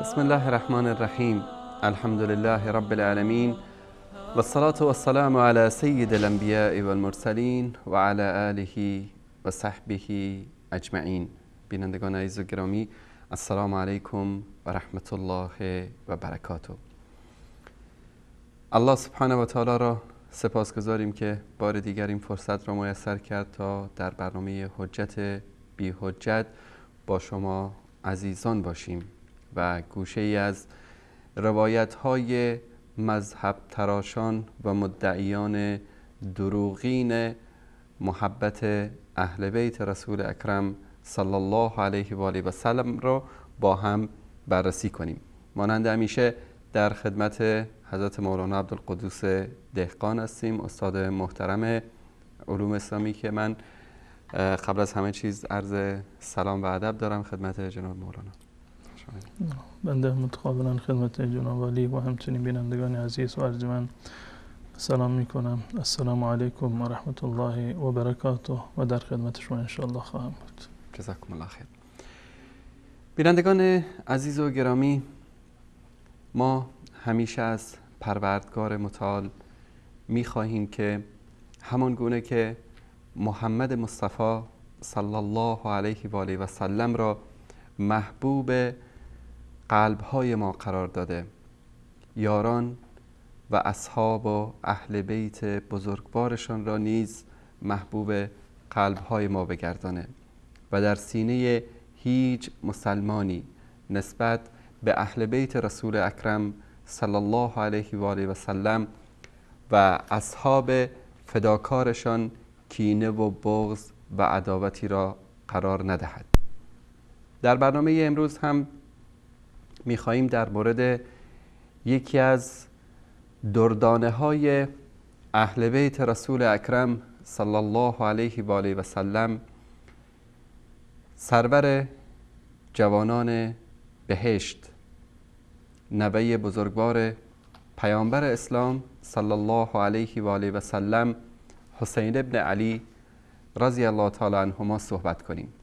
بسم الله الرحمن الرحیم. الحمد لله رب العالمین و الصلاة والسلام على سید الانبیاء والمرسلین و على آله و صحبه اجمعین. بینندگان عزیز و گرامی، السلام علیکم و رحمت الله و برکاته. الله سبحانه و تعالی را سپاسگزاریم که بار دیگر این فرصت را میسر کرد تا در برنامه حجت بی حجت با شما عزیزان باشیم و گوشه ای از روایت های مذهب تراشان و مدعیان دروغین محبت اهل بیت رسول اکرم صلی الله علیه و آله و سلم را با هم بررسی کنیم. مانند همیشه در خدمت حضرت مولانا عبدالقدوس دهقان هستیم، استاد محترم علوم اسلامی که من قبل از همه چیز عرض سلام و ادب دارم خدمت جناب مولانا. بنده متقابلا خدمت جناب عالی و همچنین بینندگان عزیز و ارجمند سلام می کنم. السلام علیکم و رحمت الله و برکاته و در خدمت شما انشاءالله خواهم بود. جزاکم الله خیر. بینندگان عزیز و گرامی، ما همیشه از پروردگار متعال می خواهیم که همان گونه که محمد مصطفی صلی الله علیه و آله و سلم را محبوب قلب‌های ما قرار داده، یاران و اصحاب و اهل بیت بزرگوارشان را نیز محبوب قلب‌های ما بگردانه و در سینه هیچ مسلمانی نسبت به اهل بیت رسول اکرم صلی الله علیه و آله و سلم و اصحاب فداکارشان کینه و بغض و عداوتی را قرار ندهد. در برنامه امروز هم می‌خواهیم در مورد یکی از دردانه های اهل بیت رسول اکرم صلی الله علیه و آله و سلم، سرور جوانان بهشت، نوه بزرگوار پیامبر اسلام صلی الله علیه و آله و سلم، حسین ابن علی رضی الله تعالی عنهما صحبت کنیم.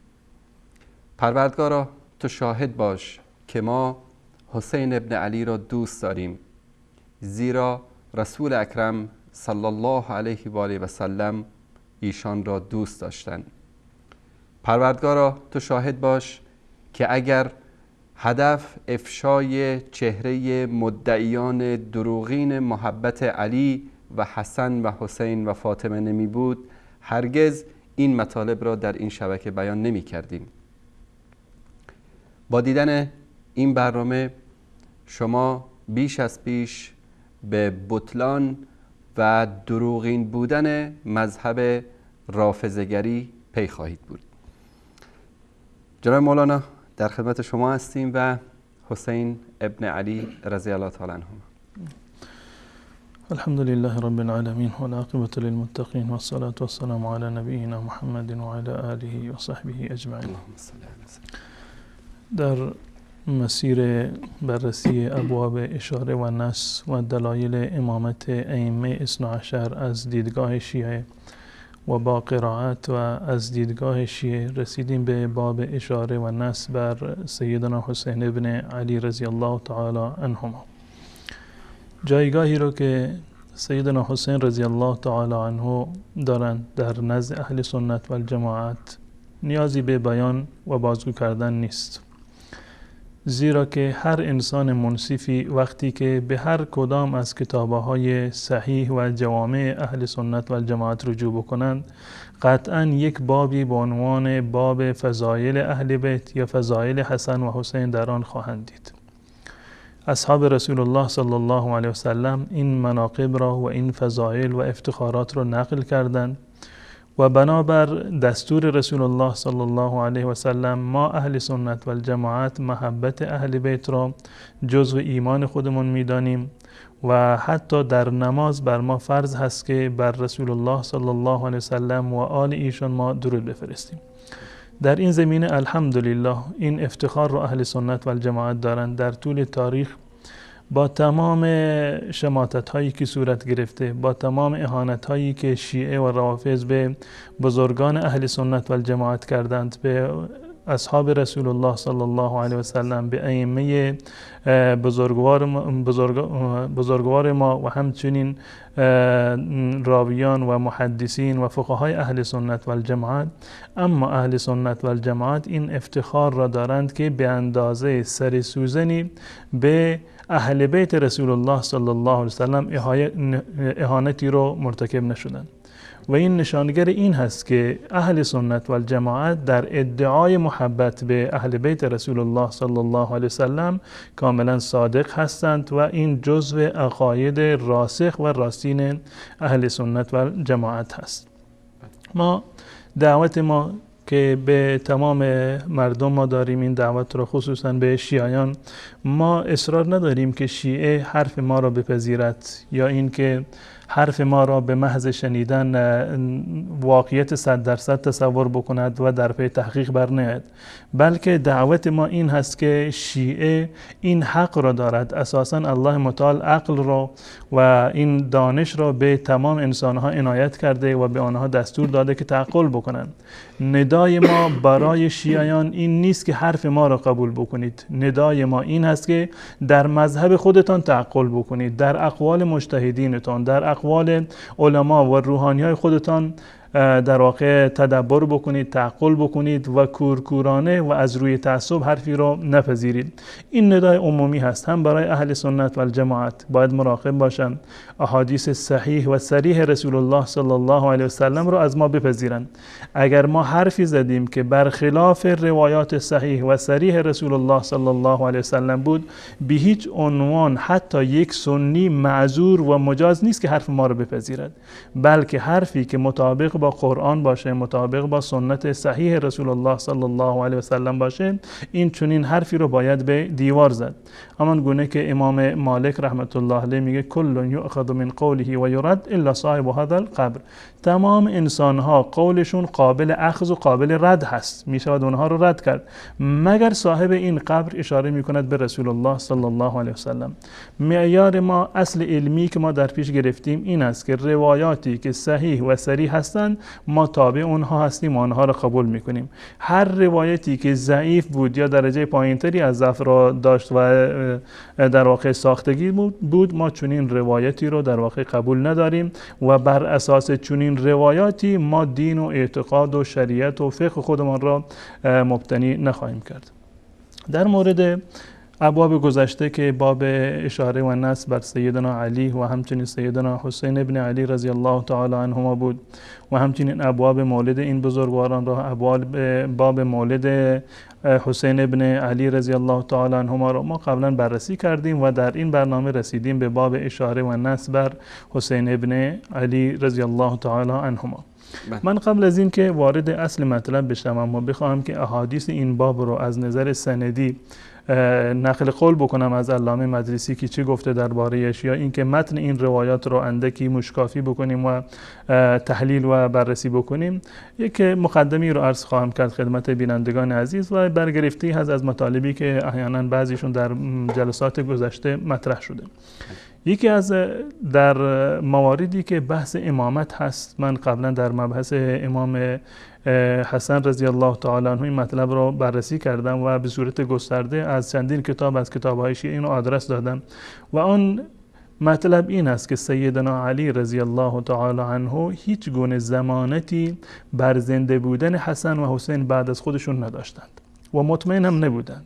پروردگارا تو شاهد باش که ما حسین ابن علی را دوست داریم، زیرا رسول اکرم صلی الله علیه و آله و سلم ایشان را دوست داشتند. پروردگارا تو شاهد باش که اگر هدف افشای چهره مدعیان دروغین محبت علی و حسن و حسین و فاطمه نمی بود، هرگز این مطالب را در این شبکه بیان نمی کردیم. با دیدن این برنامه شما بیش از پیش به بطلان و دروغین بودن مذهب رافضه‌گری پی خواهید بود. جناب مولانا در خدمت شما هستیم و حسین ابن علی رضی الله تعالی عنهما. الحمد لله رب العالمین و العاقبة للمتقین و الصلاة والسلام علی نبینا محمد و علی آله و صحبه اجمعین. در مسیر بررسی ابواب اشاره و نص و دلایل امامت ائمه اثنا عشر از دیدگاه شیعه و با قرائت و از دیدگاه شیعه رسیدیم به باب اشاره و نص بر سیدنا حسین ابن علی رضی الله تعالی عنهما. جایگاهی رو که سیدنا حسین رضی الله تعالی عنه دارند در نزد اهل سنت و الجماعت نیازی به بیان و بازگو کردن نیست، زیرا که هر انسان منصفی وقتی که به هر کدام از کتاب‌های صحیح و جوامع اهل سنت و الجماعت رجوع بکنند، قطعاً یک بابی به عنوان باب فضایل اهل بیت یا فضایل حسن و حسین در آن خواهند دید. اصحاب رسول الله صلی الله علیه و سلم این مناقب را و این فضایل و افتخارات را نقل کردند و بنابر دستور رسول الله صلی الله علیه و سلم ما اهل سنت و الجماعت محبت اهل بیت را جزو ایمان خودمون میدانیم و حتی در نماز بر ما فرض هست که بر رسول الله صلی الله علیه و سلم و آل ایشان ما درود بفرستیم. در این زمینه الحمدلله این افتخار را اهل سنت و الجماعت دارند. در طول تاریخ با تمام شماتت هایی که صورت گرفته، با تمام اهانت هایی که شیعه و روافض به بزرگان اهل سنت و الجماعت کردند، به اصحاب رسول الله صلی الله علیه و سلم، به ائمه بزرگوار ما و همچنین راویان و محدثین و فقهای اهل سنت و الجماعت. اما اهل سنت و الجماعت این افتخار را دارند که به اندازه سر سوزنی به اهل بیت رسول الله صلی الله علیه و سلم اهانتی رو مرتکب نشدند. و این نشانگر این هست که اهل سنت و الجماعت در ادعای محبت به اهل بیت رسول الله صلی الله علیه و سلم کاملا صادق هستند و این جزو عقاید راسخ و راستین اهل سنت و الجماعت هست. دعوت ما که به تمام مردم ما داریم، این دعوت رو خصوصا به شیعیان، ما اصرار نداریم که شیعه حرف ما را بپذیرد یا این که حرف ما را به محض شنیدن واقعیت 100% تصور بکند و در پی تحقیق برنیاید، بلکه دعوت ما این هست که شیعه این حق را دارد. اساساً الله متعال عقل را و این دانش را به تمام انسانها عنایت کرده و به آنها دستور داده که تعقل بکنند. ندای ما برای شیعیان این نیست که حرف ما را قبول بکنید، ندای ما این هست که در مذهب خودتان تعقل بکنید، در اقوال مجتهدینتان، در اقوال علما و روحانی‌های خودتان در واقع تدبر بکنید، تعقل بکنید و کورکورانه و از روی تعصب حرفی رو نپذیرید. این ندای عمومی هست، هم برای اهل سنت و الجماعت باید مراقب باشند احادیث صحیح و صریح رسول الله صلی الله علیه و سلم رو از ما بپذیرند. اگر ما حرفی زدیم که برخلاف روایات صحیح و صریح رسول الله صلی الله علیه و سلم بود، به هیچ عنوان حتی یک سنی معذور و مجاز نیست که حرف ما رو بپذیرد، بلکه حرفی که مطابق با قرآن باشه، مطابق با سنت صحیح رسول الله صلی الله علیه و سلم باشه، این چنین حرفی رو باید به دیوار زد. همان گونه که امام مالک رحمت الله علیه میگه کل یؤخذ من قوله و یرد الا صاحب هذا القبر. تمام انسانها قولشون قابل اخذ و قابل رد هست، میشود اونها رو رد کرد، مگر صاحب این قبر. اشاره میکند به رسول الله صلی الله علیه و سلم. معیار ما، اصل علمی که ما در پیش گرفتیم این است که روایاتی که صحیح و صریح هستند ما تابع اونها هستیم و آنها را قبول میکنیم. هر روایتی که ضعیف بود یا درجه پایینتری از ضعف را داشت و در واقع ساختگی بود، ما چنین روایتی رو در واقع قبول نداریم و بر اساس چنین روایاتی ما دین و اعتقاد و شریعت و فقه خودمان را مبتنی نخواهیم کرد. در مورد ابواب گذشته که باب اشاره و نصب بر سیدنا علی و همچنین سیدنا حسین ابن علی رضی الله تعالی عنهما بود و همچنین ابواب مولد این بزرگواران را، باب مولد حسین ابن علی رضی الله تعالی عنهما را ما قبلا بررسی کردیم و در این برنامه رسیدیم به باب اشاره و نصب بر حسین ابن علی رضی الله تعالی عنهما. من قبل از این که وارد اصل مطلب بشم اما بخواهم که احادیث این باب رو از نظر سندی نقل قول بکنم از علامه مدرسی که چی گفته درباره‌اش، یا اینکه متن این روایات رو اندکی مشکافی بکنیم و تحلیل و بررسی بکنیم، یک مقدمی رو عرض خواهم کرد خدمت بینندگان عزیز و برگرفته هست از مطالبی که احیانا بعضیشون در جلسات گذشته مطرح شده. یکی از در مواردی که بحث امامت هست، من قبلا در مبحث امام حسن رضی الله تعالی عنه این مطلب رو بررسی کردم و به صورت گسترده از چندین کتاب از کتاب‌های شیعه اینو آدرس دادم و آن مطلب این است که سیدنا علی رضی الله تعالی عنه هیچ گونه ضمانتی بر زنده بودن حسن و حسین بعد از خودشون نداشتند و مطمئن هم نبودند،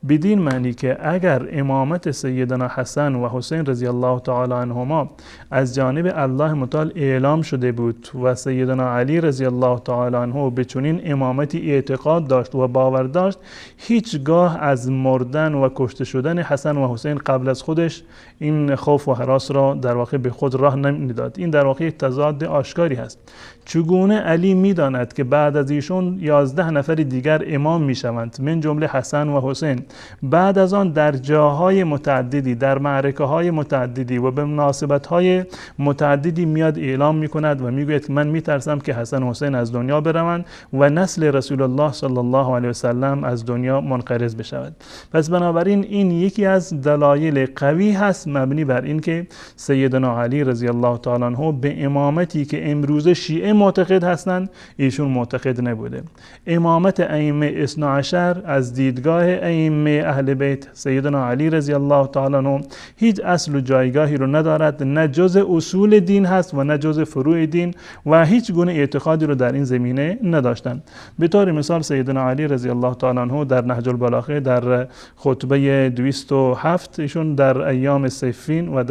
بدین معنی که اگر امامت سیدنا حسن و حسین رضی الله تعالی عنهما از جانب الله متعال اعلام شده بود و سیدنا علی رضی الله تعالی عنه به چنین امامتی اعتقاد داشت و باور داشت، هیچگاه از مردن و کشته شدن حسن و حسین قبل از خودش این خوف و هراس را در واقع به خود راه نمیداد. این در واقع تضاد آشکاری هست. چگونه علی میداند که بعد از ایشون 11 نفر دیگر امام میشوند من جمله حسن و حسین، بعد از آن در جاهای متعددی، در معرکه های متعددی و به مناسبت های متعددی میاد اعلام میکند و میگوید من میترسم که حسن و حسین از دنیا بروند و نسل رسول الله صلی الله علیه و سلم از دنیا منقرض بشود. پس بنابراین این یکی از دلایل قوی هست مبنی بر این که سیدنا علی رضی الله تعالی عنه به امامتی که امروز شیعه معتقد هستند، ایشون معتقد نبوده. امامت ائمه اثنا عشر از دیدگاه ائمه اهل بیت سیدنا علی رضی الله تعالی عنه هیچ اصل و جایگاهی رو ندارد، نه جز اصول دین هست و نه جز فروع دین و هیچ گونه اعتقادی رو در این زمینه نداشتند. به طور مثال سیدنا علی رضی الله تعالی عنه در نهج البلاغه در خطبه 207 ایشون در ایام صفین و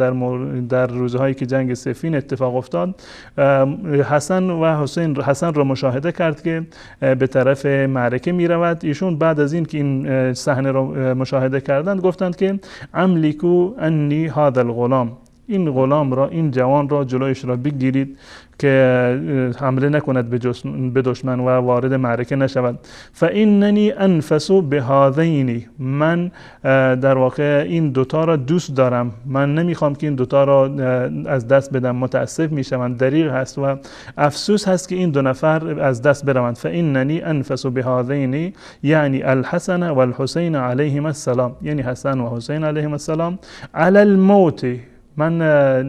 در روزهایی که جنگ صفین اتفاق افتاد، حسن و حسین، حسن را مشاهده کرد که به طرف معرکه می رود. ایشون بعد از این که این صحنه را مشاهده کردند گفتند که املیکو انی هذا الغلام، این غلام را، این جوان را جلویش را بگیرید که حمله نکند به دشمن و وارد معرکه نشود. فاننی انفس بهذین، من در واقع این دوتا را دوست دارم، من نمیخوام که این دوتا را از دست بدم، متاسف میشم، دریغ هست و افسوس هست که این دو نفر از دست بروند. فاننی انفس بهذین یعنی الحسن و الحسین علیهما السلام، یعنی حسن و حسین علیهما السلام علی الموت، من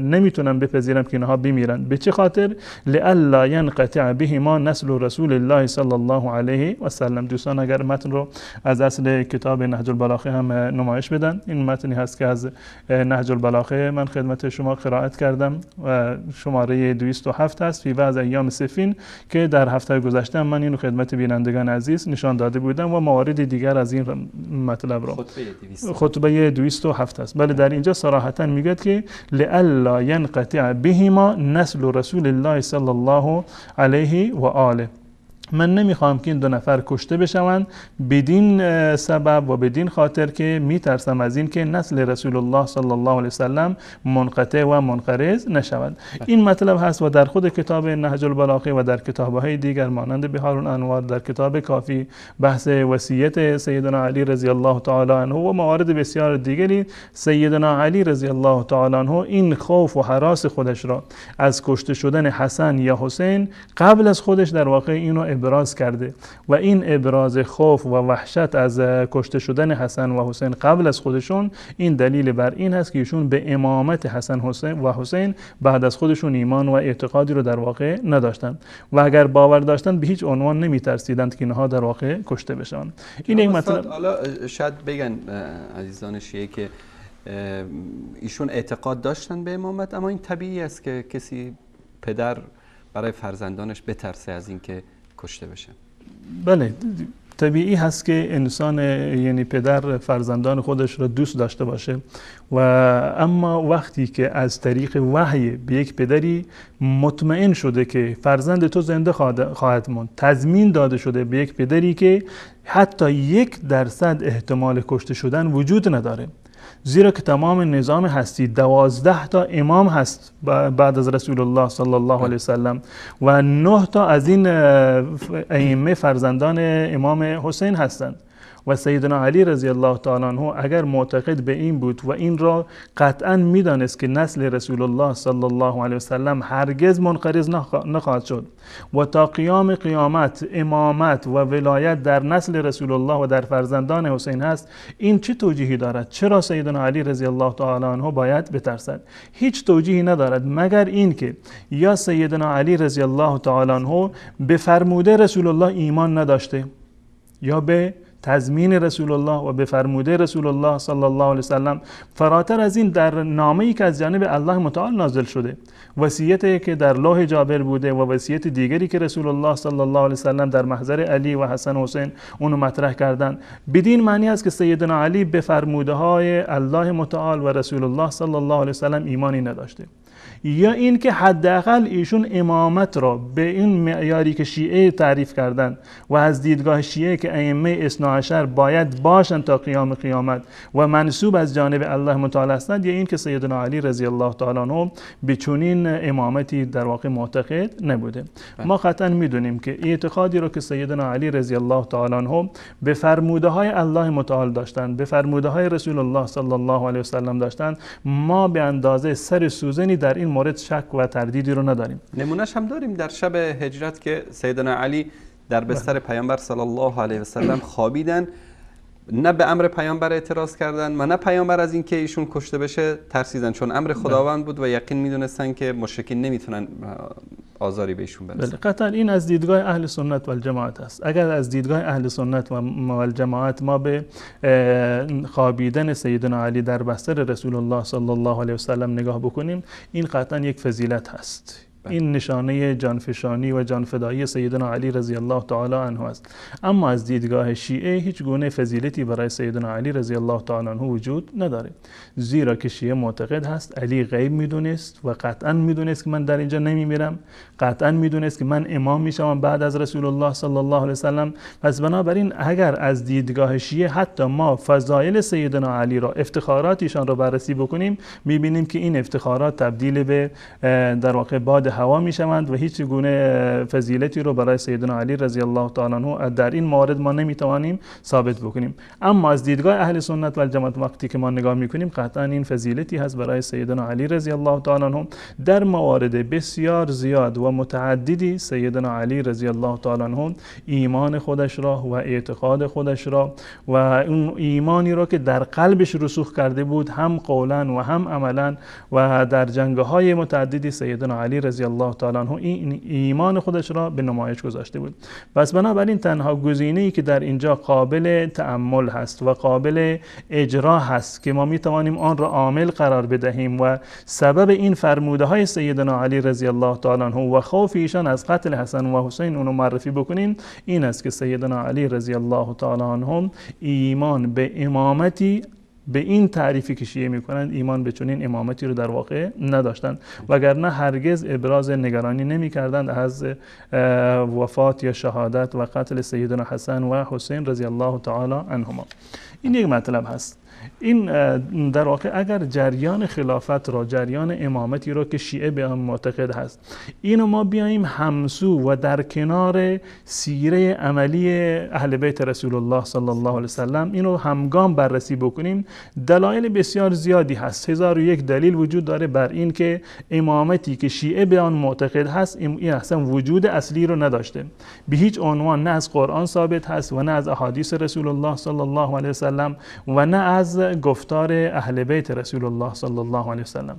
نمیتونم بپذیرم که اینها بمیرن. به چه خاطر؟ لئلا ینقطع بهما نسل رسول الله صلی الله علیه و سلم. دوستان اگر متن رو از اصل کتاب نهج البلاغه هم نمایش بدن، این متنی هست که از نهج البلاغه من خدمت شما قرائت کردم و شماره 207 هست فی بعض ایام صفین، که در هفته گذشته من اینو خدمت بینندگان عزیز نشان داده بودم و موارد دیگر از این مطلب رو خطبه 207 است. بله، در اینجا صراحتا میگه که لئلا ینقطع بهما نسل رسول الله صلی الله علیه و آله، من نمیخوام که این دو نفر کشته بشوند بدین سبب و بدین خاطر که میترسم از این که نسل رسول الله صلی الله علیه وسلم منقطع و منقرض نشود. این مطلب هست و در خود کتاب نهج البلاغه و در کتاب‌های دیگر مانند بحار الانوار، در کتاب کافی بحث وصیت سیدنا علی رضی الله تعالی عنه و موارد بسیار دیگری، سیدنا علی رضی الله تعالی عنه این خوف و هراس خودش را از کشته شدن حسن یا حسین قبل از خودش در واقع اینو ابراز کرده و این ابراز خوف و وحشت از کشته شدن حسن و حسین قبل از خودشون، این دلیل بر این هست که ایشون به امامت حسن و حسین بعد از خودشون ایمان و اعتقادی رو در واقع نداشتن و اگر باور داشتن به هیچ عنوان نمیترسیدند که اینها در واقع کشته بشن. این یک مطلب. حالا شاید بگن عزیزان شیعه که ایشون اعتقاد داشتن به امامت، اما این طبیعی است که کسی پدر برای فرزندانش بترسه از اینکه کشته بشه. بله، طبیعی هست که انسان، یعنی پدر، فرزندان خودش را دوست داشته باشه و اما وقتی که از طریق وحی به یک پدری مطمئن شده که فرزند تو زنده خواهد ماند، تضمین داده شده به یک پدری که حتی 1% احتمال کشته شدن وجود نداره، زیرا که تمام نظام هستی 12 تا امام هست بعد از رسول الله صلی الله علیه وسلم و 9 تا از این ائمه فرزندان امام حسین هستند و سیدنا علی رضی الله تعالی عنه اگر معتقد به این بود و این را قطعا میدانست که نسل رسول الله صلی الله علیه وسلم هرگز منقرض نخواهد شد و تا قیام قیامت امامت و ولایت در نسل رسول الله و در فرزندان حسین هست، این چه توجیهی دارد؟ چرا سیدنا علی رضی الله تعالی عنه باید بترسد؟ هیچ توجیهی ندارد مگر این که یا سیدنا علی رضی الله تعالی عنه به فرموده رسول الله ایمان نداشته یا به تضمین رسول الله و به فرموده رسول الله صلی الله علیه وسلم. فراتر از این در نامه‌ای که از جانب الله متعال نازل شده، وصیتی که در لوح جابر بوده و وصیت دیگری که رسول الله صلی الله علیه وسلم در محضر علی و حسن و حسین اونو مطرح کردن، بدین معنی است که سیدنا علی به فرموده های الله متعال و رسول الله صلی الله علیه وسلم ایمانی نداشته، یا این که حداقل ایشون امامت را به این معیاری که شیعه تعریف کردن و از دیدگاه شیعه که ائمه اثنا عشر باید باشند تا قیام قیامت و منسوب از جانب الله متعال هستند، یا این که سیدنا علی رضی الله تعالی عنه به چنین امامتی در واقع معتقد نبوده. ما قطعا میدونیم که اعتقادی رو که سیدنا علی رضی الله تعالی عنه به فرموده های الله متعال داشتند، به فرموده های رسول الله صلی الله علیه وسلم داشتند، ما به اندازه سر سوزنی در این مورد شک و تردیدی رو نداریم. نمونهش هم داریم در شب هجرت که سیدنا علی در بستر پیامبر صلی الله علیه وسلم خوابیدن، نه به امر پیامبر اعتراض کردن و نه پیامبر از اینکه ایشون کشته بشه ترسیدن، چون امر خداوند بود و یقین میدونستن که مشرکین نمیتونن آزاری بهشون برسه. بله قطعا این از دیدگاه اهل سنت و الجماعت است. اگر از دیدگاه اهل سنت و الجماعت ما به خوابیدن سیدنا علی در بستر رسول الله صلی الله علیه و سلم نگاه بکنیم، این قطعا یک فضیلت هست. این نشانه جانفشانی و جانفدایی سیدنا علی رضی الله تعالی عنه است. اما از دیدگاه شیعه هیچ گونه فضیلتی برای سیدنا علی رضی الله تعالی عنه وجود نداره، زیرا که شیعه معتقد هست علی غیب میدونست و قطعا میدونست که من در اینجا نمیمیرم، قطعا میدونست که من امام میشم بعد از رسول الله صلی الله علیه و سلم. پس بنابراین اگر از دیدگاه شیعه حتی ما فضایل سیدنا علی را، افتخاراتشان را بررسی بکنیم، میبینیم که این افتخارات تبدیل به در واقع باد هوا میشوند و هیچ گونه فضیلتی رو برای سیدنا علی رضی الله تعالی عنه در این مورد ما نمیتوانیم ثابت بکنیم. اما از دیدگاه اهل سنت و الجماعت وقتی که ما نگاه میکنیم، قطعا این فضیلتی هست برای سیدنا علی رضی الله تعالی عنه. در موارد بسیار زیاد و متعددی سیدنا علی رضی الله تعالی عنه ایمان خودش را و اعتقاد خودش را و اون ایمانی را که در قلبش رسوخ کرده بود، هم قولا و هم عملا و در جنگ‌های متعددی سیدنا علی رضی الله تعالی عنه این ایمان خودش را به نمایش گذاشته بود. پس بنابراین تنها گزینه‌ای که در اینجا قابل تأمل هست و قابل اجرا هست که ما میتوانیم آن را عامل قرار بدهیم و سبب این فرموده های سیدنا علی رضی الله تعالی عنه و خوف ایشان از قتل حسن و حسین اونو معرفی بکنیم، این است که سیدنا علی رضی الله تعالی عنه ایمان به امامتی به این تعریفی که شیعه میکنند ایمان به چنین امامتی رو در واقع نداشتند، وگرنه هرگز ابراز نگرانی نمیکردند از وفات یا شهادت و قتل سیدنا حسن و حسین رضی الله تعالی عنهما. این یک مطلب هست. این در واقع اگر جریان خلافت را، جریان امامتی را که شیعه به آن معتقد هست، اینو ما بیاییم همسو و در کنار سیره عملی اهل بیت رسول الله صلی الله علیه وسلم اینو همگام بررسی بکنیم، دلایل بسیار زیادی هست. 1001 دلیل وجود داره بر این که امامتی که شیعه به آن معتقد هست این اصلا وجود اصلی رو نداشته، به هیچ عنوان نه از قرآن ثابت هست و نه از احادیث رسول الله صلی الله علیه وسلم و نه از گفتار اهل بیت رسول الله صلی الله علیه وسلم.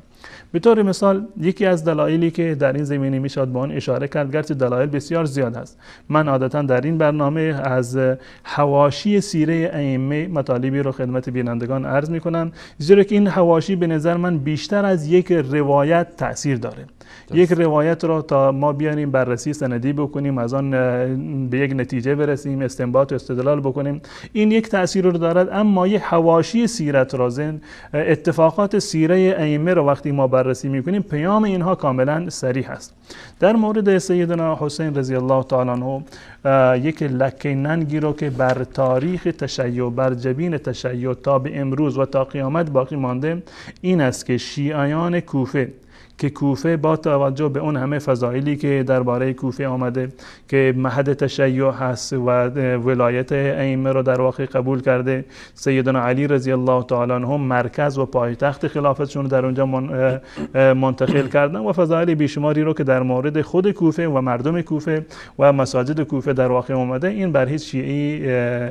به طور مثال یکی از دلایلی که در این زمینه میشد به آن اشاره کرد، گرچه دلایل بسیار زیاد است، من عادتا در این برنامه از حواشی سیره ائمه مطالبی رو خدمت بینندگان عرض میکنم، زیرا که این حواشی به نظر من بیشتر از یک روایت تأثیر داره. یک روایت را تا ما بیانیم بررسی سندی بکنیم، از آن به یک نتیجه برسیم، استنباط و استدلال بکنیم، این یک تأثیر رو دارد. اما یک حواشی سیرت را، اتفاقات سیره ائمه را وقتی ما بررسی میکنیم، پیام اینها کاملا صریح است. در مورد سیدنا حسین رضی الله تعالی عنه یک لکه ننگی رو که بر تاریخ تشیع، بر جبین تشیع تا به امروز و تا قیامت باقی مانده، این است که شیعیان کوفه، که کوفه با توجه به اون همه فضایلی که درباره کوفه آمده که مهد تشیع هست و ولایت ائمه رو در واقع قبول کرده، سیدنا علی رضی الله تعالی عنه مرکز و پایتخت خلافتشون در اونجا منتقل کردن و فضایل بیشماری رو که در مورد خود کوفه و مردم کوفه و مساجد کوفه در واقع آمده، این بر هیچ شیعی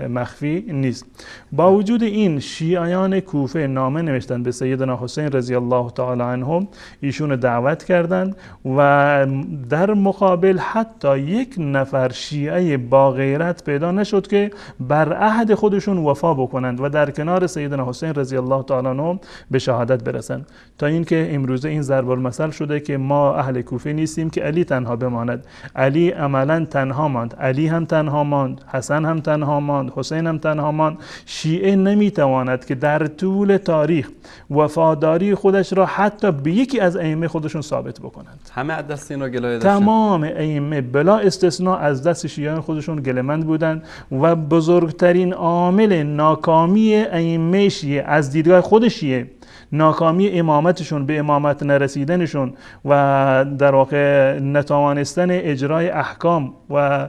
مخفی نیست. با وجود این شیعیان کوفه نامه نوشتن به سیدنا حسین رضی الله تعالی عنه، ایشون دعوت کردند و در مقابل حتی یک نفر شیعه با غیرت پیدا نشد که بر عهد خودشون وفا بکنند و در کنار سیدنا حسین رضی الله تعالی عنه به شهادت برسند، تا اینکه امروزه این ضرب المثل شده که ما اهل کوفه نیستیم که علی تنها بماند. علی عملا تنها ماند، علی هم تنها ماند، حسن هم تنها ماند، حسین هم تنها ماند. شیعه نمیتواند که در طول تاریخ وفاداری خودش را حتی به یکی از ائمه خودشون ثابت بکنند. همه از دست این را گلایه داشتن. تمام ائمه بلا استثناء از دست شیعیان خودشون گله‌مند بودند و بزرگترین عامل ناکامی ائمه شیعه از دیدگاه خود شیعه، ناکامی امامتشون، به امامت نرسیدنشون و در واقع نتوانستن اجرای احکام و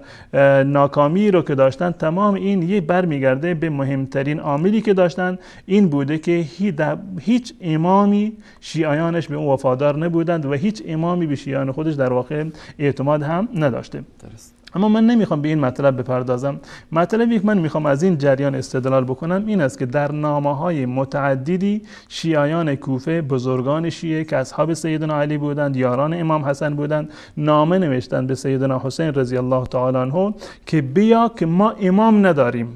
ناکامی رو که داشتن، تمام این یه برمیگرده به مهمترین عاملی که داشتن، این بوده که هیچ امامی شیعیانش به اون وفادار نبودند و هیچ امامی به شیعیان خودش در واقع اعتماد هم نداشته. درست. اما من نمیخوام به این مطلب بپردازم. مطلبی که من میخوام از این جریان استدلال بکنم این است که در نامه‌های متعددی شیعیان کوفه، بزرگان شیعه که اصحاب سیدنا علی بودند، یاران امام حسن بودند، نامه نوشتند به سیدنا حسین رضی الله تعالی عنه که بیا که ما امام نداریم،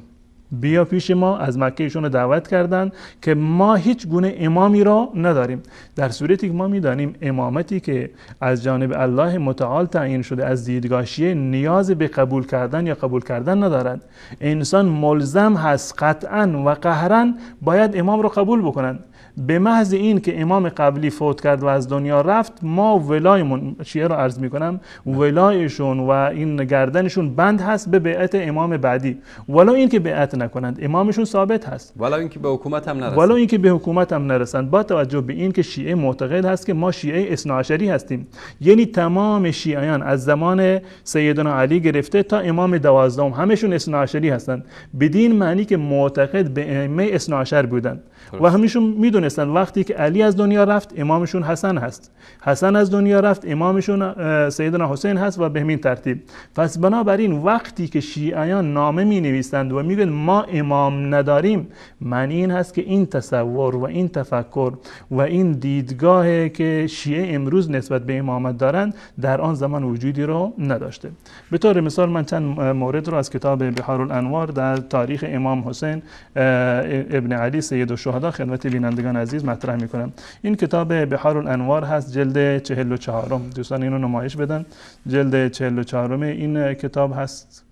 بیا پیش ما. از مکه ایشون رو دعوت کردند که ما هیچ گونه امامی را نداریم، در صورتی که ما میدانیم امامتی که از جانب الله متعال تعیین شده از دیدگاه شیعه نیاز به قبول کردن یا قبول کردن ندارد. انسان ملزم هست قطعا و قهرا باید امام را قبول بکنند. به محض این که امام قبلی فوت کرد و از دنیا رفت، ما ولایمون، شیعه را عرض میکنم، ولایشون و این گردنشون بند هست به بیعت امام بعدی، ولو این که بیعت نکنند امامشون ثابت هست، ولو اینکه به حکومت هم نرسند، ولو اینکه به حکومت هم نرسند. با توجه به این که شیعه معتقد هست که ما شیعه اثناعشری هستیم، یعنی تمام شیعیان از زمان سیدنا علی گرفته تا امام 12 همشون اثناعشری هستند، بدین معنی که معتقد به ائمه اثناعشر بودند و همیشون میدونستن وقتی که علی از دنیا رفت امامشون حسن هست، حسن از دنیا رفت امامشون سیدنا حسین هست و به همین ترتیب. پس بنابراین وقتی که شیعیان نامه می نویسند و میگن ما امام نداریم، معنی این هست که این تصور و این تفکر و این دیدگاه که شیعه امروز نسبت به امامت دارند در آن زمان وجودی رو نداشته. به طور مثال من چند مورد رو از کتاب بحار الانوار در تاریخ امام حسین ابن علی سید الشهدا خدمت بینندگان عزیز مطرح میکنم. این کتاب بحار الانوار هست، جلد 44. دوستان اینو نمایش بدن. جلد 44 این کتاب هست،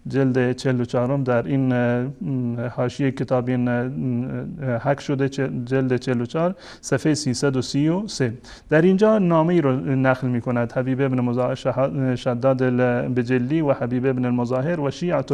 جلد 44 در این حاشیه کتاب این حک شده، جلد 44 صفحه 333. در اینجا نامه ای رو نقل می کند حبیب ابن مظاهر شداد البجلی و حبیب ابن المظاهر و شیعه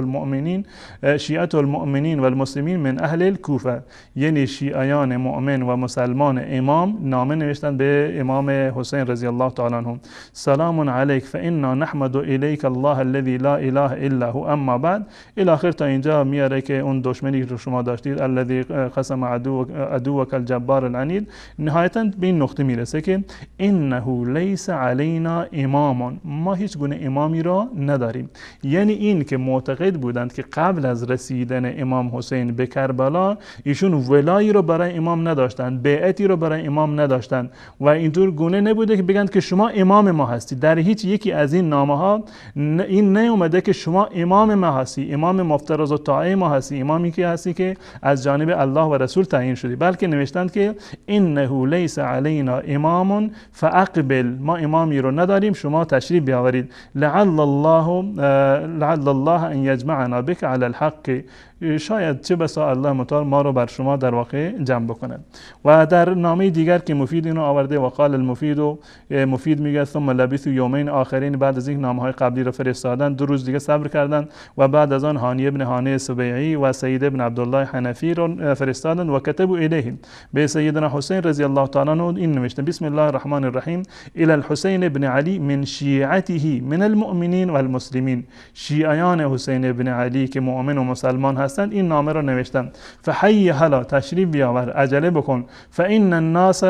المؤمنین و المسلمین من اهل الکوفه، یعنی شیعیان مؤمن و مسلمان امام نامه نوشتن به امام حسین رضی الله تعالی عنه. سلام علیک فانا نحمد الیک الله الذی لا اله الا هو اما بعد الی آخر تا اینجا میاره که اون دشمنی رو شما داشتید الذی قسم عدوک الجبار العنید. نهایتا به این نقطه میرسه که انه لیس علینا امام، ما هیچ گونه امامی را نداریم. یعنی این که معتقد بودند که قبل از رسیدن امام حسین به کربلا ایشون ولایی رو برای امام نداشتند، بیعتی رو برای امام نداشتند و اینطور گونه نبوده که بگن که شما امام ما هستید. در هیچ یکی از این نامه ها این نیومده که شما امام ما هستی، امام مفترض الطاعه ما هستی، امامی که هستی که از جانب الله و رسول تعیین شدی، بلکه نوشتند که انه لیس علینا امام فاقبل، ما امامی رو نداریم شما تشریف بیاورید، لعل الله ان یجمعنا بک علی الحق، شاید چه بسا الله متعال ما رو بر شما در واقع جمع بکنه. و در نامه دیگر که مفید اینو آورده و قال مفید میگه ثم لبثوا یومین آخرین، بعد از این نامه‌های قبلی رو فرستادن 2 روز دیگه صبر کردند و بعد از آن هانی ابن هانی سبیعی و سید ابن عبدالله حنفی رو فرستادند و کتبوا الیهم به سیدنا حسین رضی الله تعالی عنه این نوشتن بسم الله الرحمن الرحیم الی الحسین ابن علی من شیعته من المؤمنین والمسلمین، شیعیان حسین ابن علی که مؤمن و مسلمان هستند این نامه رو نوشتن. فحی هلا، تشریف بیاور، عجله بکن، فان الناس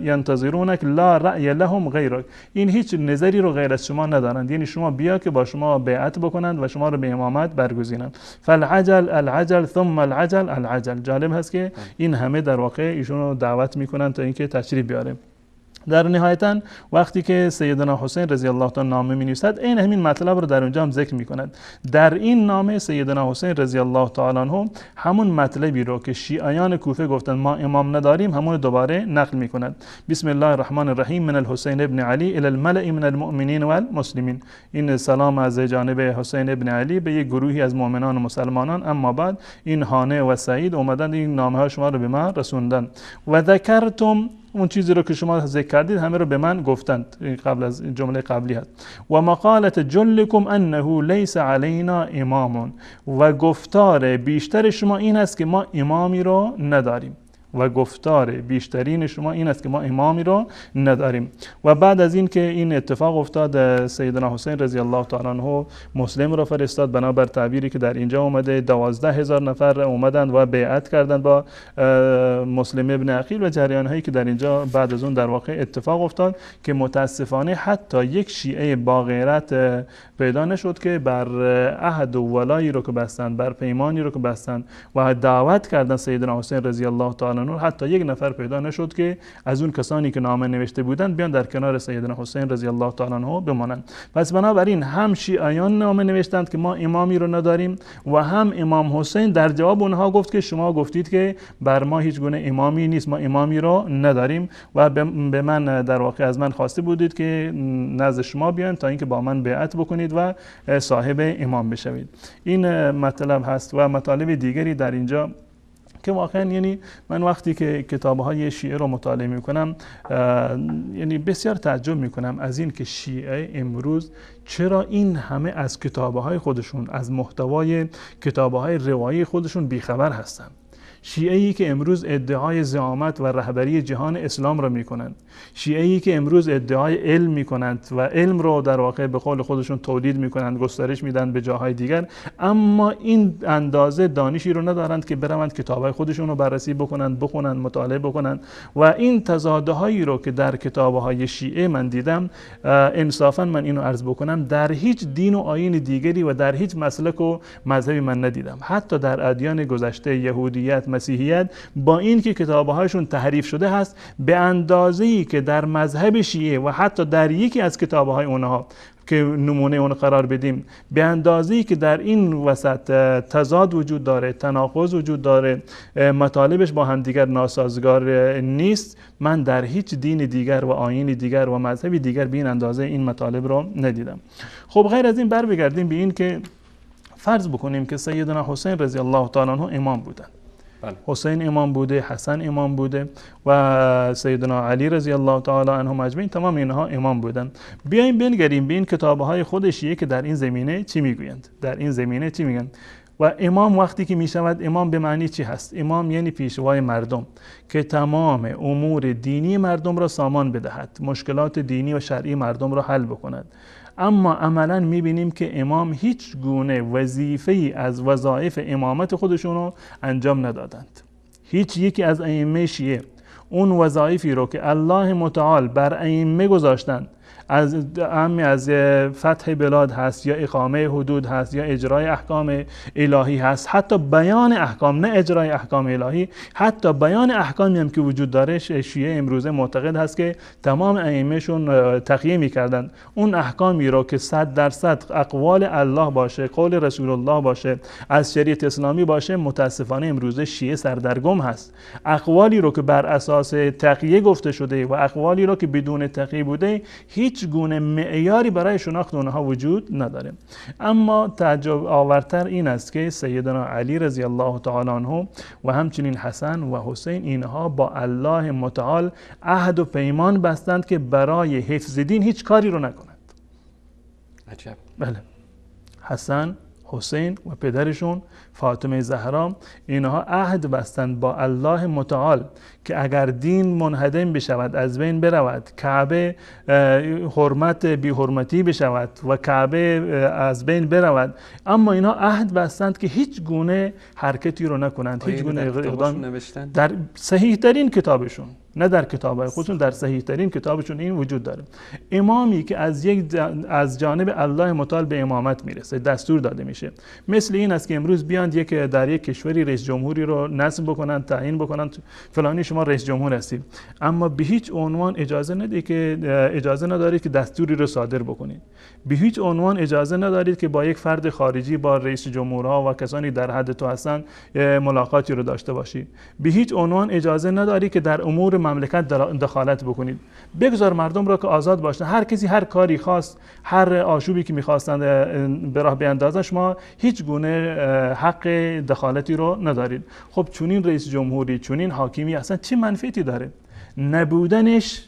ینتظرونک لا رأی لهم غیرک، این هیچ نظری رو غیر از شما ندارند، یعنی شما بیا که با شما بیعت بکنند و شما رو به امامت برگزینند. فالعجل العجل ثم العجل العجل. جالب هست که این همه در واقع ایشون رو دعوت میکنند تا اینکه تشریف بیاره. در نهایتا وقتی که سیدنا حسین رضی الله تعالی نامه می‌نویسد این همین مطلب رو در اونجا هم ذکر می‌کند. در این نامه سیدنا حسین رضی الله تعالی عنه همون مطلبی رو که شیعیان کوفه گفتن ما امام نداریم همون دوباره نقل می‌کند. بسم الله الرحمن الرحیم من الحسین ابن علی الی الملأ من المؤمنین والمسلمین، این سلام از جانب حسین ابن علی به یک گروهی از مؤمنان و مسلمانان، اما بعد این هانه و سعید اومدن این نامه ها شما رو به من رسوندن و ذکرتم، اون چیزی رو که شما ذکر کردید همه رو به من گفتند، قبل از جمله قبلی هست. و مقالت جلکم انه لیس علینا امام، و گفتار بیشتر شما این است که ما امامی رو نداریم. و گفتار بیشترین شما این است که ما امامی رو نداریم. و بعد از این که این اتفاق افتاد، سیدنا حسین رضی الله تعالی عنه مسلم را فرستاد. بنابر تعبیری که در اینجا اومده 12,000 نفر اومدند و بیعت کردند با مسلم ابن عقیل و جریان هایی که در اینجا بعد از اون در واقع اتفاق افتاد که متاسفانه حتی یک شیعه با غیرت پیدا نشد که بر عهد و ولایی رو که بستند، بر پیمانی رو که بستند و دعوت کردن سیدنا حسین رضی الله تعالی عنه، حتی یک نفر پیدا نشد که از اون کسانی که نامه نوشته بودند بیان در کنار سیدنا حسین رضی الله تعالی عنه بمانند. پس بنابراین هم شیعیان نامه نوشتند که ما امامی رو نداریم و هم امام حسین در جواب اونها گفت که شما گفتید که بر ما هیچ گونه امامی نیست، ما امامی رو نداریم و به من در واقع از من خواسته بودید که نزد شما بیایم تا اینکه با من بیعت بکنید و صاحب امام بشوید. این مطلب هست و مطالب دیگری در اینجا که واقعا یعنی من وقتی که کتاب‌های شیعه رو مطالعه می‌کنم یعنی بسیار تعجب می‌کنم از این که شیعه امروز چرا این همه از کتاب‌های خودشون، از محتوای کتاب‌های روایی خودشون بیخبر هستند. شیعه‌ای که امروز ادعای زعامت و رهبری جهان اسلام را میکنند، شیعه‌ای که امروز ادعای علم میکنند و علم رو در واقع به قول خودشون تولید میکنند، گسترش میدن به جاهای دیگر، اما این اندازه دانشی رو ندارند که بروند کتاب‌های خودشون رو بررسی بکنند، بخونند، مطالعه بکنند. و این تضادهایی رو که در کتاب‌های شیعه من دیدم، انصافا من اینو عرض بکنم در هیچ دین و آیین دیگری و در هیچ مسلک و مذهبی من ندیدم. حتی در ادیان گذشته، یهودیت، مسیحیت، با این که کتاب‌هاشون تحریف شده هست، به اندازه‌ای که در مذهب شیعه و حتی در یکی از کتاب‌های اونها که نمونه اون قرار بدیم، به اندازه‌ای که در این وسط تضاد وجود داره، تناقض وجود داره، مطالبش با هم دیگر ناسازگار نیست، من در هیچ دین دیگر و آیین دیگر و مذهب دیگر به این اندازه این مطالب رو ندیدم. خب غیر از این بر بگردیم به این که فرض بکنیم که سیدنا حسین رضی الله تعالی عنه امام بودند. حسین امام بوده، حسن امام بوده و سیدنا علی رضی الله تعالی عنهم اجمعین، تمام اینها امام بودن. بیایم بنگریم به این کتاب‌های خود شیعه که در این زمینه چی میگویند، در این زمینه چی میگن. و امام وقتی که میشود امام به معنی چی هست؟ امام یعنی پیشوای مردم که تمام امور دینی مردم را سامان بدهد، مشکلات دینی و شرعی مردم را حل بکند. اما عملا میبینیم که امام هیچ گونه وظیفه‌ای از وظایف امامت خودشون رو انجام ندادند. هیچ یکی از ائمه شیعه اون وظایفی رو که الله متعال بر ائمه گذاشتند، از فتح بلاد هست یا اقامه حدود هست یا اجرای احکام الهی هست، حتی بیان احکام، نه اجرای احکام الهی، حتی بیان احکامی هم که وجود داره، شیعه امروزه معتقد هست که تمام ائمه‌شون تقیه می‌کردند اون احکامی رو که 100% اقوال الله باشه، قول رسول الله باشه، از شریعت اسلامی باشه، متاسفانه امروزه شیعه سردرگم هست. اقوالی رو که بر اساس تقیه گفته شده و اقوالی رو که بدون تقیه بوده، هیچ گونه معیاری برای شناخت اونها وجود نداره. اما تعجب آورتر این است که سیدنا علی رضی الله تعالی عنه و همچنین حسن و حسین، اینها با الله متعال عهد و پیمان بستند که برای حفظ دین هیچ کاری رو نکنند. عجب. بله، حسن، حسین و پدرشون فاطمه زهرا، اینها عهد بستند با الله متعال که اگر دین منهدم بشود، از بین برود، کعبه حرمت بی حرمتی بشود و کعبه از بین برود، اما اینها عهد بستند که هیچ گونه حرکتی رو نکنند، هیچ گونه اقدام. در صحیح ترین کتابشون، نه در کتاب‌های خودشون، در صحیح ترین کتابشون این وجود داره. امامی که از جانب الله متعال به امامت میرسه، دستور داده میشه، مثل این است که امروز بیاند در یک کشوری رئیس جمهوری رو نصب بکنند، تعیین بکنند، فلانی شما رئیس جمهور هستید، اما به هیچ عنوان اجازه ندارید که دستوری رو صادر بکنید. به هیچ عنوان اجازه ندارید که با یک فرد خارجی، با رئیس جمهورها و کسانی در حد تو هستند ملاقاتی رو داشته باشید. به هیچ عنوان اجازه ندارید که در امور مملکت دخالت بکنید. بگذار مردم را که آزاد باشن، هر کسی هر کاری خواست، هر آشوبی که می‌خواستند به راه بیاندازن، شما هیچ گونه حق دخالتی رو ندارید. خب چونین رئیس جمهوری، چونین حاکمی اصلا چه منفعتی داره؟ نبودنش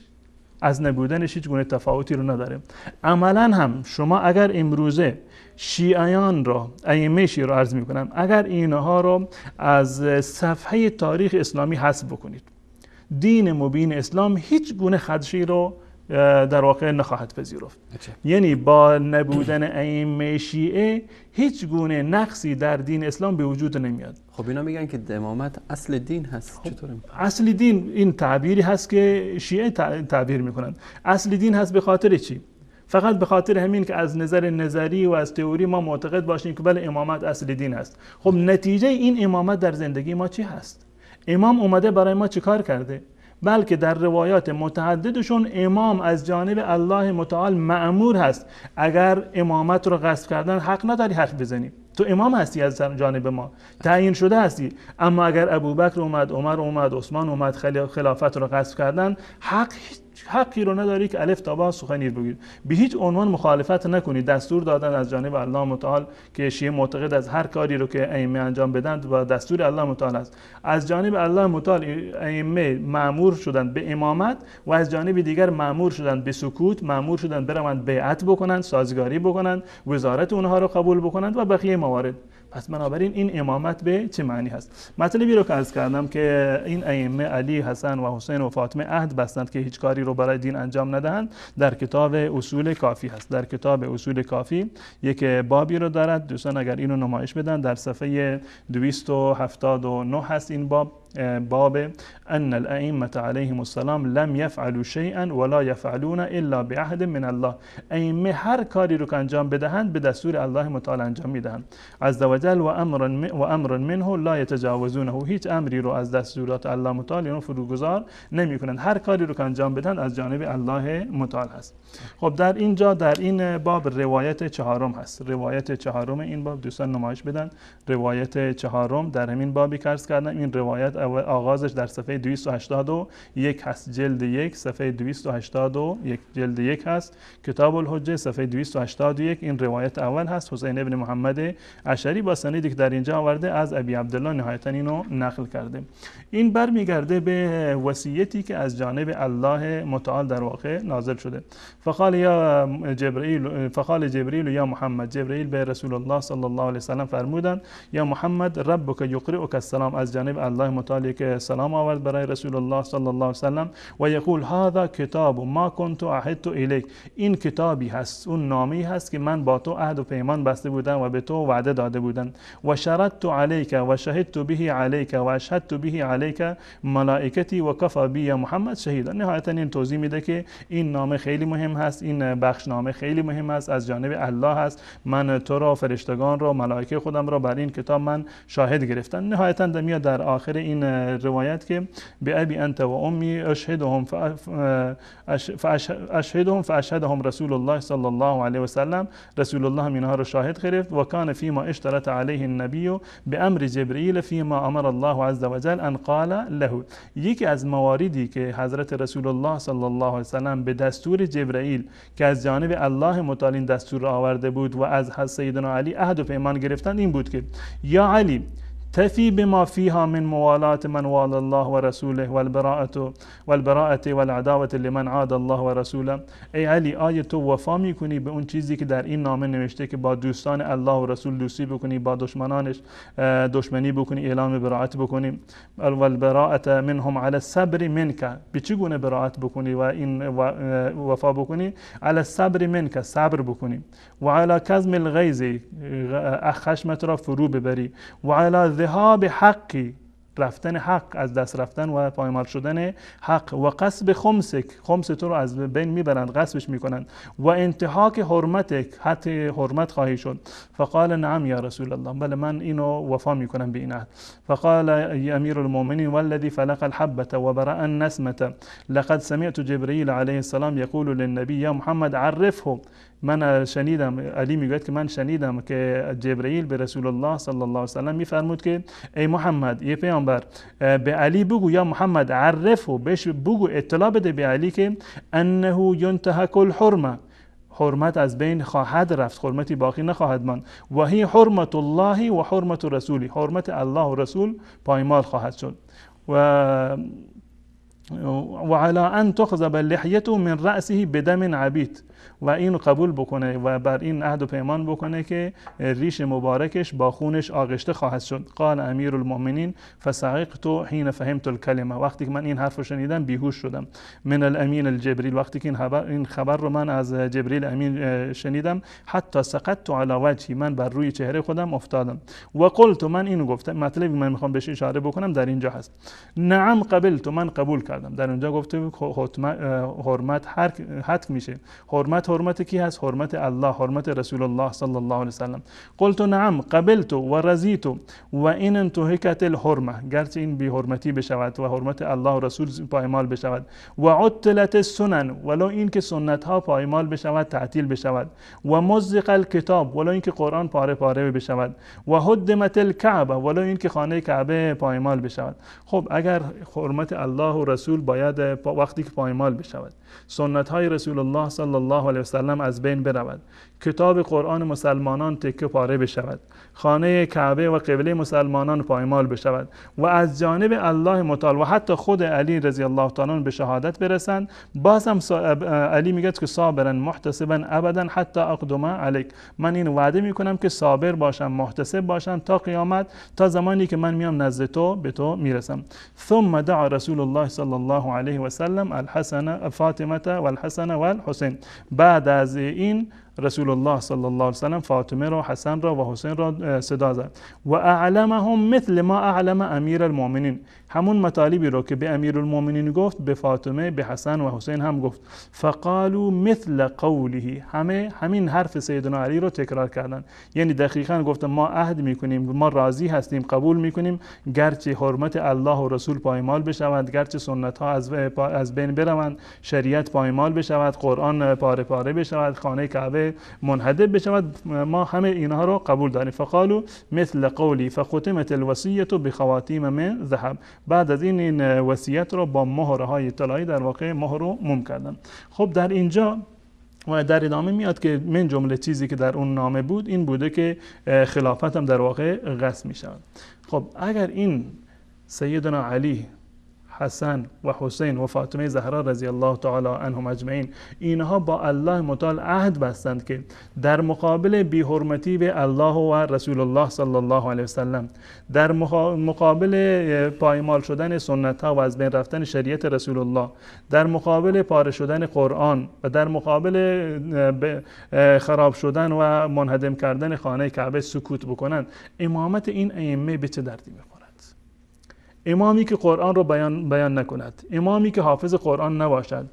از نبودنش هیچ گونه تفاوتی رو نداره. عملا هم شما اگر امروزه شیعیان را، ائمه شیعه رو عرض میکنم، اگر اینها رو از صفحه تاریخ اسلامی حذف بکنید، دین مبین اسلام هیچ گونه خدشه‌ای رو در واقع نخواهد پذیرفت. یعنی با نبودن ائمه شیعه هیچ گونه نقصی در دین اسلام به وجود نمیاد. خب اینا میگن که امامت اصل دین هست. چطور؟ اصل دین این تعبیری هست که شیعه تعبیر میکنن. اصل دین هست به خاطر چی؟ فقط به خاطر همین که از نظر نظری و از تئوری ما معتقد باشیم که بله امامت اصل دین هست. خب نتیجه این امامت در زندگی ما چی هست؟ امام اومده برای ما چیکار کرده؟ بلکه در روایات متعددشون امام از جانب الله متعال مأمور هست اگر امامت رو غصب کردن حق نداری حرف بزنی، تو امام هستی از جانب ما، تعیین شده هستی. اما اگر ابوبکر اومد، عمر اومد، عثمان اومد خلافت رو غصب کردن، حقی رو نداری که الف تا با سخنی بگید. به هیچ عنوان مخالفت نکنید. دستور دادن از جانب الله متعال که شیعه معتقد از هر کاری رو که ائمه انجام بدن با دستور الله متعال است. از جانب الله متعال ائمه مأمور شدن به امامت و از جانب دیگر مأمور شدن به سکوت، مأمور شدن بروند بیعت بکنن، سازگاری بکنن، وزارت اونها رو قبول بکنن و بقیه موارد. پس بنابراین این امامت به چه معنی هست؟ مطلبی رو که عرض کردم که این ائمه علی، حسن و حسین و فاطمه عهد بستند که هیچ کاری رو برای دین انجام ندهند، در کتاب اصول کافی هست. در کتاب اصول کافی یک بابی رو دارد، دوستان اگر اینو نمایش بدن، در صفحه 279 هست این باب ان الائمه علیهم السلام لم یفعلوا شیئا ولا یفعلون الا بعهد من الله. ائمه هر کاری رو که انجام بدهند به دستور الله متعال انجام میدهند عز وجل و امر منه لا یتجاوزونه. هیچ امری رو از دستورات الله متعال اینو فروگذار نمیکنند. هر کاری رو که انجام بدن از جانب الله متعال هست. خب در اینجا در این باب روایت چهارم هست. روایت چهارم این باب دوستان نمایش بدن. روایت چهارم در همین بابی که عرض کردم. این روایت آغازش در صفحه 281 هست، جلد 1 صفحه 281 جلد 1 هست. کتاب الحجه صفحه 281 این روایت اول هست. حسین ابن محمد اشعری با سندی که در اینجا آورده از ابی عبدالله نهایتا اینو نقل کرده. این برمیگرده به وصیتی که از جانب الله متعال در واقع نازل شده. فقال جبرئیل یا محمد، جبرئیل به رسول الله صلی الله علیه و سلم فرمودند یا محمد ربک یقرئک السلام، از جانب الله متعال که سلام آورد برای رسول الله صلی الله علیه و سلم و یقول هذا کتاب ما كنت عهدت الیک، این کتابی هست، اون نامه‌ای هست که من با تو عهد و پیمان بسته بودم و به تو وعده داده بودم. و شرطت علیک و شهدت به علیک و اشهدت به علیک ملائکتی و کفى بی محمد شهیدا. نهایتا این توضیح میده که این نامه خیلی مهم هست، این بخشنامه خیلی مهم است، از جانب الله هست. من تو را، فرشتگان را، ملائکه خودم را بر این کتاب من شاهد گرفتن. نهایتا میاد در آخر این روایت که به ابی انت و امی اشهدهم فاشهدهم رسول الله صلی الله علیه و سلم، رسول الله هم اینها را شاهد گرفت. و کان فیما اشترط علیه النبی بامر جبرئیل فیما امر الله عز وجل ان قال له. یکی از مواردی که حضرت رسول الله صلی الله علیه و سلم به دستور جبرئیل که از جانب الله متعال دستور آورده بود و از سیدنا علی عهد و پیمان گرفتن این بود که یا علی تفی بما فيها من موالات من والى الله ورسوله والبراءة والعداوة لمن عاد الله ورسوله. ای علی آیا تو وفا میکنی به اون چیزی که در این نامه نوشته که با دوستان الله و رسول دوستی بکنی، با دشمنانش دشمنی بکنی، اعلام براءت بکنی. والبراءة منهم على الصبر منك، به چه گونه براءت بکنی و این وفا بکنی؟ على الصبر منك، صبر بکنی. و على کظم الغیظ، خشمت را فرو ببری. و على ذهاب حقی، رفتن حق، از دست رفتن و پایمال شدن حق. و قصب خمسک، خمس تو رو از بین میبرند، قصبش میکنند. و انتهاک حرمتک، حتی حرمت خواهی شد. فقال نعم یا رسول الله، بله من اینو وفا میکنم به این عهد. فقال امیر المؤمنین والذی فلق الحبة و برأ النسمة لقد سمعت جبرئیل علیه السلام یقول للنبی یا محمد عرفه. من شنیدم، علی میگوید که من شنیدم که جبرئیل به رسول الله صلی الله علیه و سلم میفرمود که ای محمد، ای پیامبر، به علی بگو یا محمد عرفه، بهش بگو، اطلاع بده به علی که انه ینتهک الحرمه، حرمت از بین خواهد رفت، حرمتی باقی نخواهد ماند. و هی حرمت الله و حرمت رسولی، حرمت الله و رسول پایمال خواهد شد. و و علی ان تخذب لحیته من رأسه بدم عبید، و این قبول بکنه و بر این عهد و پیمان بکنه که ریش مبارکش با خونش آغشته خواهد شد. قال امیر المؤمنین فصعقت حین فهمت الکلمه، وقتی که من این حرف رو شنیدم بیهوش شدم. من الامین الجبریل، وقتی که این خبر رو من از جبریل امین شنیدم. حتی سقطت علی وجهی، من بر روی چهره خودم افتادم. و قلت، من اینو گفتم، مطلبی من میخوام بهش اشاره بکنم در اینجا هست. نعم قبلت، من قبول کردم. در اونجا گفته حرمت حتم میشه. حرمت کی هست؟ حرمت الله، حرمت رسول الله صلی الله علیه وسلم. قلت نعم قبلت و رضیت و این انتهکت الحرمه، گرچه این بی حرمتی بشود و حرمت الله و رسول پایمال بشود. و عطلت السنن، ولو این که سنت ها پایمال بشود، تعطیل بشود. و مزق الکتاب، ولو این که قرآن پاره پاره بشود. و هدمت الکعبه، ولو این که خانه کعبه پایمال بشود. خب اگر حرمت الله و رسول باید وقتی که پایمال بشود، سنت های رسول الله صلی الله علیه وسلم از بین برود، کتاب قرآن مسلمانان تکه پاره بشود، خانه کعبه و قبله مسلمانان پایمال بشود و از جانب الله متعال و حتی خود علی رضی الله تعالی عنه به شهادت برسند، باز هم علی میگه که صابرا محتسبا ابدا حتی اقدم علیک، من این وعده میکنم که صابر باشم، محتسب باشم تا قیامت، تا زمانی که من میام نزد تو به تو میرسم. ثم دعا رسول الله صلی الله علیه و سلم الحسن فاطمه و الحسن و الحسین، بعد از این رسول الله صلی الله علیه و سلم فاطمه را، حسن را و حسین را صدا زد. و اعلمهم مثل ما اعلم امیر المؤمنین، همون مطالبی رو که به امیر المؤمنین گفت به فاطمه، به حسن و حسین هم گفت. فقالوا مثل قوله، همین حرف سیدنا علی رو تکرار کردن. یعنی دقیقاً گفتن ما عهد میکنیم، ما راضی هستیم، قبول میکنیم، گرچه حرمت الله و رسول پایمال بشود، گرچه سنت ها از بین بروند، شریعت پایمال بشود، قرآن پاره پاره بشود، خانه کعبه منهدم بشود، ما همه اینها رو قبول داریم. فقالوا مثل قولی فختمت الوصیه بخواتیم من ذهب، بعد از این وصیت رو با مهرهای طلایی در واقع مهر رو موم کردن. خب در اینجا و در ادامه میاد که من جمله چیزی که در اون نامه بود این بوده که خلافت هم در واقع غصب می شود. خب اگر این سیدنا علی، حسن و حسین و فاطمه زهرا رضی الله تعالی عنهم اجمعین اینها با الله متعال عهد بستند که در مقابل بی حرمتی به الله و رسول الله صلی الله علیه وسلم، در مقابل پایمال شدن سنت ها و از بین رفتن شریعت رسول الله، در مقابل پاره شدن قرآن و در مقابل خراب شدن و منهدم کردن خانه کعبه سکوت بکنند، امامت این ائمه به چه دردی میخورد؟ امامی که قرآن رو بیان نکند، امامی که حافظ قرآن نباشد،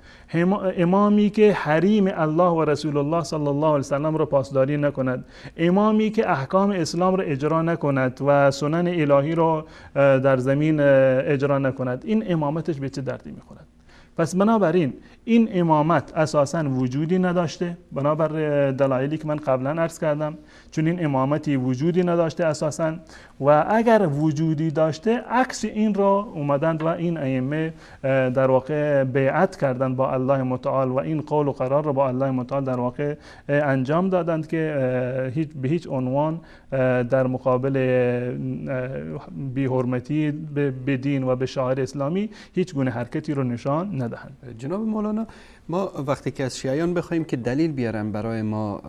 امامی که حریم الله و رسول الله صلی الله علیه وسلم رو پاسداری نکند، امامی که احکام اسلام رو اجرا نکند و سنن الهی رو در زمین اجرا نکند، این امامتش به چه دردی میخورد؟ پس بنابراین این امامت اساساً وجودی نداشته، بنابر دلایلی که من قبلا عرض کردم، چون این امامتی وجودی نداشته اساساً، و اگر وجودی داشته عکس این را اومدند و این ائمه در واقع بیعت کردند با الله متعال و این قول و قرار را با الله متعال در واقع انجام دادند که به هیچ عنوان در مقابل بی حرمتی به دین و به شعائر اسلامی هیچ گونه حرکتی رو نشان ندهند. جناب مولانا، ما وقتی که از شیعیان بخوایم که دلیل بیارن برای ما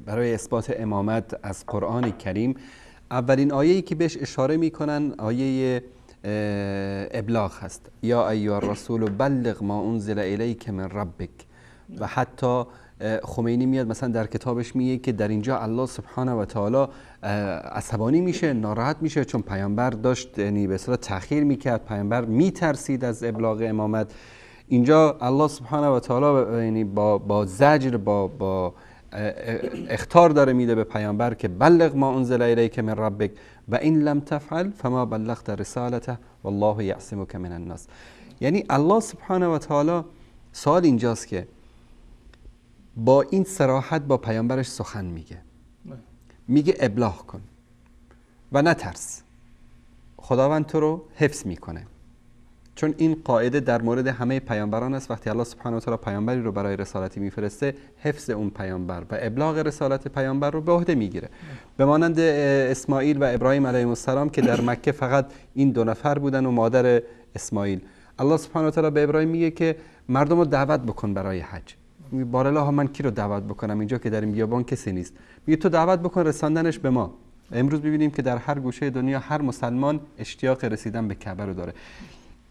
برای اثبات امامت از قرآن کریم، اولین آیه‌ای که بهش اشاره میکنن آیه ابلاغ هست، یا ایها الرسول بلغ ما انزل الیک من ربک. و حتی خمینی میاد مثلا در کتابش میگه که در اینجا الله سبحانه و تعالی عصبانی میشه، ناراحت میشه، چون پیامبر داشت یعنی به اصطلاح تأخیر میکرد، پیامبر میترسید از ابلاغ امامت. اینجا الله سبحانه و تعالی یعنی با زجر، با اخطار داره میده به پیامبر که بلغ ما انزل الیک من ربک و این لم تفعل فما بلغت رسالته والله یعصمک من الناس. یعنی الله سبحانه و تعالی سوال اینجاست که با این صراحت با پیامبرش سخن میگه ابلاغ کن و نترس، خداوند تو رو حفظ میکنه. چون این قاعده در مورد همه پیامبران است، وقتی الله سبحانه و تعالی پیامبری رو برای رسالتی میفرسته، حفظ اون پیامبر و ابلاغ رسالت پیامبر رو به عهده میگیره. به مانند اسماعیل و ابراهیم علیهم السلام که در مکه فقط این دو نفر بودن و مادر اسماعیل. الله سبحانه و تعالی به ابراهیم میگه که مردم رو دعوت بکن برای حج. میگه بارالله من کی رو دعوت بکنم، اینجا که در این بیابان کسی نیست. میگه تو دعوت بکن رساندنش به ما. امروز ببینیم که در هر گوشه دنیا هر مسلمان اشتیاق رسیدن به کعبه رو داره.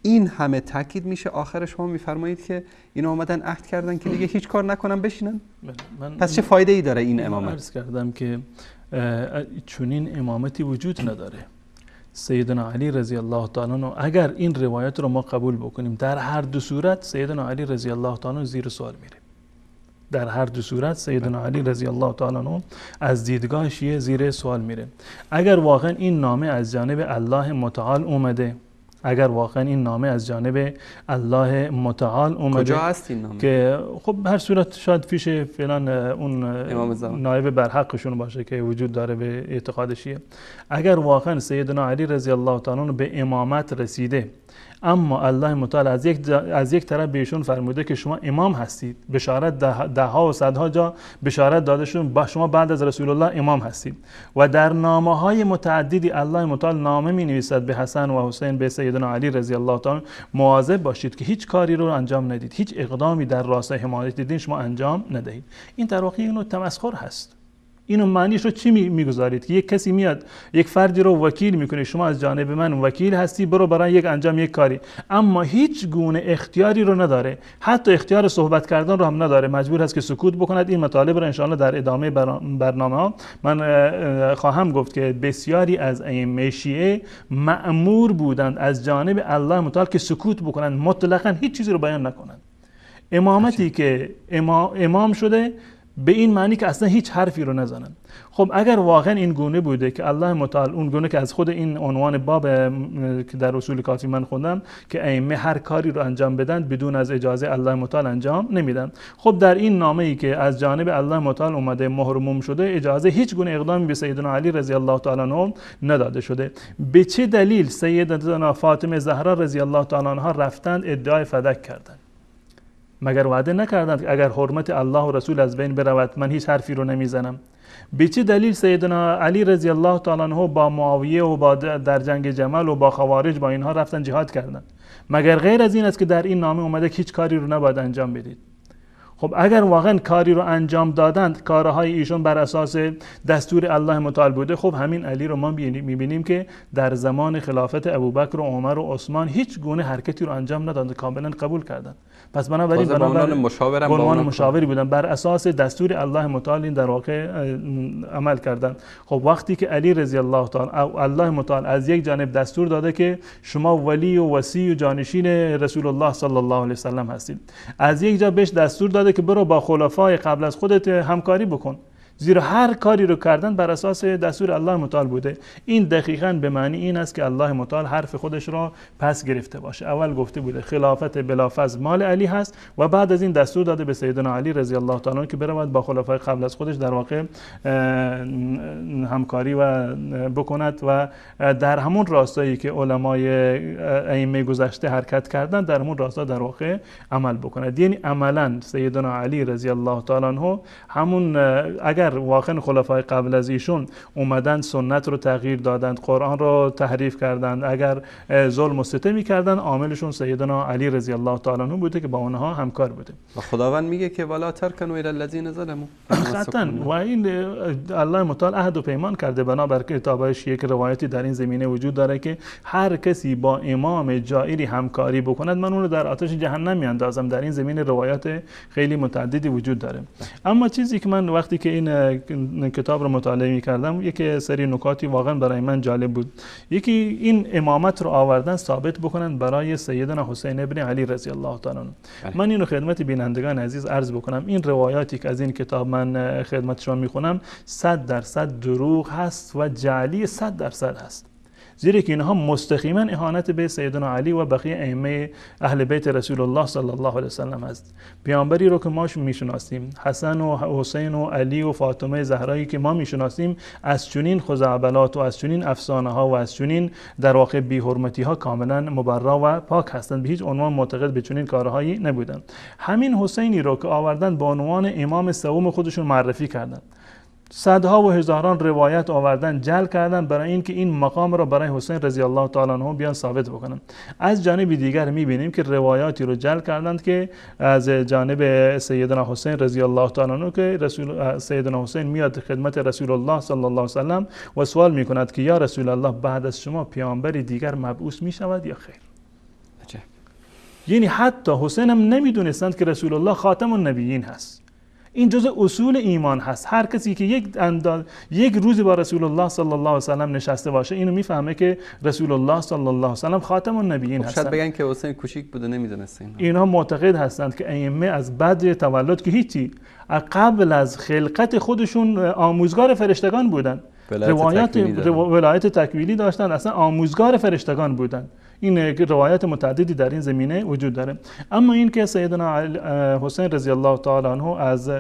این همه تاکید میشه، آخر شما میفرمایید که اینا اومدن عهد کردن که دیگه هیچ کار نکنن بشینن. پس چه فایده ای داره این امامت؟ عرض کردم که چنین امامتی وجود نداره. سیدنا علی رضی الله تعالی عنه، اگر این روایت رو ما قبول بکنیم، در هر دو صورت سیدنا علی رضی الله تعالی عنه زیر سوال میره. در هر دو صورت سیدنا علی رضی الله تعالی عنه از دیدگاه شیعه زیر سوال میره. اگر واقعا این نامه از جانب الله متعال اومده، اگر واقعا این نامه از جانب الله متعال اومده، کجا هست این نامه؟ که خب هر صورت شاید پیش فلان اون نایب برحقشون باشه که وجود داره به اعتقاد شیعه. اگر واقعا سیدنا علی رضی الله تعالی عنه به امامت رسیده، اما الله متعال از یک طرف بهشون فرموده که شما امام هستید، بشارت ده ها و صدها جا بشارت داده شون با شما بعد از رسول الله امام هستید، و در نامه های متعددی الله متعال نامه می نویسد به حسن و حسین، به سیدنا علی رضی الله تعالی مواظب باشید که هیچ کاری رو انجام ندید، هیچ اقدامی در راستای حمایت دین شما انجام ندهید. این در واقع اینو تمسخر هست. اینو معنیش رو چی میگذارید؟ که یک کسی میاد یک فردی رو وکیل میکنه، شما از جانب من وکیل هستی، برو برای یک انجام یک کاری، اما هیچ گونه اختیاری رو نداره، حتی اختیار صحبت کردن رو هم نداره، مجبور هست که سکوت بکند. این مطالب رو انشاءالله در ادامه برنامه ها من خواهم گفت که بسیاری از ائمه شیعه مأمور بودند از جانب الله متعال که سکوت بکنند، مطلقاً هیچ چیزی رو بیان نکنند. امامتی که امام شده به این معنی که اصلا هیچ حرفی رو نزنن. خب اگر واقعا این گونه بوده که الله متعال اون گونه که از خود این عنوان باب که در اصول کافی من خوندم که ائمه هر کاری رو انجام بدن بدون از اجازه الله متعال انجام نمیدن، خب در این نامه ای که از جانب الله متعال اومده مهرموم شده، اجازه هیچ گونه اقدامی به سیدنا علی رضی الله تعالی عنه نداده شده. به چه دلیل سیدتنا فاطمه زهرا رضی الله تعالی عنها رفتند ادعای فدک کردند؟ مگر وعده نکردند که اگر حرمت الله و رسول از بین برود من هیچ حرفی رو نمیزنم؟ به چه دلیل سیدنا علی رضی الله تعالی عنه با معاویه و با در جنگ جمل و با خوارج با اینها رفتن جهاد کردند؟ مگر غیر از این است که در این نامه اومده که هیچ کاری رو نباید انجام بدید؟ خب اگر واقعا کاری رو انجام دادند، کارهای ایشون بر اساس دستور الله متعال بوده، خب همین علی رو ما میبینیم که در زمان خلافت ابوبکر و عمر و عثمان هیچ گونه حرکتی رو انجام ندادند، کاملا قبول کردند. پس بنابراین به عنوان مشاوری بودن، بر اساس دستور الله متعال این در واقع عمل کردند. خب وقتی که علی رضی الله تعالی الله متعال از یک جانب دستور داده که شما ولی و وصی و جانشین رسول الله صلی الله علیه و سلم هستید، از یک جا بهش دستور داده که برو با خلفای قبل از خودت همکاری بکن، زیرا هر کاری رو کردن بر اساس دستور الله متعال بوده. این دقیقاً به معنی این است که الله متعال حرف خودش را پس گرفته باشه. اول گفته بوده خلافت بلافاصله مال علی هست و بعد از این دستور داده به سیدنا علی رضی الله تعالی عنه که برود با خلفای قبل از خودش در واقع همکاری و بکند و در همون راستایی که علمای ائمه گذشته حرکت کردند در همون راستا در واقع عمل بکند. یعنی عملاً سیدنا علی رضی الله تعالی عنه همون اگر واقعا خلفای قبل از ایشون اومدن سنت رو تغییر دادند، قرآن رو تحریف کردند، اگر ظلم و ستمی کردند، عاملشون سیدنا علی رضی الله تعالی عنه بوده که با اونها همکار بوده. و خداوند میگه که ولا ترکنوا الی الذین ظلموا. قطعاً و این الله متعال عهد و پیمان کرده بنابر کتابش یک روایتی در این زمینه وجود داره که هر کسی با امام جائری همکاری بکند من اون رو در آتش جهنم میاندازم. در این زمینه روایات خیلی متعددی وجود داره. اما چیزی که من وقتی که این کتاب رو مطالعه می‌کردم یک سری نکاتی واقعا برای من جالب بود. یکی این امامت رو آوردن ثابت بکنن برای سیدنا حسین ابن علی رضی الله تعالی عنه. من اینو خدمت بینندگان عزیز عرض بکنم، این روایاتی که از این کتاب من خدمت شما میخونم 100% دروغ هست و جعلی 100% هست، زیرا که اینها مستقیما اهانت به سیدنا علی و بقیه ائمه اهل بیت رسول الله صلی الله علیه و سلم است. پیامبری رو که ما میشناسیم، حسن و حسین و علی و فاطمه زهرایی که ما میشناسیم، از چنین خزعبلات و از چنین افسانه ها و از چنین در واقع بی حرمتی ها کاملا مبرا و پاک هستند، به هیچ عنوان معتقد به چنین کارهایی نبودند. همین حسینی رو که آوردن به عنوان امام سوم خودشون معرفی کردند، صدها و هزاران روایت آوردن، جل کردن برای اینکه این مقام را برای حسین رضی الله تعالی عنه بیان ثابت بکنن. از جانب دیگر میبینیم که روایاتی رو جل کردند که از جانب سیدنا حسین رضی الله تعالی عنه که سیدنا حسین میاد خدمت رسول الله صلی الله علیه و سلم و سوال میکند که یا رسول الله بعد از شما پیامبری دیگر مبعوث میشود یا خیر؟ یعنی حتی حسین هم نمیدونستند که رسول الله خاتم النبیین هست. این جزء اصول ایمان هست. هر کسی که یک روزی با رسول الله صلی الله علیه و سلم نشسته باشه اینو میفهمه که رسول الله صلی الله علیه و سلم خاتم النبیین هستند. شاید بگن که حسین کوچیک بوده نمیدونسته اینها معتقد هستند که ائمه از بعد تولد که هیچی، قبل از خلقت خودشون آموزگار فرشتگان بودند. ولایت تکوینی داشتند، اصلا آموزگار فرشتگان بودند. این روایت متعددی در این زمینه وجود داره. اما این که سیدنا حسین رضی الله تعالی عنه از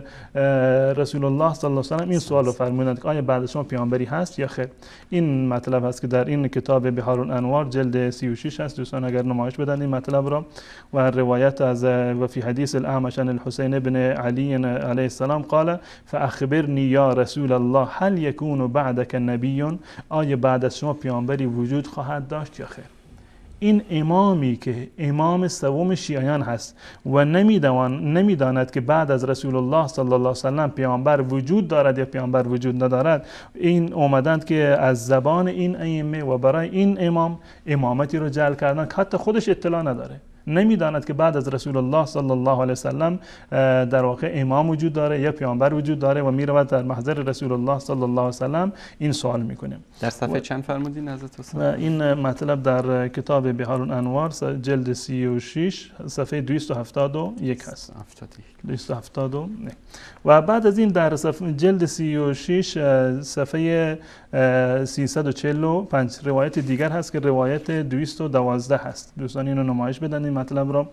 رسول الله صلی الله علیه و سلم این سوال رو فرمودند که آیا بعد شما پیامبری هست یا خیر؟ این مطلب هست که در این کتاب بحار الانوار جلد 36 هست، دوستان اگر نمایش بدن این مطلب را. و روایت از و فی حدیث الاعمش عن الحسین بن علی علیه السلام قال فاخبرنی یا رسول الله هل یکون بعدک نبی؟ آیا بعد از شما پیامبری وجود خواهد داشت یا خیر؟ این امامی که امام سوم شیعیان هست و نمیداند که بعد از رسول الله صلی الله علیه و سلم پیامبر وجود دارد یا پیامبر وجود ندارد، این اومدند که از زبان این ائمه و برای این امام امامتی رو جعل کردن که حتی خودش اطلاع نداره، نمیداند که بعد از رسول الله صلی الله علیه و سلم در واقع امام وجود داره یا پیامبر وجود داره و میرود در محضر رسول الله صلی الله علیه و سلم این سوال میکنه. در صفحه چند فرمودین حضرت حسین؟ این مطلب در کتاب بحار الانوار جلد 36 صفحه 271 هست. 271 و بعد از این در جلد 36 صفحه 345 روایت دیگر هست که روایت 212 هست. دوستان اینو نمایش بدن این مطلب را.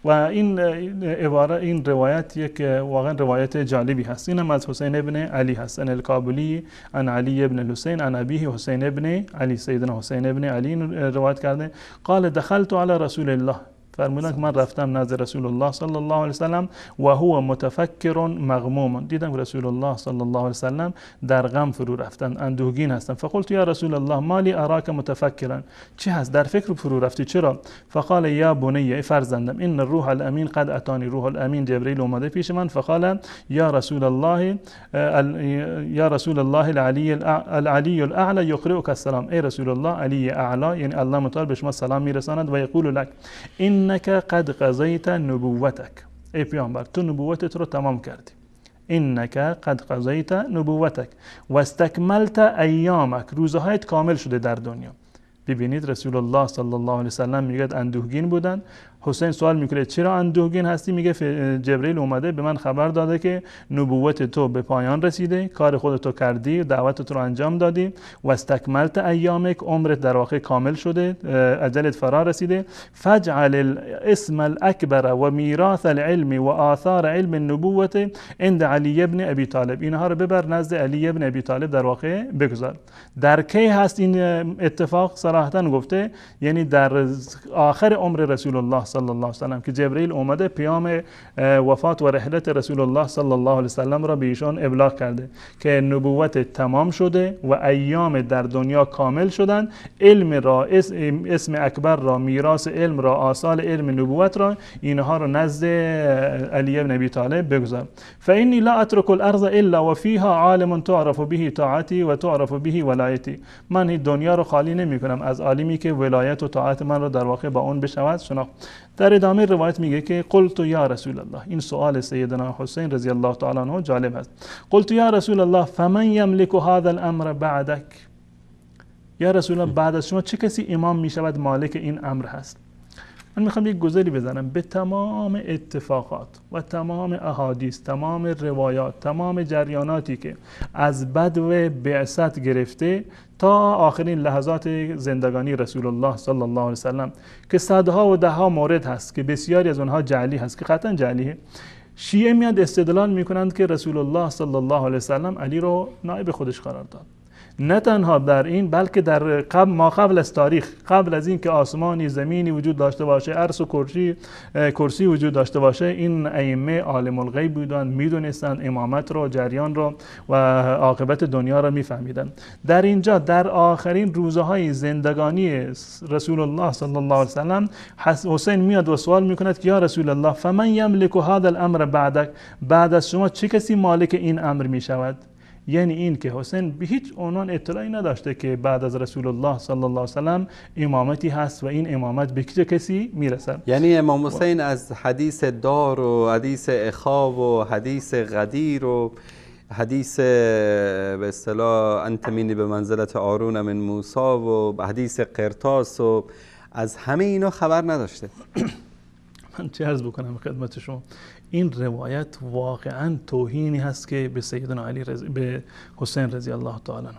و این روایت یک واقعا روایت جالبی هست. این هم از حسین ابن علی هست، ان الکابلی عن علی ابن الحسین عن ابیه حسین ابن علی، سیدنا حسین ابن علی روایت کرده. قال دخلت علی رسول الله، فرمودن که من رفتم نزد رسول الله صلی الله علیه و سلم و هو متفکر مغموم، دیدم رسول الله صلی الله علیه و سلم در غم فرو رفتن، اندوهگین هستن. فقلت یا رسول الله مالی اراک متفکرا، چه هست در فکر فرو رفتی چرا؟ فقال یا بنی، فرزندم، ان الروح الامین قد اتانی، روح الامین جبرئیل اومده پیش من. فقال یا رسول الله العلی الاعلى یقرئک السلام، ای رسول الله علی اعلی یعنی الله متعال به شما سلام میرساند و یقول لك انک قد قضیت نبوتک، ای پیامبر تو نبوتت رو تمام کردی. انک قد قضیت نبوتک و استکملت ایامک، روزهایت کامل شده در دنیا. ببینید رسول الله صلی الله علیه و سلم میگه اندوهگین بودن. حسین سوال میکنه چرا اندوهگین هستی؟ میگه جبرئیل اومده به من خبر داده که نبوت تو به پایان رسیده، کار خودتو کردی، دعوتت رو انجام دادی و استکملت ایامک، عمرت در واقع کامل شده، اجلت فرا رسیده. فجعل الاسم الاکبر و میراث العلم و آثار علم النبوت عند علی ابن ابی طالب، اینها رو ببر نزد علی ابن ابی طالب در واقع بگذار. در کی هست این اتفاق؟ صراحتا گفته یعنی در آخر عمر رسول الله صلی الله علیه و سلم که جبرئیل اومده پیام وفات و رحلت رسول الله صلی الله علیه و سلم را به ایشان ابلاغ کرده که نبوت تمام شده و ایام در دنیا کامل شدن، علم را، اسم اکبر را، میراث علم را، آثار علم نبوت را، اینها را نزد علی ابن ابی طالب بگذار. فانی لا اترك الارض الا وفيها عالم تعرف به طاعتی و تعرف به ولایتی، من این دنیا رو خالی نمی کنم از عالمی که ولایت و طاعت من را در واقع با اون بشود شناخت. در ادامه روایت میگه که قلت یا رسول الله، این سوال سیدنا حسین رضی الله تعالی عنه جالب است. قلت یا رسول الله فمن یملک هذا الامر بعدک، یا رسول الله بعد از شما چه کسی امام میشود مالک این امر هست؟ من میخوام یک گذری بزنم به تمام اتفاقات و تمام احادیث، تمام روایات، تمام جریاناتی که از بدو بعثت گرفته تا آخرین لحظات زندگانی رسول الله صلی الله علیه وسلم که صدها و دهها مورد هست که بسیاری از اونها جعلی هست که قطعا جعلیه. شیعه میاد استدلال میکنند که رسول الله صلی الله علیه وسلم علی رو نائب خودش قرار داد، نه تنها در این بلکه در ما قبل از تاریخ، قبل از این که آسمانی زمینی وجود داشته باشه، عرش و کرسی وجود داشته باشه، این ائمه عالم الغیب بودن، میدونستند امامت رو، جریان رو و عاقبت دنیا رو میفهمیدن. در اینجا در آخرین روزهای زندگانی رسول الله صلی الله علیه و سلم حسین میاد و سوال میکند که یا رسول الله فمن یملک هذا الامر بعدک، بعد از شما چه کسی مالک این امر میشود؟ یعنی این که حسین به هیچ عنوان اطلاعی نداشته که بعد از رسول الله صلی الله علیه و سلم امامتی هست و این امامت به چه کسی میرسد. یعنی امام حسین از حدیث دار و حدیث اخاب و حدیث غدیر و حدیث به اصطلاح انت منی به منزلت هارون من موسی و حدیث قرطاس و از همه اینا خبر نداشته. من چه عرض بکنم خدمت شما، این روایت واقعا توهینی هست که به سیدنا علی به حسین رضی الله تعالی عنه.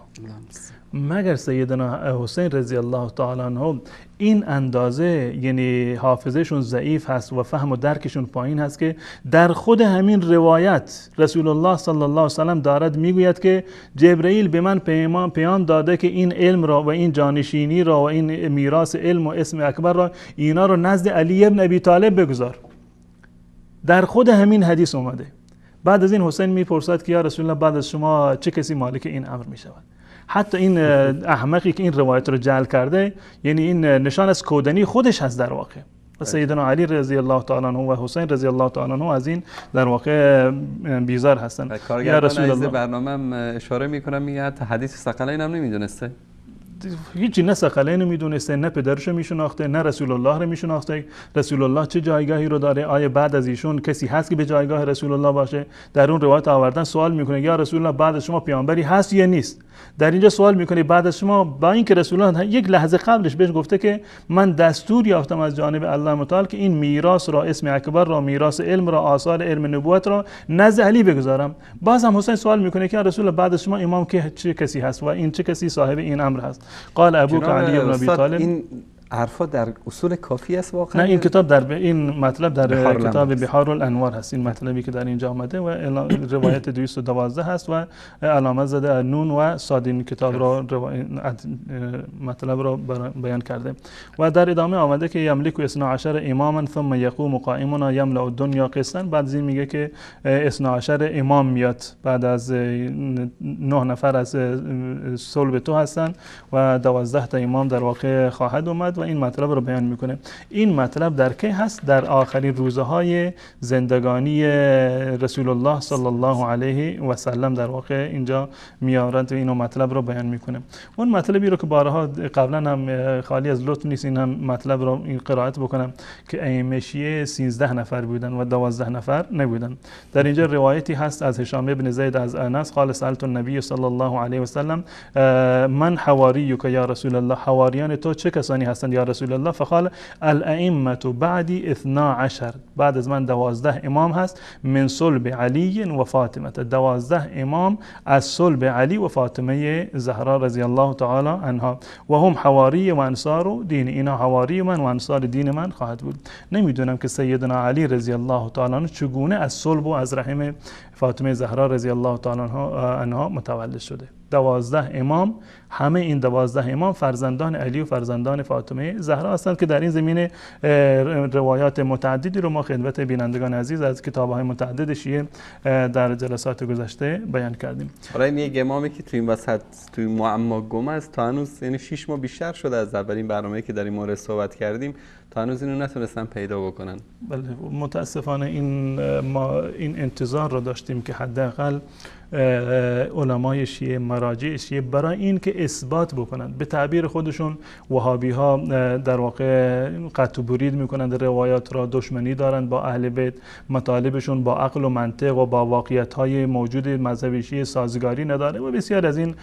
مگر سیدنا حسین رضی الله تعالی عنه این اندازه یعنی حافظهشون ضعیف هست و فهم و درکشون پایین هست که در خود همین روایت رسول الله صلی الله علیه و سلم دارد میگوید که جبرئیل به من پیام داده که این علم را و این جانشینی را و این میراث علم و اسم اکبر را اینا رو نزد علی ابن ابی طالب بگذار. در خود همین حدیث اومده. بعد از این حسین میپرسد که یا رسول الله بعد از شما چه کسی مالک این امر میشود؟ حتی این احمقی که این روایت رو جعل کرده، یعنی این نشان از کودنی خودش هست در واقع. و سیدنا علی رضی الله تعالی عنه و حسین رضی الله تعالی عنه از این در واقع بیزار هستن. یا رسول الله برنامه‌ام اشاره میکنم میگه حتی حدیث ثقلین هم نمیدونسته. هیچی، نه ثقلین میدونسته، نه پدرشو میشناخته، نه رسول الله رو میشناخته. رسول الله چه جایگاهی رو داره؟ آیا بعد از ایشون کسی هست که به جایگاه رسول الله باشه؟ در اون روایت آوردن سوال میکنه یا رسول الله بعد از شما پیامبری هست یا نیست؟ در اینجا سوال میکنه بعد از شما، با اینکه رسول الله یک لحظه قبلش بهش گفته که من دستور یافتم از جانب الله متعال که این میراث را، اسم اکبر را، میراث علم را، آثار علم نبوت را نزد علی بگذارم. باز هم حسین سوال میکنه که رسول الله بعد از شما امام که چه کسی هست و این چه کسی صاحب این امر هست؟ قال ابوک علی بن ابی طالب. این حرفا در اصول کافی است واقعا؟ نه، این کتاب در این مطلب در کتاب بحار الانوار هست، این مطلبی که در اینجا آمده و روایت 212 هست و علامت زده نون و صادین کتاب را مطلب را بیان کرده و در ادامه آمده که یملک 12 اماما ثم یقوم قائمنا یملأ الدنیا قسطا. بعد از این میگه که 12 امام میاد بعد از 9 نفر از صلب تو هستن و 12 تا امام در واقع خواهد اومد و این مطلب رو بیان میکنه. این مطلب در کی هست؟ در آخرین روزهای زندگانی رسول الله صلی الله علیه و سلم در واقع اینجا میارد و اینو مطلب رو بیان میکنه. اون مطلبی رو که بارها قبلا هم خالی از لطف نیست این هم مطلب رو این قرائت بکنم که ائمه شیعه 13 نفر بودن و 12 نفر نبودن. در اینجا روایتی هست از هشام بن زید از انس قال سألت النبی صلی الله علیه و سلم من حواریک یا رسول الله، حواریان تو چه کسانی هستند یا رسول الله؟ فقال الائمه بعدی 12، بعد از من 12 امام هست من صلب علی و فاطمه، 12 امام از صلب علی و فاطمه زهرا رضی الله تعالی عنها و هم حواری و انصار دین، اینا حواری من و انصار دین من خواهد بود. نمیدونم که سیدنا علی رضی الله تعالی عنه چگونه از صلب و از رحم فاطمه زهرا رضی الله تعالی عنها متولد شده. 12 امام، همه این 12 امام فرزندان علی و فرزندان فاطمه زهرا هستند که در این زمینه روایات متعددی رو ما خدمت بینندگان عزیز از کتاب‌های متعدد شیعه در جلسات گذشته بیان کردیم. برای این یک امامی که توی این وسط توی معما گم است تا هنوز، یعنی 6 ماه بیشتر شده از اولین برنامه‌ای که در این مورد صحبت کردیم تا هنوز اینو نتونستن پیدا بکنن. بله، متاسفانه ما این انتظار رو داشتیم که حداقل علمای شیعه، مراجع شیعه برای این که اثبات بکنند، به تعبیر خودشون وهابی ها در واقع قطع و برید میکنند روایات را، دشمنی دارند با اهل بیت، مطالبشون با عقل و منطق و با واقعیت های موجود مذهب شیعه سازگاری نداره و بسیار از این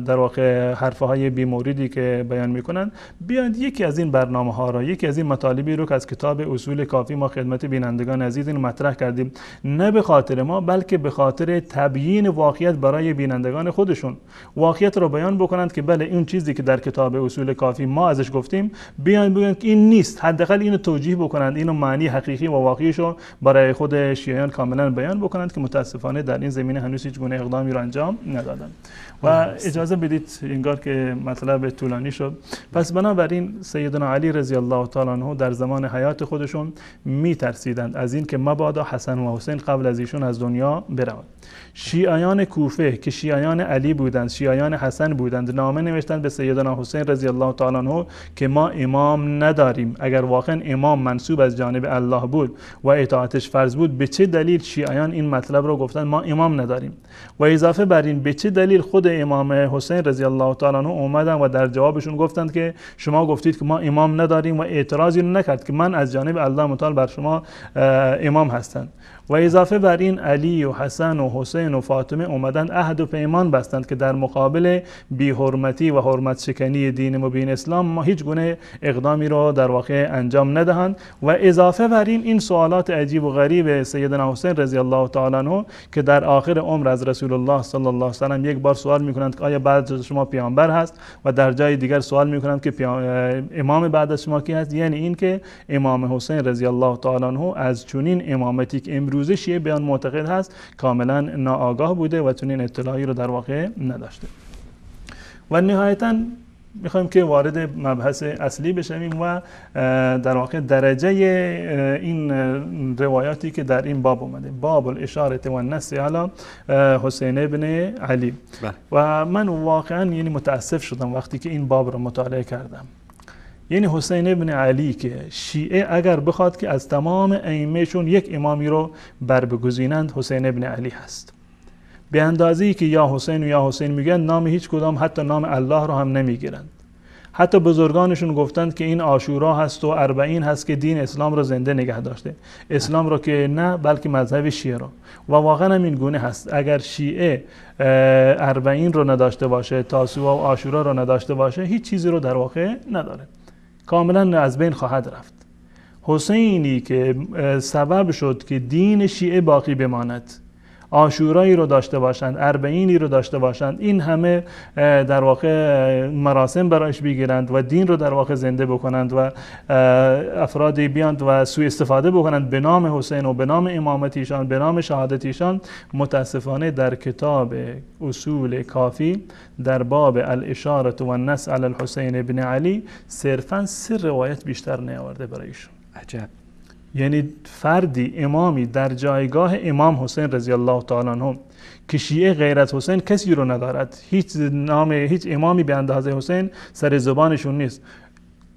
در واقع حرفه های بی‌موردی که بیان میکنند. بیاند یکی از این برنامه ها را، یکی از این مطالبی رو که از کتاب اصول کافی ما خدمت بینندگان عزیز این مطرح کردیم، نه به خاطر ما بلکه به خاطر تبیین واقعیت برای بینندگان خودشون، واقعیت رو بیان بکنند که بله این چیزی که در کتاب اصول کافی ما ازش گفتیم بیان بگن که این نیست، حداقل اینو توجیه بکنند، اینو معنی حقیقی و واقعیش رو برای خود شیعیان کاملا بیان بکنند که متاسفانه در این زمینه هنوز هیچ گونه اقدامی رو انجام ندادن. و اجازه بدید انگار که مطلب طولانی شد، پس بنابراین سیدنا علی رضی الله تعالی عنه در زمان حیات خودشون میترسیدند از این که مبادا حسن و حسین قبل از ایشون از دنیا بروند. شیعیان کوفه که شیعیان علی بودند، شیعیان حسن بودند، نامه نوشتند به سیدنا حسین رضی الله تعالی عنه که ما امام نداریم. اگر واقعا امام منسوب از جانب الله بود و اطاعتش فرض بود، به چه دلیل شیعیان این مطلب رو گفتند ما امام نداریم؟ و اضافه بر این به چه دلیل خود امام حسین رضی الله تعالی عنه اومدن و در جوابشون گفتند که شما گفتید که ما امام نداریم و اعتراضی نکرد که من از جانب الله متعال بر شما امام هستند. و اضافه بر این علی و حسن و حسین و فاطمه اومدند عهد و پیمان بستند که در مقابل بی‌حرمتی و حرمت شکنی دین مبین اسلام ما هیچ گونه اقدامی رو در واقع انجام ندهند. و اضافه بر این سوالات عجیب و غریب سیدنا حسین رضی الله تعالی عنه که در آخر عمر از رسول الله صلی الله علیه و سلم یک بار سوال میکنند که آیا بعد از شما پیامبر هست، و در جای دیگر سوال میکنند که امام بعد از شما کی هست، یعنی این که امام حسین رضی الله تعالی عنه از چنین امامتی که امروزه شیعه بیان معتقد هست کاملا ناآگاه بوده و چنین اطلاعی رو در واقع نداشته. و نهایتاً میخوایم که وارد مبحث اصلی بشویم و در واقع درجه این روایاتی که در این باب اومده، باب الاشاره و النص علی حسین ابن علی. و من واقعا یعنی متاسف شدم وقتی که این باب رو مطالعه کردم. یعنی حسین ابن علی که شیعه اگر بخواد که از تمام ائمه‌شون یک امامی رو بربگزینند، حسین ابن علی هست. به اندازه‌ای که یا حسین و یا حسین میگن، نام هیچ کدام حتی نام الله رو هم نمیگیرند. حتی بزرگانشون گفتند که این عاشورا هست و اربعین هست که دین اسلام رو زنده نگه داشته، اسلام رو که نه بلکه مذهب شیعه رو. و واقعا هم این گونه هست. اگر شیعه اربعین رو نداشته باشه، تاسوعا و عاشورا رو نداشته باشه، هیچ چیزی رو در واقع نداره، کاملا از بین خواهد رفت. حسینی که سبب شد که دین شیعه باقی بماند، عاشورایی رو داشته باشند، اربعینی رو داشته باشند، این همه در واقع مراسم برایش بگیرند و دین رو در واقع زنده بکنند و افرادی بیاند و سوء استفاده بکنند به نام حسین و به نام امامتیشان، به نام شهادتیشان. متاسفانه در کتاب اصول کافی در باب الاشاره و النص علی الحسین ابن علی صرفاً 3 روایت بیشتر نیاورده برایشون. عجب. یعنی فردی امامی در جایگاه امام حسین رضی الله تعالی عنه که شیعه غیر از حسین کسی رو ندارد، هیچ امامی به اندازه حسین سر زبانشون نیست.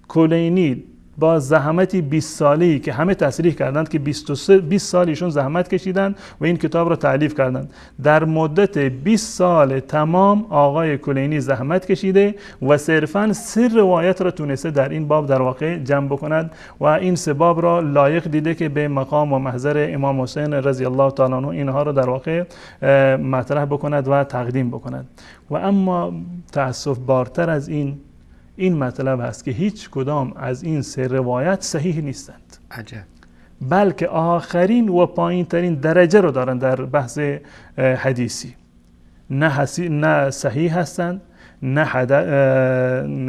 کلینی با زحمتی 20 سالی که همه تصریح کردند که 20 سال ایشون زحمت کشیدند و این کتاب را تألیف کردند. در مدت 20 سال تمام آقای کلینی زحمت کشیده و صرفاً 3 روایت را تونسته در این باب در واقع جمع بکند و این 3 باب را لایق دیده که به مقام و محضر امام حسین رضی الله تعالی عنه اینها را در واقع مطرح بکند و تقدیم بکند. و اما تأسف بارتر از این مطلب هست که هیچ کدام از این 3 روایت صحیح نیستند. عجب. بلکه آخرین و پایین ترین درجه رو دارند در بحث حدیثی. نه صحیح هستند، نه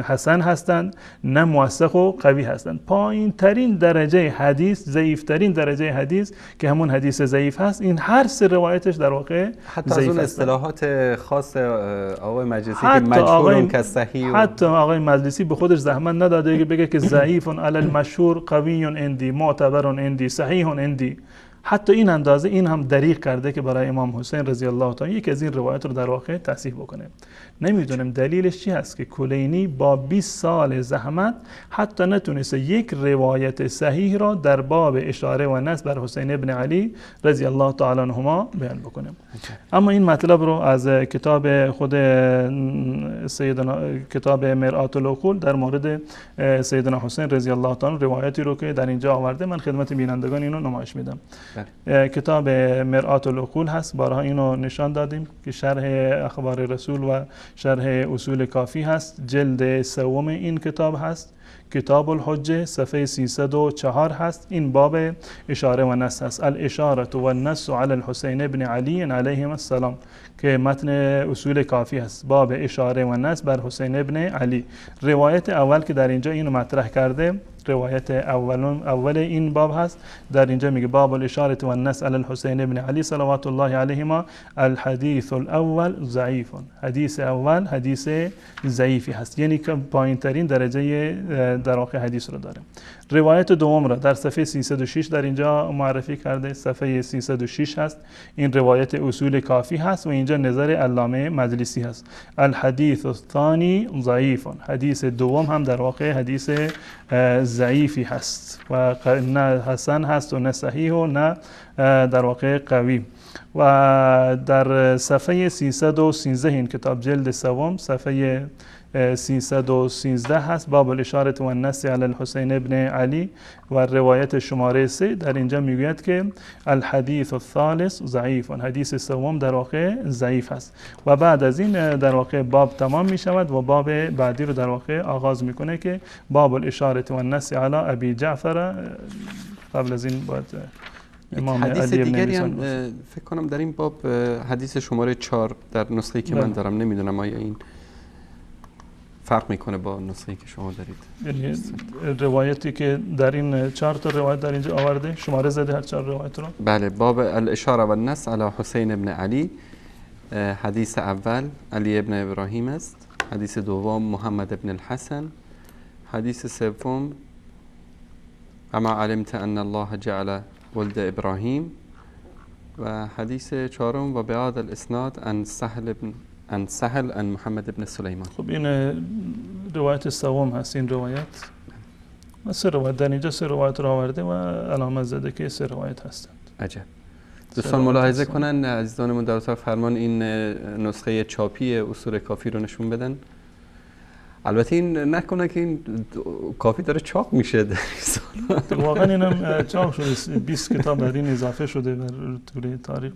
حسن هستند، نه موثق و قوی هستند. پایین ترین درجه حدیث، ضعیف ترین درجه حدیث که همون حدیث ضعیف هست، این هر 3 روایتش در واقع حتی از اون اصطلاحات خاص آقای مجلسی که مجهول که صحیح، حتی آقای مجلسی به خودش زحمت نداده که بگه که ضعیف علی المشهور، قوی عندی، معتبر عندی، صحیح عندی. حتی این اندازه این هم دریغ کرده که برای امام حسین رضی الله تعالی یک از این روایت رو در واقع تصحیح بکنه. نمیدونم دلیلش چی هست که کلینی با 20 سال زحمت حتی نتونسته یک روایت صحیح را در باب اشاره و نص بر حسین ابن علی رضی الله تعالی عنهما بیان بکنه. اما این مطلب رو از کتاب خود سیدنا، کتاب مرآت العقول در مورد سیدنا حسین رضی الله تعالی روایتی رو که در اینجا آورده من خدمت بینندگان اینو نمایش میدم. کتاب مرآت العقول هست، بارها اینو نشان دادیم که شرح اخبار رسول و شرح اصول کافی هست، جلد 3 این کتاب هست. کتاب الحجه صفحه 304 هست. این باب اشاره و نص هست. الاشاره و النص علی الحسین ابن علی علیهم السلام که متن اصول کافی هست. باب اشاره و نص بر حسین ابن علی. روایت اول که در اینجا اینو مطرح کرده، روایت اول این باب هست. در اینجا میگه باب الاشاره و النص علی الحسین ابن علی صلوات الله علیهما الحدیث الاول ضعیف. حدیث اول حدیث ضعیفی هست، یعنی که پایین ترین درجه در واقع حدیث رو داره. روایت دوم را در صفحه 306 در اینجا معرفی کرده. صفحه 306 هست. این روایت اصول کافی هست و اینجا نظر علامه مجلسی هست. الحدیث الثانی ضعیف. حدیث دوم هم در واقع حدیث ضعیفی هست و نه حسن هست و نه صحیح و نه در واقع قوی. و در صفحه 313 این کتاب جلد سوم صفحه 313 هست. باب الاشاره و النص علی الحسین ابن علی و روایت شماره 3 در اینجا میگوید که الحدیث الثالث ضعیف. حدیث سوم در واقع ضعیف است. و بعد از این در واقع باب تمام می شود و باب بعدی رو در واقع آغاز میکنه که باب الاشاره و النص علی ابی جعفر. قبل از این باید امام حدیث علی دیگری ابن هم فکر کنم در این باب حدیث شماره 4 در نسخه‌ای که من دارم، نمیدونم آیا این فرق میکنه با نسخه‌ای که شما دارید. یعنی روایتی که در این 4 تا روایت در اینجا آورده، شماره زده هر 4 روایت رو. بله، باب الاشاره و النص علی حسین ابن علی. حدیث اول علی ابن ابراهیم است. حدیث دوم محمد ابن الحسن. حدیث سوم اما علمت ان الله جعل ولد ابراهیم. و حدیث چهارم و بعد الاسناد عن سهل عن محمد ابن سلیمان. خب این روایت سوم هست. این روایت سه روایت در اینجا سه روایت را آورده و علامت زده که سه روایت هستند. عجب. دوستان ملاحظه کنن، عزیزانمون در اتاق فرمان این نسخه چاپی اصول کافی رو نشون بدن. البته این نکنه که این کافی داره چاپ میشه در این سال. واقعا اینم چاپ شده، 20 کتاب در این اضافه شده در طول تاریخ.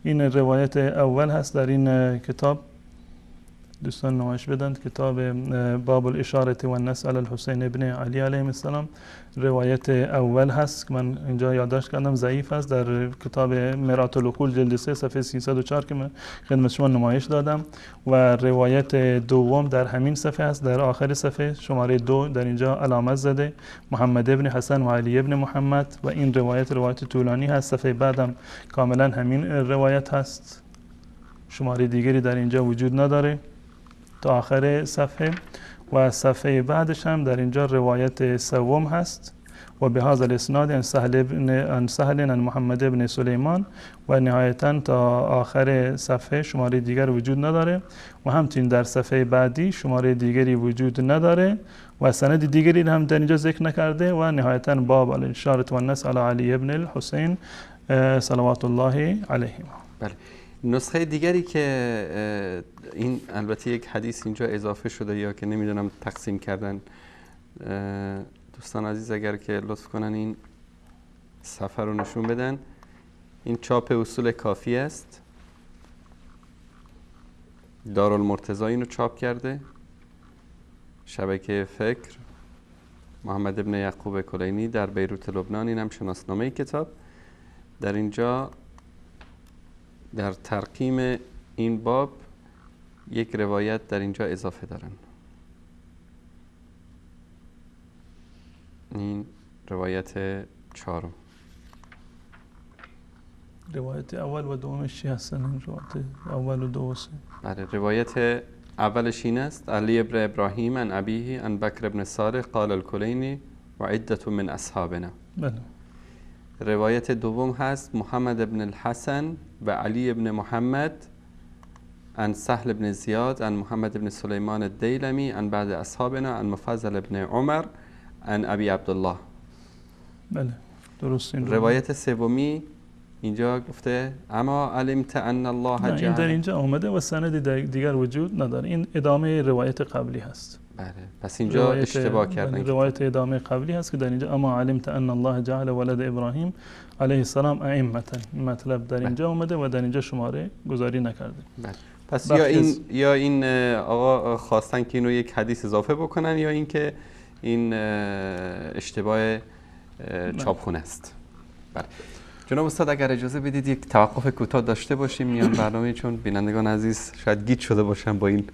این روایت اول هست در این کتاب. دوستان نمایش بدند. کتاب باب الاشاره و النص علی الحسین ابن علی علیه السلام. روایت اول هست که من اینجا یادداشت کردم ضعیف است. در کتاب مرات العقول جلد 3 صفحه 304 که من خدمت شما نمایش دادم. و روایت دوم در همین صفحه است، در آخر صفحه شماره 2 در اینجا علامت زده محمد ابن حسن و علی ابن محمد. و این روایت طولانی هست. صفحه بعدم کاملا همین روایت هست، شماره دیگری در اینجا وجود نداره تا آخر صفحه. و صفحه بعدش هم در اینجا روایت سوم هست و به هذا الاسناد عن سهل عن محمد ابن سلیمان. و نهایتا تا آخر صفحه شماره دیگر وجود نداره و همچنین در صفحه بعدی شماره دیگری وجود نداره و سند دیگری هم در اینجا ذکر نکرده. و نهایتا باب الاشاره و النص علی علی ابن الحسین صلوات الله علیهما. بله. نسخه دیگری که این البته یک حدیث اینجا اضافه شده یا که نمیدونم تقسیم کردن، دوستان عزیز اگر که لطف کنن این صفحه رو نشون بدن. این چاپ اصول کافی است، دارالمرتضی اینو چاپ کرده. شبکه فکر محمد ابن یعقوب کلینی در بیروت لبنان، اینم شناسنامه کتاب. در اینجا در ترقیم این باب یک روایت در اینجا اضافه دارن. این روایت چهارم. روایت اول و دومش چی هستن؟ این روایت اول و دو و سه. بله، روایت اولش این است: علی ابن ابراهیم عن ابیه عن بکر ابن صالح قال الکلینی و عدة من اصحابنا. بله. روایت دوم هست محمد ابن الحسن و علی ابن محمد عن سهل ابن زیاد عن محمد ابن سلیمان الدیلمی عن بعض اصحابنا عن مفضل ابن عمر عن ابی عبدالله. بله درست. این روایت سومی اینجا گفته اما علمت ان الله جعل. این در اینجا آمده و سند دیگر وجود نداره. این ادامه روایت قبلی هست. بله، پس اینجا اشتباه کردن. روایت ادامه قبلی هست که در اینجا اما علمت ان الله جعل ولد ابراهیم علیه السلام ائمه. مطلب در اینجا آمده و در اینجا شماره گذاری نکرده. بله. پس یا این آقا خواستن که اینو یک حدیث اضافه بکنن یا اینکه این اشتباه چاپخونه است. بله جناب استاد اگر اجازه بدید یک توقف کوتاه داشته باشیم میان برنامه، چون بینندگان عزیز شاید گیج شده باشن با این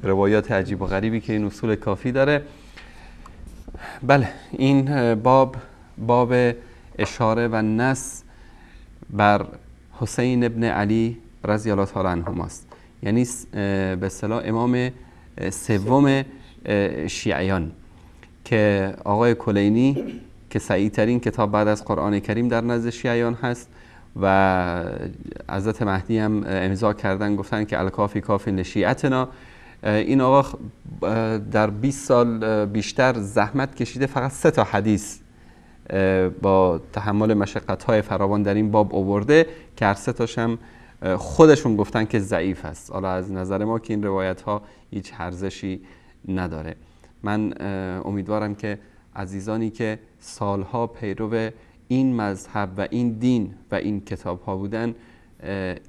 روایات عجیب و غریبی که این اصول کافی داره. بله این باب اشاره و نص بر حسین ابن علی رضی الله تعالی عنهما است، یعنی به اصطلاح امام سوم شیعیان که آقای کلینی که صحیح‌ترین کتاب بعد از قرآن کریم در نزد شیعیان هست و حضرت مهدی هم امضا کردن گفتن که الکافی کافی لشیعتنا. این آقا در 20 سال بیشتر زحمت کشیده، فقط 3 تا حدیث با تحمل مشقت‌های فراوان در این باب آورده که هر 3 تاش هم خودشون گفتن که ضعیف است. حالا از نظر ما که این روایت ها هیچ ارزشی نداره. من امیدوارم که عزیزانی که سالها پیرو این مذهب و این دین و این کتاب ها بودن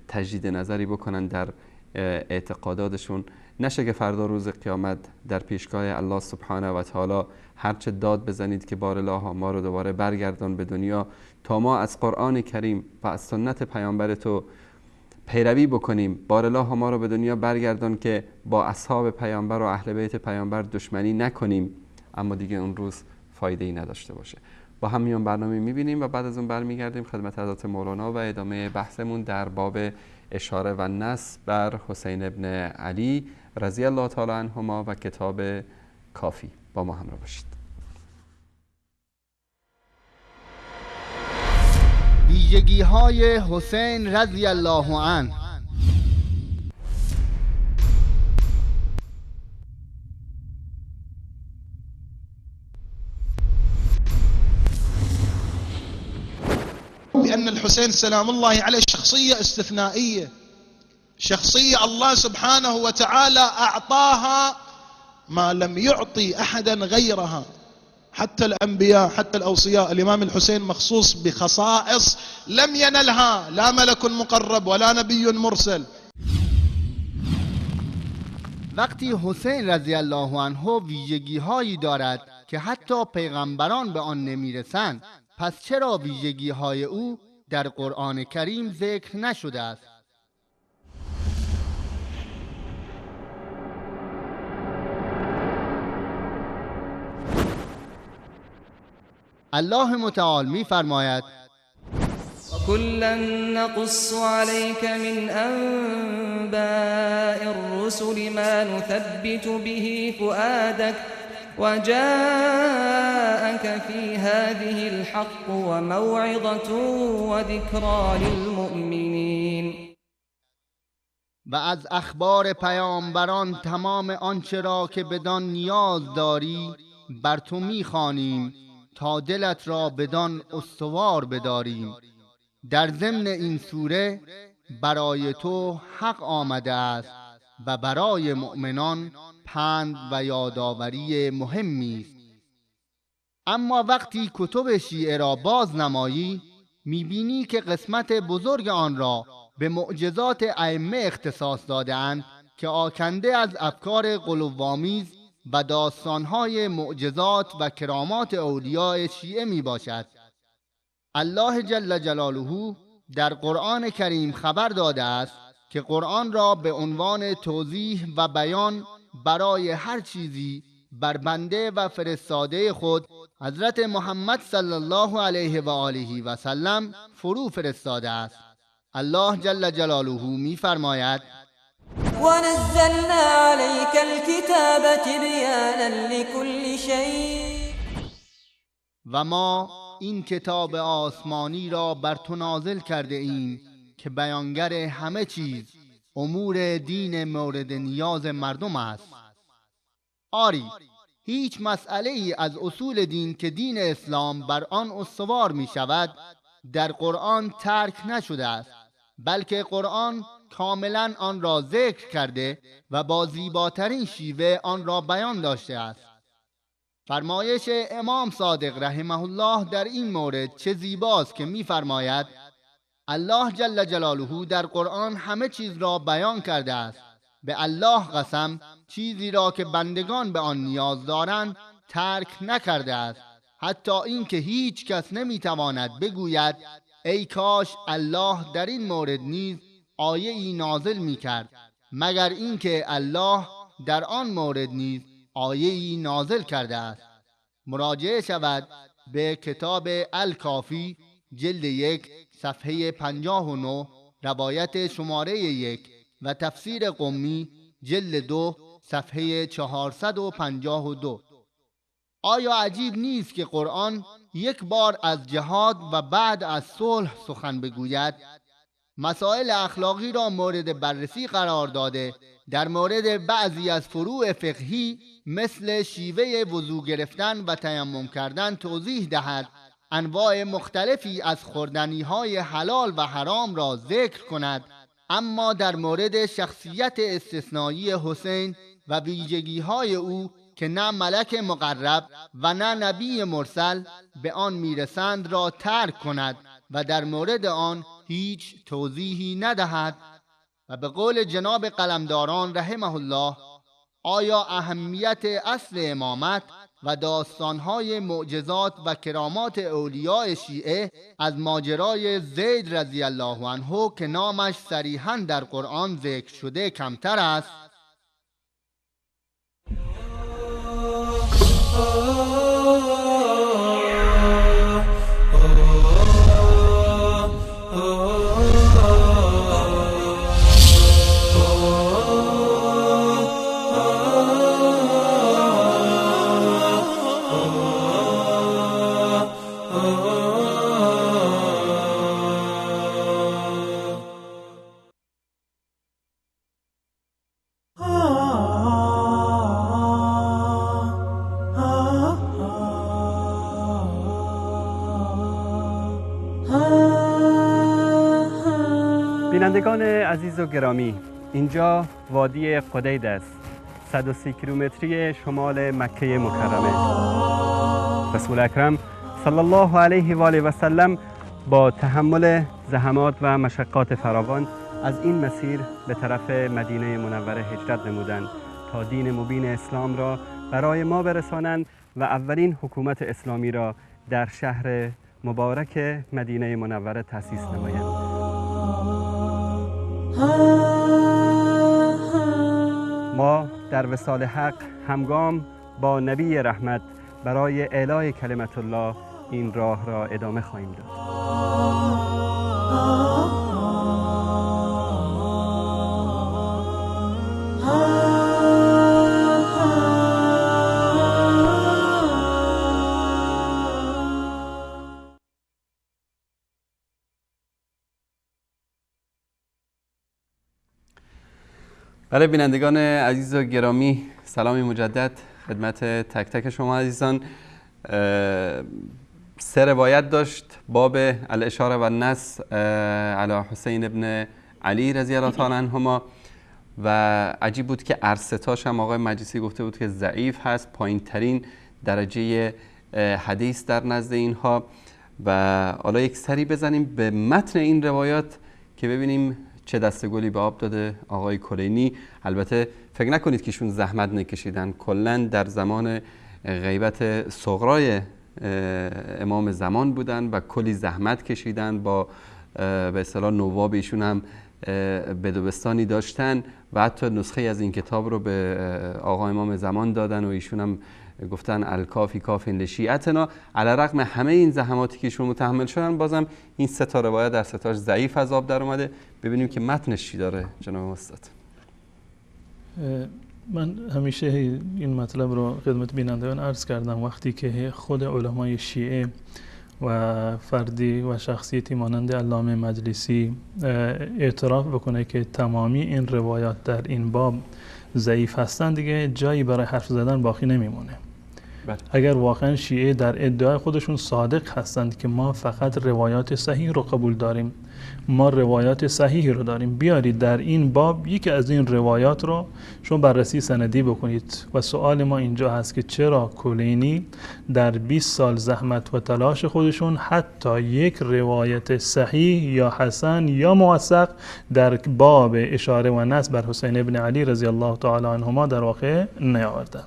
تجدید نظری بکنن در اعتقاداتشون، نشه که فردا روز قیامت در پیشگاه الله سبحانه و تعالی هرچه داد بزنید که بارالله ما رو دوباره برگردان به دنیا تا ما از قرآن کریم و از سنت پیامبر تو پیروی بکنیم، بارالله ما رو به دنیا برگردان که با اصحاب پیامبر و اهل بیت پیامبر دشمنی نکنیم، اما دیگه اون روز فایده ای نداشته باشه. با هم میان برنامه میبینیم و بعد از اون برمیگردیم خدمت حضرت مولانا و ادامه بحثمون در باب اشاره و نص بر حسین ابن علی رضی الله تعالی عنهما و کتاب کافی. با ما همراه باشید. ویژگی‌های حسین رضی الله عنه. بأن الحسين سلام الله عليه شخصية استثنائية، شخصية الله سبحانه وتعالى أعطاها ما لم يعطي أحدا غيرها، حتى الأنبياء حتى الأوصياء. الإمام الحسين مخصوص بخصائص لم ينلها لا ملك مقرب ولا نبي مرسل. وقتی حسین رضی الله عنه ویژگی‌هایی دارد که حتی پیغمبران به آن نمی‌رسند، پس چرا ویژگی‌های او در قرآن کریم ذکر نشده است؟ الله متعال می‌فرماید وَكُلًّا نَقُصُّ عَلَيْكَ مِنْ أَنْبَاءِ الرُّسُلِ مَا نُثَبِّتُ بِهِ فُؤَادَكَ وَجَاءَكَ فِي هَذِهِ الْحَقُّ وَمَوْعِظَةٌ وَذِكْرَى لِلْمُؤْمِنِينَ. و از اخبار پیامبران تمام آنچه را که بدان نیاز داری بر تو می‌خوانیم تا دلت را بدان استوار بداریم. در ضمن این سوره برای تو حق آمده است و برای مؤمنان پند و یادآوری مهمی است. اما وقتی کتب شیعه را باز نمایی میبینی که قسمت بزرگ آن را به معجزات ائمه اختصاص داده‌اند که آکنده از افکار غلوآمیز و داستانهای معجزات و کرامات اولیاء شیعه می باشد. الله جل جلاله در قرآن کریم خبر داده است که قرآن را به عنوان توضیح و بیان برای هر چیزی بر بنده و فرستاده خود حضرت محمد صلی الله علیه و آله و سلم فرو فرستاده است. الله جل جلاله می فرماید ونزلنا عليك الكتاب تبيانا لكل شيء. و ما این کتاب آسمانی را بر تو نازل کرده ایم که بیانگر همه چیز، امور دین مورد نیاز مردم است. آری، هیچ مسئله ای از اصول دین که دین اسلام بر آن استوار می شود در قرآن ترک نشده است، بلکه قرآن کاملا آن را ذکر کرده و با زیباترین شیوه آن را بیان داشته است. فرمایش امام صادق رحمه الله در این مورد چه زیباست که می‌فرماید الله جل جلاله در قرآن همه چیز را بیان کرده است. به الله قسم چیزی را که بندگان به آن نیاز دارند ترک نکرده است، حتی اینکه هیچ کس نمیتواند بگوید ای کاش الله در این مورد نیز آیه ای نازل میکرد، مگر اینکه الله در آن مورد نیز آیه ای نازل کرده است. مراجعه شود به کتاب الکافی جلد 1 صفحه 59 روایت شماره 1 و تفسیر قمی جلد 2 صفحه 452. آیا عجیب نیست که قرآن یک بار از جهاد و بعد از صلح سخن بگوید؟ مسائل اخلاقی را مورد بررسی قرار داده، در مورد بعضی از فروع فقهی مثل شیوه وضو گرفتن و تیمم کردن توضیح دهد، انواع مختلفی از خوردنی‌های حلال و حرام را ذکر کند، اما در مورد شخصیت استثنایی حسین و ویژگی‌های او که نه ملک مقرب و نه نبی مرسل به آن میرسند را ترک کند و در مورد آن هیچ توضیحی ندهد. و به قول جناب قلمداران رحمه الله، آیا اهمیت اصل امامت و داستانهای معجزات و کرامات اولیاء شیعه از ماجرای زید رضی الله عنه که نامش صریحاً در قرآن ذکر شده کمتر است؟ بینندگان عزیز و گرامی، اینجا وادی قدید است، 130 کیلومتری شمال مکه مکرمه. رسول اکرم صلی الله علیه و آله و سلم با تحمل زحمات و مشقات فراوان از این مسیر به طرف مدینه منوره هجرت نمودند تا دین مبین اسلام را برای ما برسانند و اولین حکومت اسلامی را در شهر مبارک مدینه منوره تأسیس نمایند. ما در وصال حق همگام با نبی رحمت برای اعلای کلمت الله این راه را ادامه خواهیم داد. برای بینندگان عزیز و گرامی، سلامی مجدد خدمت تک تک شما عزیزان. 3 روایت داشت باب الاشاره و النص علی حسین ابن علی رضی الله تعالی عنهما و عجیب بود که ارستاش هم آقای مجلسی گفته بود که ضعیف هست، پایین ترین درجه حدیث در نزد اینها. و حالا یک سری بزنیم به متن این روایات که ببینیم چه دستگلی به آب داده آقای کلینی. البته فکر نکنید که ایشون زحمت نکشیدن، کلا در زمان غیبت صغرای امام زمان بودن و کلی زحمت کشیدن، با به اصطلاح نواب ایشون هم بدوستانی داشتن و حتی نسخه از این کتاب رو به آقا امام زمان دادن و ایشون هم گفتن الکافی کافین لشیعتنا. علی رغم همه این زحماتی که ایشون متحمل شدن، بازم این 3 تا روایت در 3 تاش ضعیف از آب در اومده. ببینیم که متنش چی داره جناب استاد. من همیشه این مطلب رو خدمت بینندگان عرض کردم، وقتی که خود علمای شیعه و فردی و شخصیتی مانند علامه مجلسی اعتراف بکنه که تمامی این روایات در این باب ضعیف هستند، دیگه جایی برای حرف زدن باقی نمیمونه. اگر واقعا شیعه در ادعای خودشون صادق هستند که ما فقط روایات صحیح رو قبول داریم، ما روایات صحیح رو داریم، بیارید در این باب یکی از این روایات رو شما بررسی سندی بکنید. و سوال ما اینجا هست که چرا کلینی در 20 سال زحمت و تلاش خودشون حتی یک روایت صحیح یا حسن یا موثق در باب اشاره و نصب بر حسین ابن علی رضی الله تعالی عنهما در واقع نیاوردن.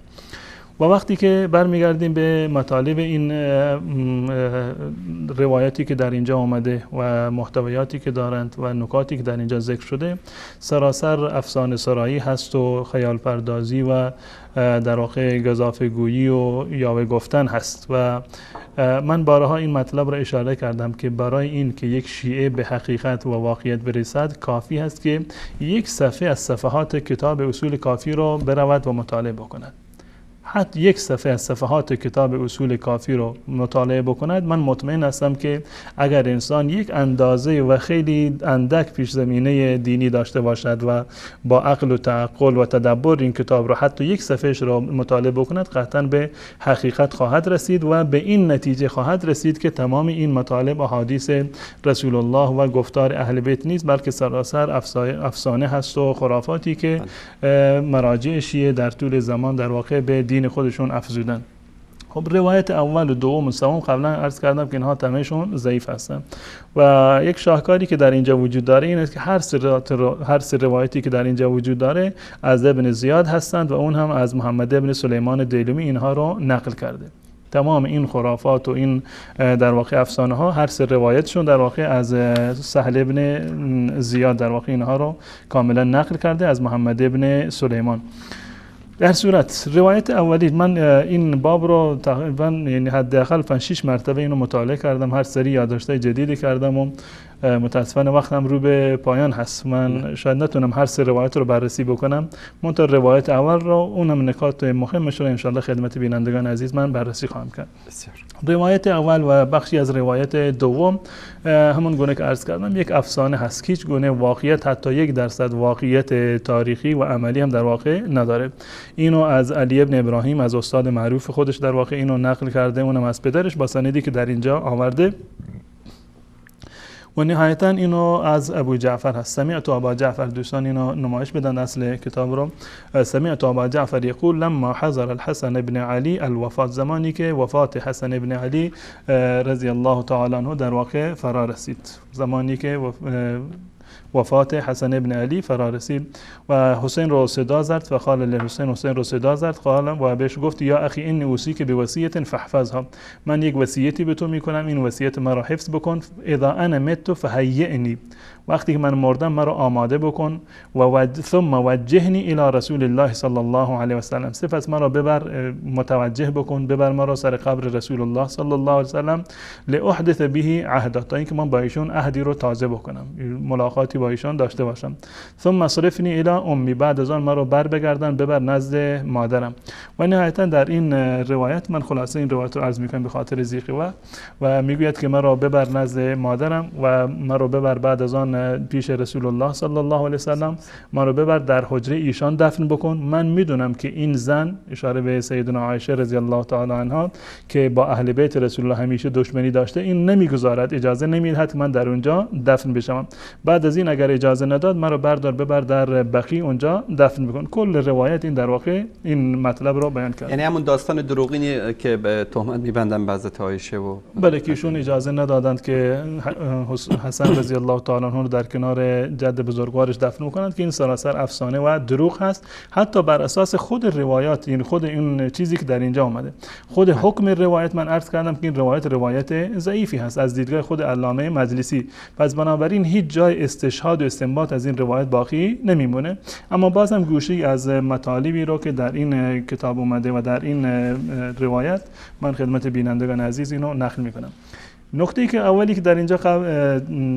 و وقتی که برمیگردیم به مطالب این روایتی که در اینجا آمده و محتویاتی که دارند و نکاتی که در اینجا ذکر شده، سراسر افسانه سرایی هست و خیال پردازی و در واقع گزافه گویی و یاوه گفتن هست. و من بارها این مطلب را اشاره کردم که برای این که یک شیعه به حقیقت و واقعیت برسد کافی هست که یک صفحه از صفحات کتاب اصول کافی را برود و مطالعه بکند. حتی یک صفحه از صفحات کتاب اصول کافی رو مطالعه بکند، من مطمئن هستم که اگر انسان یک اندازه و خیلی اندک پیش زمینه دینی داشته باشد و با عقل و تعقل و تدبر این کتاب رو حتی یک صفحهش رو مطالعه بکند، قطعا به حقیقت خواهد رسید و به این نتیجه خواهد رسید که تمام این مطالب احادیث رسول الله و گفتار اهل بیت نیست، بلکه سراسر افسانه هست و خرافاتی که مراجع شیعه در طول زمان در واقع به دین خودشون افزودن. خب روایت اول و دوم و سوم قبلا عرض کردم که اینها تمامشون ضعیف هستن و یک شاهکاری که در اینجا وجود داره این است که هر سه روایتی که در اینجا وجود داره از ابن زیاد هستند و اون هم از محمد ابن سلیمان دیلمی اینها رو نقل کرده. تمام این خرافات و این در واقع افسانه ها هر سه روایتشون در واقع از سهل ابن زیاد در واقع اینها رو کاملا نقل کرده از محمد ابن سلیمان. در صورت روایت اولی من این باب رو تقریبا یعنی حداقل 5-6 مرتبه اینو مطالعه کردم، هر سری یادداشت‌های جدیدی کردم و متاسفانه وقتم رو به پایان هست، من شاید نتونم هر سه روایت رو بررسی بکنم. منتها روایت اول رو اونم نکات مهمش رو ان شاء الله خدمت بینندگان عزیز من بررسی خواهم کرد. روایت اول و بخشی از روایت دوم همون گونه که عرض کردم یک افسانه هست، هیچ گونه واقعیت حتی 1% واقعیت تاریخی و عملی هم در واقع نداره. اینو از علی ابن ابراهیم از استاد معروف خودش در واقع اینو نقل کرده، اونم از پدرش با سندی که در اینجا آورده و نهایتا اینو از ابو جعفر هست. سمعت ابا جعفر، دوستان اینو نمایش بدن اصل کتاب رو. سمعت ابا جعفر یقول لما حضر الحسن ابن علی الوفات، زمانی که وفات حسن ابن علی رضی الله تعالی عنه در واقع فرا رسید، زمانی که وفات حسن ابن علی فرا رسید و حسین رو صدا زد و قال لحسین، حسین رو صدا زد قال و بهش گفت یا اخی این اوصیک بوصیت فاحفظها، من یک وصیتی به تو میکنم، این وصیت مرا حفظ بکن. اذا انا مت فهیئنی، وقتی که من مردم مرا آماده بکن و ثم وجهنی الی رسول الله صلی الله علیه و سلم، سپس مرا ببر متوجه بکن، ببر مرا سر قبر رسول الله صلی الله علیه و سلم لاحدث به عهدا، تا اینکه من با ایشون عهدی رو تازه بکنم، ملاقاتی با ایشان داشته باشم. ثم صرفنی الی امی، بعد از آن مرا بر بگردن ببر نزد مادرم. و نهایتا در این روایت من خلاصه این روایت رو عرض میکنم به خاطر ضیق وقت و میگوید که مرا ببر نزد مادرم و مرا ببر بعد از آن پیش رسول الله صلی الله علیه و سلم، مرا ببر در حجره ایشان دفن بکن. من میدونم که این زن، اشاره به سیدنا عایشه رضی الله تعالی عنها که با اهل بیت رسول الله همیشه دشمنی داشته، این نمیگذارد، اجازه نمیدهد من در اونجا دفن بشم. بعد از این اگر اجازه نداد مرا بردار ببر در بقیع اونجا دفن بکن. کل روایت این در واقع این مطلب رو بیان کرد. یعنی همون داستان دروغینی که به تهمت میبندن بعضی عایشه و بله که ایشون اجازه ندادند که حسن رضی الله تعالی عنه در کنار جد بزرگوارش دفن میکنند، که این سراسر افسانه و دروغ هست، حتی بر اساس خود روایات، یعنی خود این چیزی که در اینجا آمده، خود حکم روایت من عرض کردم که این روایت ضعیفی هست از دیدگاه خود علامه مجلسی، پس بنابراین هیچ جای استشهاد و استنباط از این روایت باقی نمیمونه. اما بازم گوشی از مطالبی رو که در این کتاب اومده و در این روایت من خدمت بینندگان عزیز اینو نقل میکنم. نکته که اولی که در اینجا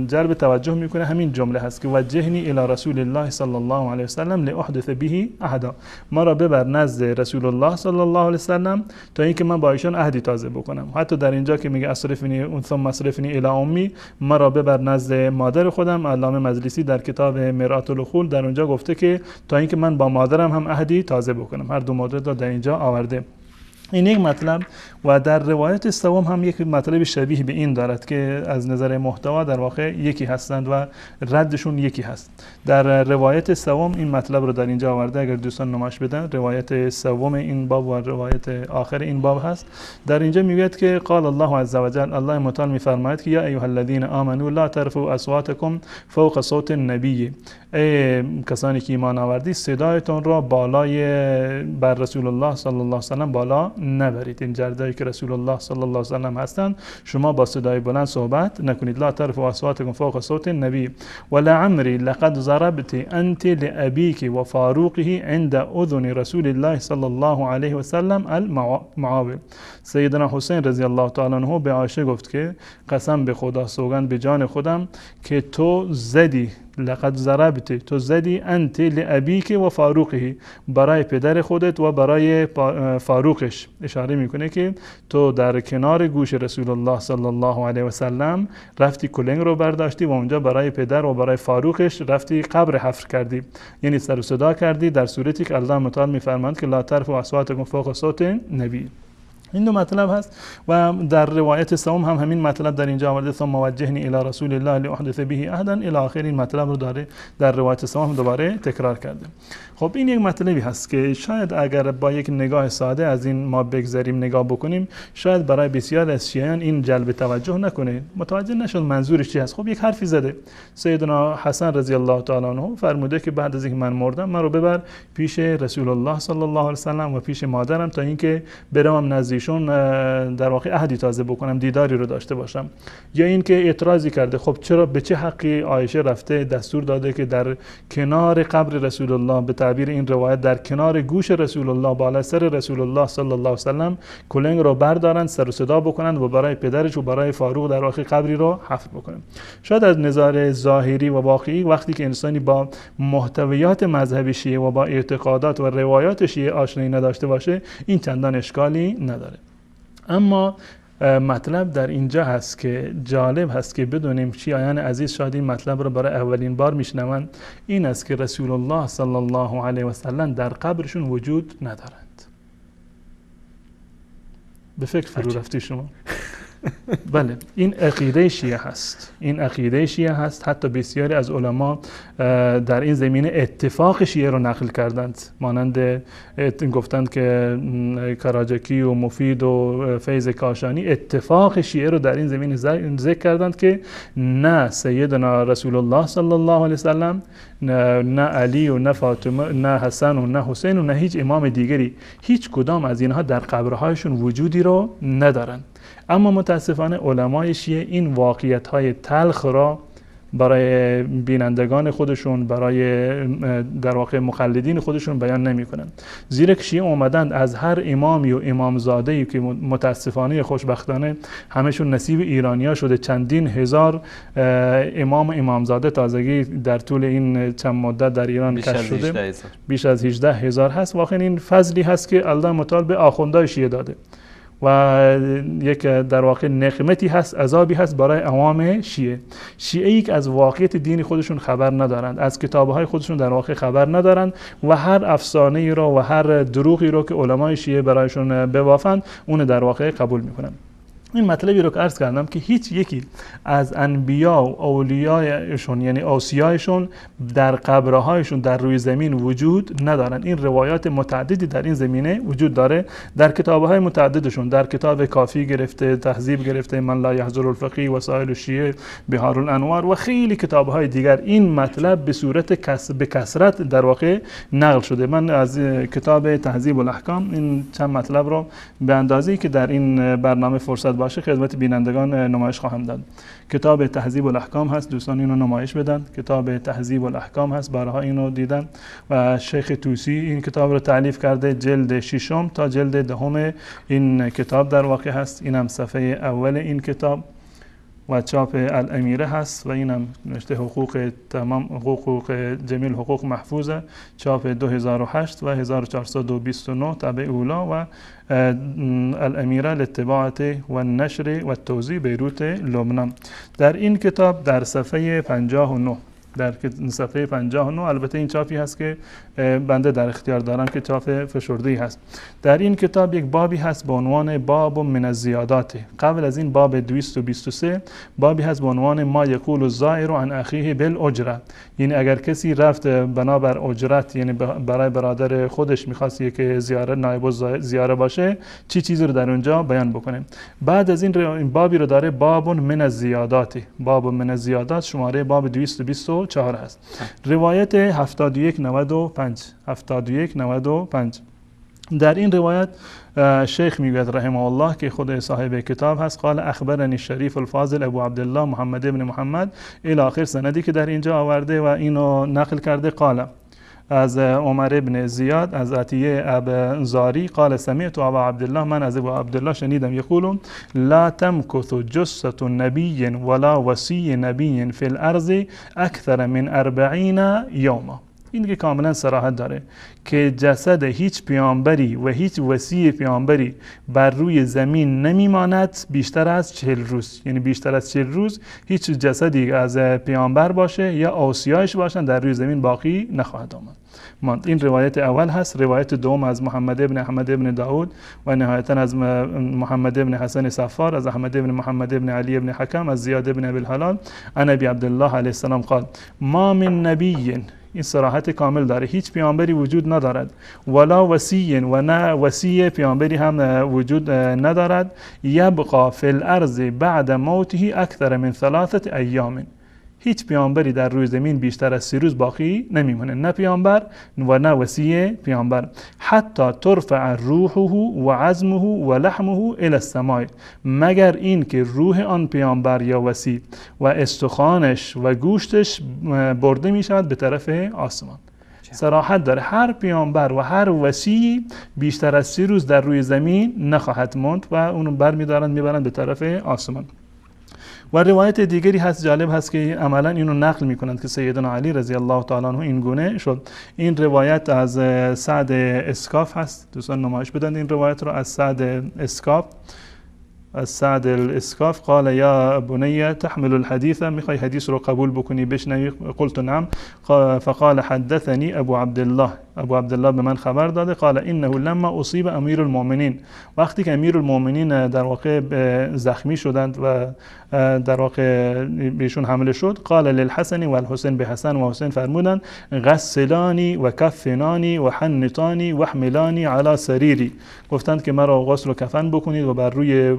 جلب توجه میکنه همین جمله هست که وجهنی الی رسول الله صلی الله علیه و سلم لاحدث به عهدا، ما را ببر نزد رسول الله صلی الله علیه و سلم تا اینکه من با ایشان عهدی تازه بکنم. حتی در اینجا که میگه اصرفنی ثم اصرفنی الی امی، ما را ببر نزد مادر خودم، علامه مجلسی در کتاب مرآت العقول در اونجا گفته که تا اینکه من با مادرم هم عهدی تازه بکنم. هر دو مورد رو در اینجا آورده. این یک مطلب. و در روایت سوم هم یک مطلب شبیه به این دارد که از نظر محتوا در واقع یکی هستند و ردشون یکی هست. در روایت سوم این مطلب رو در اینجا آورده، اگر دوستان نمایش بدن. روایت سوم این باب و روایت آخر این باب هست. در اینجا میگوید که قال الله عز وجل، الله متعال میفرماید که یا ایها الذین آمنوا لا ترفعوا اصواتکم فوق صوت النبی، ای کسانی که ایمان آوردید صدایتون را بالای بر رسول الله صلی الله علیه و سلم بالا نبرید. این جردایی که رسول الله صلی الله علیه و سلم هستند شما با صدای بلند صحبت نکنید. لا ترفعوا اصواتکم فوق صوت النبی ولعمری لقد ضربت انت لابیک و فاروقه عند اذن رسول الله صلی الله علیه و سلم المعاول. سیدنا حسین رضی الله تعالی عنه به عایشه گفت که قسم به خدا، سوگند به جان خودم که تو زدی، لقد ضربت، تو زدی انت لابیک و فاروقه، برای پدر خودت و برای فاروقش. اشاره میکنه که تو در کنار گوش رسول الله صلی الله علیه و سلم رفتی کلنگ رو برداشتی و اونجا برای پدر و برای فاروقش رفتی قبر حفر کردی، یعنی سر و صدا کردی، در صورتی که الله متعال میفرماند که لا ترفعوا اصواتکم فوق صوت نبی. این دو مطلب هست. و در روایت سوم هم همین مطلب در اینجا آورده، ثم وجهنی الی رسول الله لاحدث به عهدا الی آخر. این مطلب رو داره در روایت سوم دوباره تکرار کرده. خب این یک مطلبی هست که شاید اگر با یک نگاه ساده از این ما بگذاریم نگاه بکنیم، شاید برای بسیار از شیعیان این جلب توجه نکنه، متوجه نشد منظورش چی هست. خب یک حرفی زده. سیدنا حسن رضی الله تعالی عنه فرموده که بعد از اینکه من مردم من رو ببر پیش رسول الله صلی الله علیه و سلم و پیش مادرم تا اینکه برم نزدیشون در واقع عهدی تازه بکنم، دیداری رو داشته باشم. یا اینکه اعتراضی کرده، خب چرا، به چه حقی عایشه رفته دستور داده که در کنار قبر رسول الله، به تعبیر این روایت در کنار گوش رسول الله، بالا سر رسول الله صلی الله علیه و سلم کلنگ رو بردارن، سر و صدا بکنن و برای پدرش و برای فاروق در واقع قبری رو حفر بکنن. شاید از نظر ظاهری و واقعی وقتی که انسانی با محتویات مذهبی شیعه و با اعتقادات و روایات شیعه آشنایی نداشته باشه این چندان اشکالی نداره. اما مطلب در اینجا هست که جالب هست که بدونیم شیعیان عزیز شاید این مطلب رو برای اولین بار میشنوند، این است که رسول الله صلی الله علیه و سلم در قبرشون وجود ندارند. به فکر فرو رفتی شما؟ بله، این عقیده شیعه هست. این عقیده شیعه هست. حتی بسیاری از علما در این زمینه اتفاق شیعه رو نقل کردند، مانند گفتند که کراجکی و مفید و فیض کاشانی اتفاق شیعه رو در این زمینه ذکر کردند که نه سیدنا رسول الله صلی الله علیه وسلم، نه علی و نه فاطمه، نه حسن و نه حسین و نه هیچ امام دیگری، هیچ کدام از اینها در قبرهایشون وجودی رو ندارند. اما متاسفانه علمای شیعه این واقعیت‌های تلخ را برای بینندگان خودشون، برای در واقع مقلدین خودشون بیان نمی‌کنند. زیرا که شیعه اومدند از هر امامی و امامزاده‌ای که متاسفانه خوشبختانه همشون نصیب ایرانی‌ها شده، چندین هزار امام و امامزاده تازگی در طول این چند مدت در ایران کشف شده، بیش از 18,000 هست. واقعا این فضلی هست که الله متعال به آخوندهای شیعه داده و یک در واقع نقمتی هست، عذابی هست برای عوام شیعه. شیعه‌ای که از واقعیت دین خودشون خبر ندارند، از کتاب‌های خودشون در واقع خبر ندارند و هر افسانه‌ای رو و هر دروغی رو که علمای شیعه برایشون ببافند اون در واقع قبول می‌کنند. این مطلبی رو که عرض کردم که هیچ یکی از انبیا و اولیایشون یعنی اوصیایشون در قبرهایشون در روی زمین وجود ندارند. این روایات متعددی در این زمینه وجود داره در کتاب‌های متعددشون، در کتاب کافی گرفته، تهذیب گرفته، من لا یحضر الفقیه، وسائل الشیعه، بهار الانوار و خیلی کتاب‌های دیگر این مطلب به صورت به کثرت در واقع نقل شده. من از کتاب تهذیب الاحکام این چند مطلب رو به اندازه‌ای که در این برنامه فرصت باشه خدمت بینندگان نمایش خواهم داد. کتاب تهذیب الاحکام هست، دوستان اینو نمایش بدن. کتاب تهذیب الاحکام هست، بارها اینو دیدن و شیخ طوسی این کتاب رو تالیف کرده، جلد 6 تا جلد 10 این کتاب در واقع هست. اینم صفحه اول این کتاب و چاپ الامیره هست و اینم نوشته حقوق تمام، حقوق جمیل حقوق محفوظه، چاپ 2008 و 1429 طبع اولا و الامیره للطباعه و النشر و التوزیع بیروت لبنان. در این کتاب در صفحه 59 در صفحه 59. البته این چاپی هست که بنده در اختیار دارم که چاپ فشرده‌ای هست. در این کتاب یک بابی هست به عنوان باب من الزیادات. قبل از این باب 223 بابی هست به عنوان ما یقول الزائر عن اخیه بالاجره، یعنی اگر کسی رفت بنابر اجرت، یعنی برای برادر خودش می‌خواستی که زیاره نایب زیاره باشه، چی چیزی رو در اونجا بیان بکنه. بعد از این بابی رو داره باب من الزیادات. باب من الزیادات شماره باب 224 هست. روایت 7195. در این روایت شیخ میگوید رحمه الله که خود صاحب کتاب هست، قال اخبرنی الشریف الفاضل ابو عبدالله محمد ابن محمد الی آخر سندی که در اینجا آورده و اینو نقل کرده. قال از عمر ابن زیاد از عطیه ابزاری قال سمعت ابا عبدالله، من از ابو عبدالله شنیدم، یقول لا تمکث جثة نبی ولا وصی نبی فی الارض اکثر من 40 یوما. این که کاملا صراحت داره که جسد هیچ پیامبری و هیچ وصی پیامبری بر روی زمین نمیماند بیشتر از 40 روز. یعنی بیشتر از 40 روز هیچ جسدی از پیامبر باشه یا اوصیایش باشن در روی زمین باقی نخواهد آمد. این روایت اول هست. روایت دوم از محمد ابن احمد ابن داود و نهایتا از محمد ابن حسن صفار، از احمد ابن محمد ابن علی ابن حکم، از زیاد ابن ابی الحلال عن ابی عبدالله علیه السلام قال ما من نبی، این صراحت کامل داره، هیچ پیامبری وجود ندارد، ولا وصی و نه وصی پیامبری هم وجود ندارد، یبقى فی الارض بعد موته اکثر من 3 ایام، هیچ پیامبری در روی زمین بیشتر از 3 روز باقی نمیمونه، نه پیامبر و نه وصی پیامبر، حتی ترفع روحه و عظمه و لحمه الی السماء، مگر این که روح آن پیامبر یا وصی و استخوانش و گوشتش برده می شود به طرف آسمان. صراحت داره هر پیامبر و هر وصی بیشتر از 3 روز در روی زمین نخواهد ماند و اونو برمیدارن میبرن به طرف آسمان. و روایت دیگری هست جالب هست که عملا اینو نقل میکنند که سیدنا علی رضی الله تعالی عنه این گونه شد. این روایت از سعد اسکاف هست، دوستان نمایش بدن این روایت رو از سعد اسکاف. از سعد الاسکاف قال یا بنی تحمل الحديث، میخوای حدیث رو قبول بکنی بشنوی؟ قلت نعم. فقال حدثني ابو عبدالله، ابو عبدالله به من خبر داده، قال انه لما اصیب امیر المؤمنین، وقتی که امیر المؤمنین در واقع زخمی شدند و در واقع بهشون حمله شد، قال للحسن و الحسین، به حسن و حسین فرمودند غسلانی و کفنانی و حنطانی و حملانی علی سریری، گفتند که مرا غسل و کفن بکنید و بر روی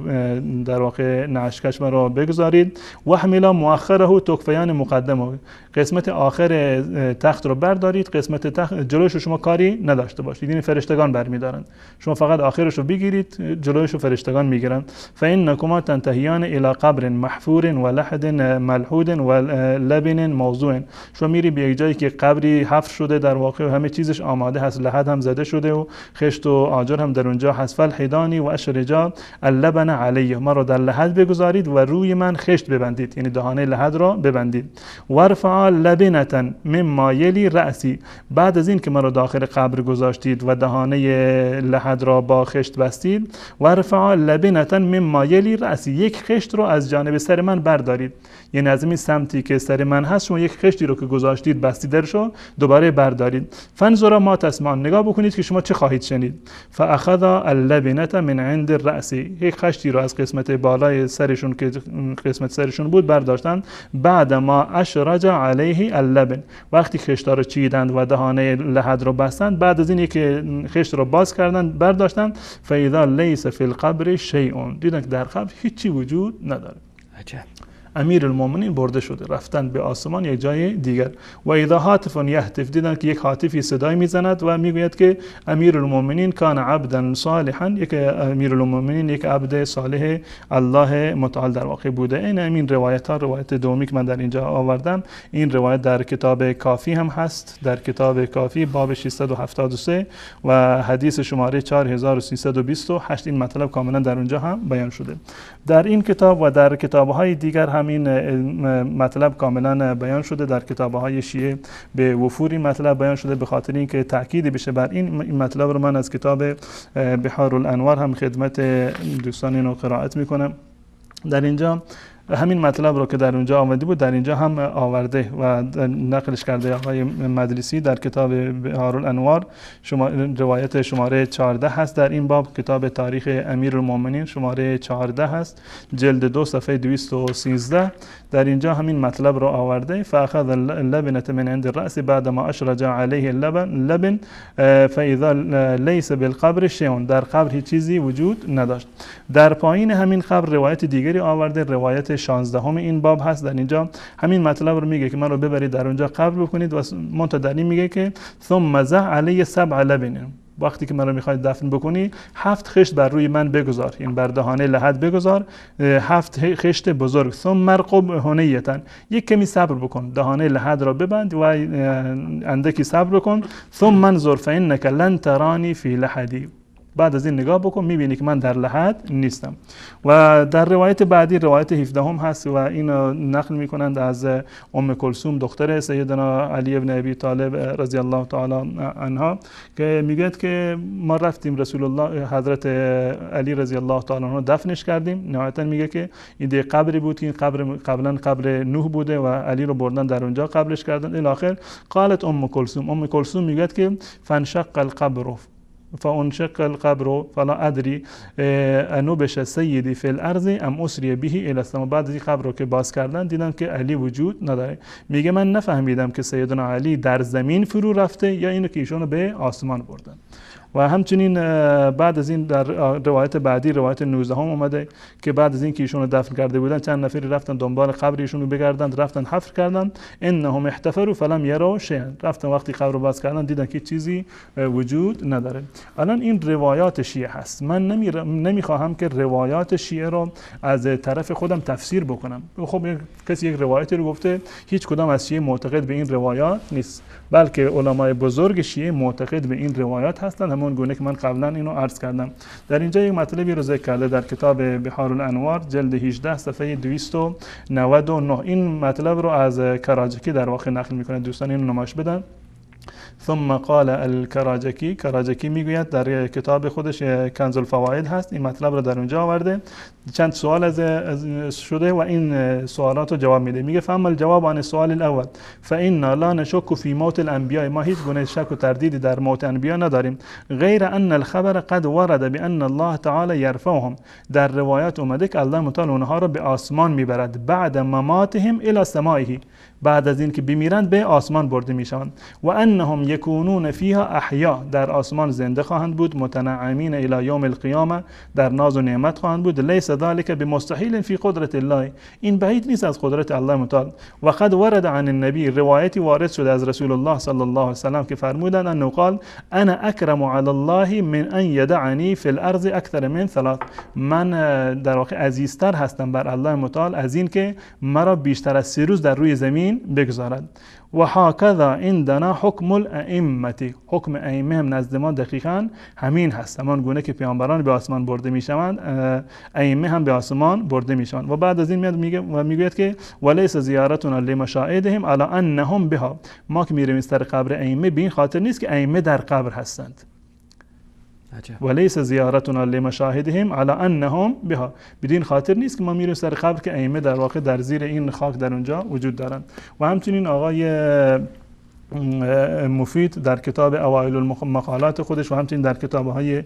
در واقع نعشکش مرا بگذارید، و حملا مؤخره تکفیان مقدمه، قسمت آخر تخت رو بردارید، قسمت تخت جلوش رو شما کاری نداشته باشید، یعنی فرشتگان برمیدارن، شما فقط آخرش رو بگیرید، جلوش رو فرشتگان میگیرن. فانکما تنتهیان الی قبر محفور و لحد ملحود و لبن موضوع، شما میری به یک جایی که قبری حفر شده در واقع و همه چیزش آماده هست، لحد هم زده شده و خشت و آجر هم در اونجا هست، فالحیدانی و اشرجا اللبن علیه، ما رو در لحد بگذارید و روی من خشت ببندید، یعنی دهانه لحد را ببندید. ورفع لبنتا مما یلی رأسی، بعد از این که ما رو داخل قبر گذاشتید و دهانه لحد را با خشت بستید، ورفع لبنتا مما یلی رأسی، یک خشت رو از جانب سر من بردارید، یعنی از این سمتی که سر من هست شما یک خشتی رو که گذاشتید بستیدرشو دوباره بردارید. فانظروا ما تسمعون، نگاه بکنید که شما چه خواهید شنید. فاخذ اللبنه من عند الراس، یک خشتی رو از قسمت بالای سرشون که قسمت سرشون بود برداشتن. بعد ما اشرج علیه اللبن، وقتی خشتا رو چیدند و دهانه لحد رو بستند، بعد از این که خشت رو باز کردن برداشتن، فاذا لیس فی القبر شیء، دیدن که در قبر هیچی وجود نداره. عجب. امیر المؤمنین برده شده، رفتن به آسمان یک جای دیگر. و اذا هاتف یهتف، دیدن که یک هاتفی صدای میزند و میگوید که امیر المؤمنین کان عبدا صالحا، یک امیر المؤمنین یک عبد صالح الله متعال در واقع بوده. این روایت ها، روایت دومی که من در اینجا آوردم، این روایت در کتاب کافی هم هست، در کتاب کافی باب 673 و حدیث شماره 4328 این مطلب کاملا در اونجا هم بیان شده. در این کتاب و در کتاب‌های دیگر همین مطلب کاملا بیان شده. در کتاب‌های شیعه به وفور این مطلب بیان شده، به خاطر اینکه تأکید بشه بر این مطلب رو من از کتاب بحار الانوار هم خدمت دوستان اینو قرائت میکنم. در اینجا همین مطلب رو که در اونجا آمده بود در اینجا هم آورده و نقلش کرده آقای مجلسی در کتاب بحار الانوار، روایت شماره 14 هست در این باب. کتاب تاریخ امیرالمومنین شماره 14 هست، جلد 2 صفحه 213. در اینجا همین مطلب رو آورده. فاخذ اللبنه من عند الراس بعد ما اشرج عليه اللبن فاذا ليس بالقبر شيء، در قبر هیچ چیزی وجود نداشت. در پایین همین قبر روایت دیگری آورده، روایت 16 این باب هست. در اینجا همین مطلب رو میگه که من رو ببرید در اونجا قبر بکنید و منتها در این میگه که ثم زح علی 7 لبن، وقتی که من رو میخواید دفن بکنی 7 خشت بر روی من بگذار، این بر دهانه لحد بگذار 7 خشت بزرگ. ثم مرقب هنیتن، یک کمی صبر بکن، دهانه لحد را ببند و اندکی صبر بکن. ثم منظر فانک لن ترانی فی لحدی، بعد از این نگاه بکن میبینی که من در لحد نیستم. و در روایت بعدی روایت 17 هست و این نقل میکنند از ام کلثوم دختر سیدنا علی ابن ابی طالب رضی الله تعالی عنها که میگه که ما رفتیم رسول الله حضرت علی رضی الله تعالی عنه دفنش کردیم. نهایتا میگه که این دی قبری بود، این قبر قبلا قبر نوح بوده و علی رو بردن در اونجا قبرش کردن الی آخر. قالت ام کلثوم میگه که فانشق القبر فانشق القبر فلا ادری انوبش سیدی فی الارض ام اسری به الی السما، بعد از این قبر رو که باز کردن دیدن که علی وجود نداره. میگه من نفهمیدم که سیدنا علی در زمین فرو رفته یا اینو که ایشونو به آسمان بردن. و همچنین بعد از این در روایت بعدی روایت 19 اومده که بعد از این که ایشون رو دفن کرده بودن چند نفری رفتن دنبال قبر ایشون رو بگردند، رفتن حفر کردن. انهم احتفروا فلم يروا شيئا، رفتن وقتی قبر رو باز کردن دیدن که چیزی وجود نداره. الان این روایات شیعه هست، من نمیخواهم که روایات شیعه رو از طرف خودم تفسیر بکنم. خب کسی یک روایتی رو گفته، هیچ کدام از شیعه معتقد به این روایات نیست، بلکه علمای بزرگ شیعه معتقد به این روایات هستند، همون گونه که من قبلا اینو عرض کردم. در اینجا یک مطلبی رو ذکر کرده در کتاب بحار الانوار جلد 18 صفحه 299. این مطلب رو از کراجکی در واقع نقل میکنه، دوستان اینو نمایش بدن. ثم قال کراجکی میگوید در کتاب خودش کنز الفوائد هست، این مطلب رو در اونجا آورده. چند سوال از شده و این سوالات رو جواب میده. میگه فهم الجواب عن السؤال الاول فإنا لا نشك في موت الانبیاء، ما هیچ گونه شک و تردیدی در موت انبیا نداریم. غیر ان الخبر قد ورد بان الله تعالی یرفعهم، در روایات اومده که الله متعال اونها رو به آسمان میبرد بعد مماتهم الی سمائه، بعد از این که بمیرند به آسمان برده میشوند. و انهم یکونون فیها احیا، در آسمان زنده خواهند بود. متنعمین الی یوم القیامه، در ناز و نعمت خواهند بود. لیس ذلك بمستحیل فی قدرت الله، این بعید نیست از قدرت الله متعال. و قد ورد عن النبی، روایتی وارد شده از رسول الله صلی الله علیه و سلم که فرمودند انه قال انا اکرم علی الله من ان یدعنی فی الارض اکثر من 3، من در واقع عزیزتر هستم بر الله متعال از این که مرا بیشتر از 3 روز در روی زمین بگذارد. و هکذا عندنا حکم الائمه، حکم ائمه هم نزد ما دقیقاً همین هست، همان گونه که پیامبران به آسمان برده میشوند ائمه هم به آسمان برده میشوند. و بعد از این میگوید که ولیس زیارتنا لمشاهدهم علی انهم بها، ما که میریم سر قبر ائمه به این خاطر نیست که ائمه در قبر هستند. ولیس زیارتنا لمشاهدهم علی انهم بها، بدین خاطر نیست که ما میریم سر قبر که ائمه در واقع در زیر این خاک در اونجا وجود دارند. و همچنین آقای مفید در کتاب اوائل المقالات خودش و همچنین در کتاب‌های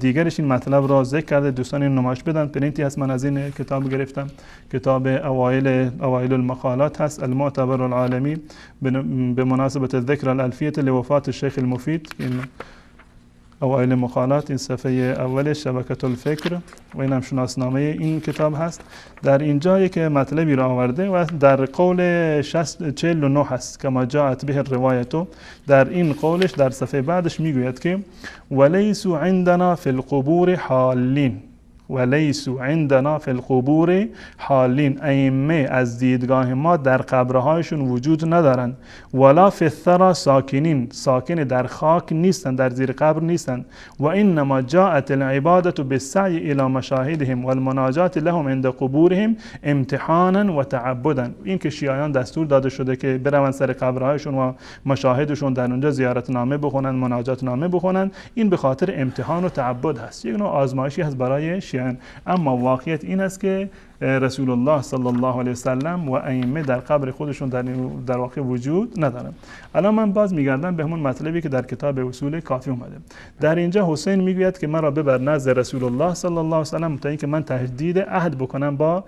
دیگرش این مطلب را ذکر کرده. دوستان این نمایش بدن، پرینتی هست من از این کتاب گرفتم، کتاب اوائل المقالات هست، المعتبر العالمی به مناسبت ذکر الالفیه لوفات الشیخ المفید. این اوائل مقالات، این صفحه اول شبکه الفکر و این هم شناسنامه این کتاب هست. در اینجا یک مطلبی را آورده و در قول 49 هست کما جاءت به الروایت، در این قولش در صفحه بعدش میگوید که ولیسوا عندنا فی القبور حالین، ولیسوا عندنا فی القبور حالین، ائمه از دیدگاه ما در قبرهایشون وجود ندارند. ولا فی الثرى ساکنین، ساکن در خاک نیستند، در زیر قبر نیستند. و انما جاءت العباده بالسعی الی مشاهدهم والمناجات لهم عند قبورهم امتحانا و تعبدا، این که شیعیان دستور داده شده که بروند سر قبرهایشون و مشاهدشون در اونجا زیارت نامه بخونن، مناجات نامه بخونن، این به خاطر امتحان و تعبد هست، یک نوع آزمایشی هست برای شیعیان. شیعیان. اما واقعیت این است که رسول الله صلی الله علیه وسلم و ائمه در قبر خودشون در واقع وجود ندارن. الان من باز میگردم به همون مطلبی که در کتاب اصول کافی اومده. در اینجا حسین میگوید که مرا ببر نزد رسول الله صلی الله علیه وسلم تا اینکه من تجدید عهد بکنم با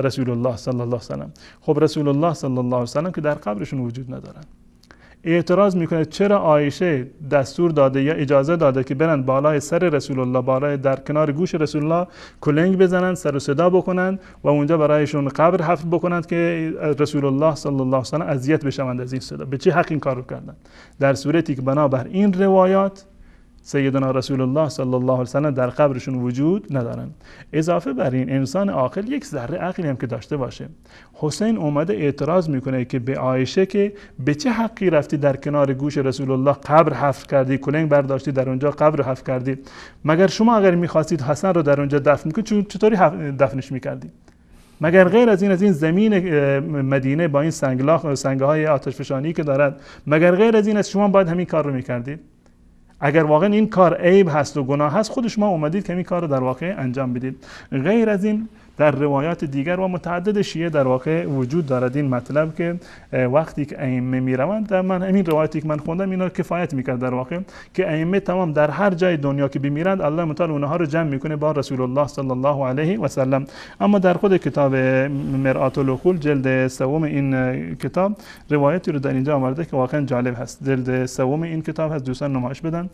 رسول الله صلی الله علیه وسلم. خب رسول الله صلی الله علیه وسلم که در قبرشون وجود ندارن. اعتراض میکنه چرا عایشه دستور داده یا اجازه داده که برن بالای سر رسول الله، بالای در کنار گوش رسول الله کلنگ بزنن، سر و صدا بکنن و اونجا برایشون قبر حفر بکنند که رسول الله صلی الله علیه وسلم اذیت بشوند از این صدا. به چه حق این کار رو کردن؟ در صورتی که بنابر این روایات سیدنا رسول الله صلی الله علیه وسلم در قبرشون وجود ندارن. اضافه بر این انسان عاقل یک ذره عقلی هم که داشته باشه. حسین اومده اعتراض میکنه که به عایشه که به چه حقی رفتی در کنار گوش رسول الله قبر حفر کردی، کلنگ برداشتی در اونجا قبر حفر کردی؟ مگر شما اگر میخواستید حسن رو در اونجا دفن کنید چطوری دفنش میکردی؟ مگر غیر از این زمین مدینه با این سنگ‌های آتشفشانی که دارد، مگر غیر از این از شما باید همین کار رو میکردید؟ اگر واقعا این کار عیب هست و گناه هست، خود شما اومدید که این کار رو در واقع انجام بدید. غیر از این در روایات دیگر و متعدد شیعه در واقع وجود دارد این مطلب که وقتی که ائمه میروند، در من همین روایتی که من خوندم اینا کفایت میکرد در واقع که ائمه تمام در هر جای دنیا که بمیرند الله متعال اونها رو جمع میکنه با رسول الله صلی الله علیه و سلم. اما در خود کتاب مرآت العقول جلد سوم این کتاب روایتی رو در اینجا آورده که واقعا جالب هست. جلد سوم این کتاب هست، دوستان نمایش بدن.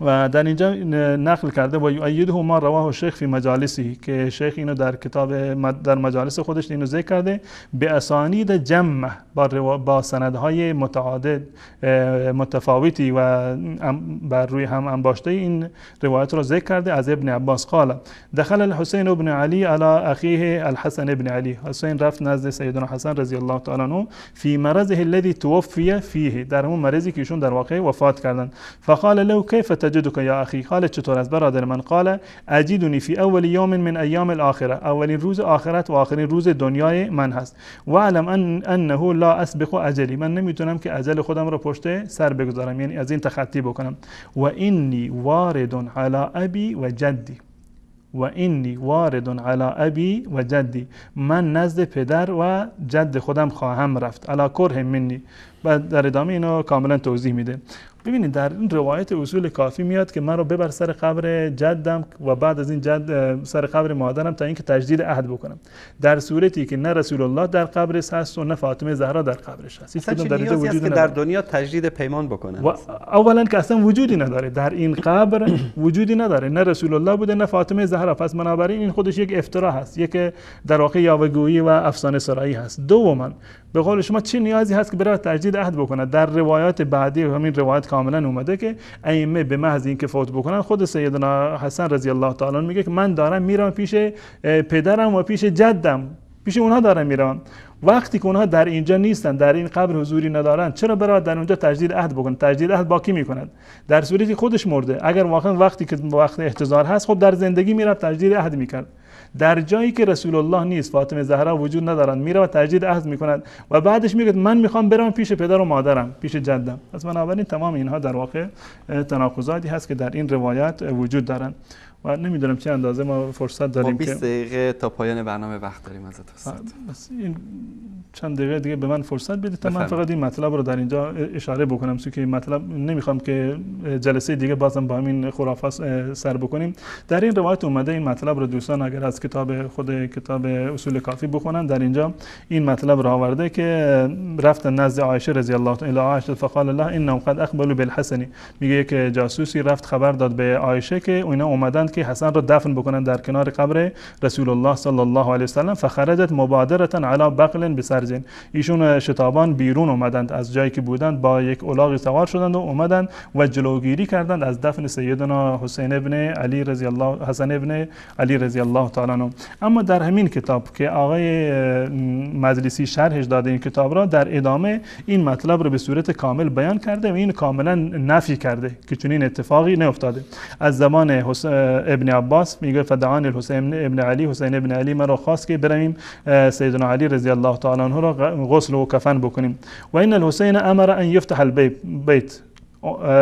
و در اینجا نقل کرده و یؤیده ما رواه الشیخ فی مجالسه، که شیخ اینو در کتاب در مجالس خودش اینو ذکر کرده به اسانید جمع با سندهای متعادد متفاوتی و بر روی هم انباشته این روایت رو ذکر کرده. از ابن عباس قال دخل الحسین ابن علی علی اخیه الحسن ابن علی، حسین رفت نزد سیدنا حسن رضی الله تعالی عنه فی مرضه الذی توفی فیه، در اون مرضی که ایشون در واقع وفات کردن. فقال له کیف تجدك یا اخی، حالت چطور است برادر من؟ قال اجدنی فی اول یوم من ایام الاخره، اولین روز آخرت و آخرین روز دنیای من هست. و علم انه لا اسبق اجلی، من نمیتونم که اجل خودم رو پشت سر بگذارم، یعنی از این تخطی بکنم. و انی وارد علی ابی و جدی، و اینی وارد علی ابی و جدی، من نزد پدر و جد خودم خواهم رفت. علی کره منی. و در ادامه اینو کاملا توضیح میده. ببینید در این روایت اصول کافی میاد که من رو ببر سر قبر جدم و بعد از این جد سر قبر مادرم تا اینکه تجدید عهد بکنم، در صورتی که نه رسول الله در قبرش هست و نه فاطمه زهرا در قبرش هست. اصلا چه نیازی است که در دنیا تجدید پیمان بکنن؟ و اولا که اصلا وجودی نداره، در این قبر وجودی نداره، نه رسول الله بوده نه فاطمه زهرا، پس بنابراین این خودش یک افترا هست، یک در واقع یاوه‌گویی و افسانه سرایی هست. دوما به قول شما چه نیازی هست که برای تجدید عهد بکنه؟ در روایات بعدی همین روایت کاملا اومده که ائمه به محض اینکه فوت بکنن، خود سیدنا حسن رضی الله تعالی عنه میگه که من دارم میرم پیش پدرم و پیش جدم، پیش اونها دارم میرم. وقتی که اونها در اینجا نیستن، در این قبر حضوری ندارن، چرا برای در اونجا تجدید عهد بکنن؟ تجدید عهد باقی میکنن در صورتی خودش مرده. اگر واقعا وقتی که وقت احتضار هست، خب در زندگی میره تجدید عهد میکرد. در جایی که رسول الله نیست، فاطمه زهرا وجود ندارن، میره و تجدید عهد میکند و بعدش میگه من میخوام برم پیش پدر و مادرم، پیش جدم. پس بنابراین تمام اینها در واقع تناقضاتی هست که در این روایات وجود دارن و نمیدونم چه اندازه ما فرصت داریم که 20 دقیقه تا پایان برنامه وقت داریم ازت استاد. بس این چند دقیقه دیگه به من فرصت بدید تا من فقط این مطلب رو در اینجا اشاره بکنم، چون که این مطلب نمیخوام که جلسه دیگه بازم با همین خرافات سر بکنیم. در این روایت اومده این مطلب رو دوستان اگر از کتاب اصول کافی بخونن، در اینجا این مطلب رو آورده که رفتن نزد عایشه رضی الله تعالی عنها فقال الله انهم قد اقبلوا بالحسن، میگه که جاسوسی رفت خبر داد به عایشه که اینا اومدن که حسن رو دفن بکنن در کنار قبر رسول الله صلی الله علیه و سلم. فخرجت مبادره علی بغل بسرج، ایشون شتابان بیرون اومدند از جایی که بودند، با یک الاغ سوار شدند و اومدند و جلوگیری کردند از دفن سیدنا حسین ابن علی رضی الله حسن ابن علی رضی الله تعالی عنه. اما در همین کتاب که آقای مجلسی شرحش داده این کتاب را، در ادامه این مطلب رو به صورت کامل بیان کرده و این کاملا نفی کرده که چنین اتفاقی نیفتاده. از زمان ابن عباس میگه فدعان الحسین ابن علی، حسین ابن علی مرا خواست که برویم سیدنا علی رضی الله تعالی عنه را غسل و کفن بکنیم. و این الحسین امر ان یفتح البیت،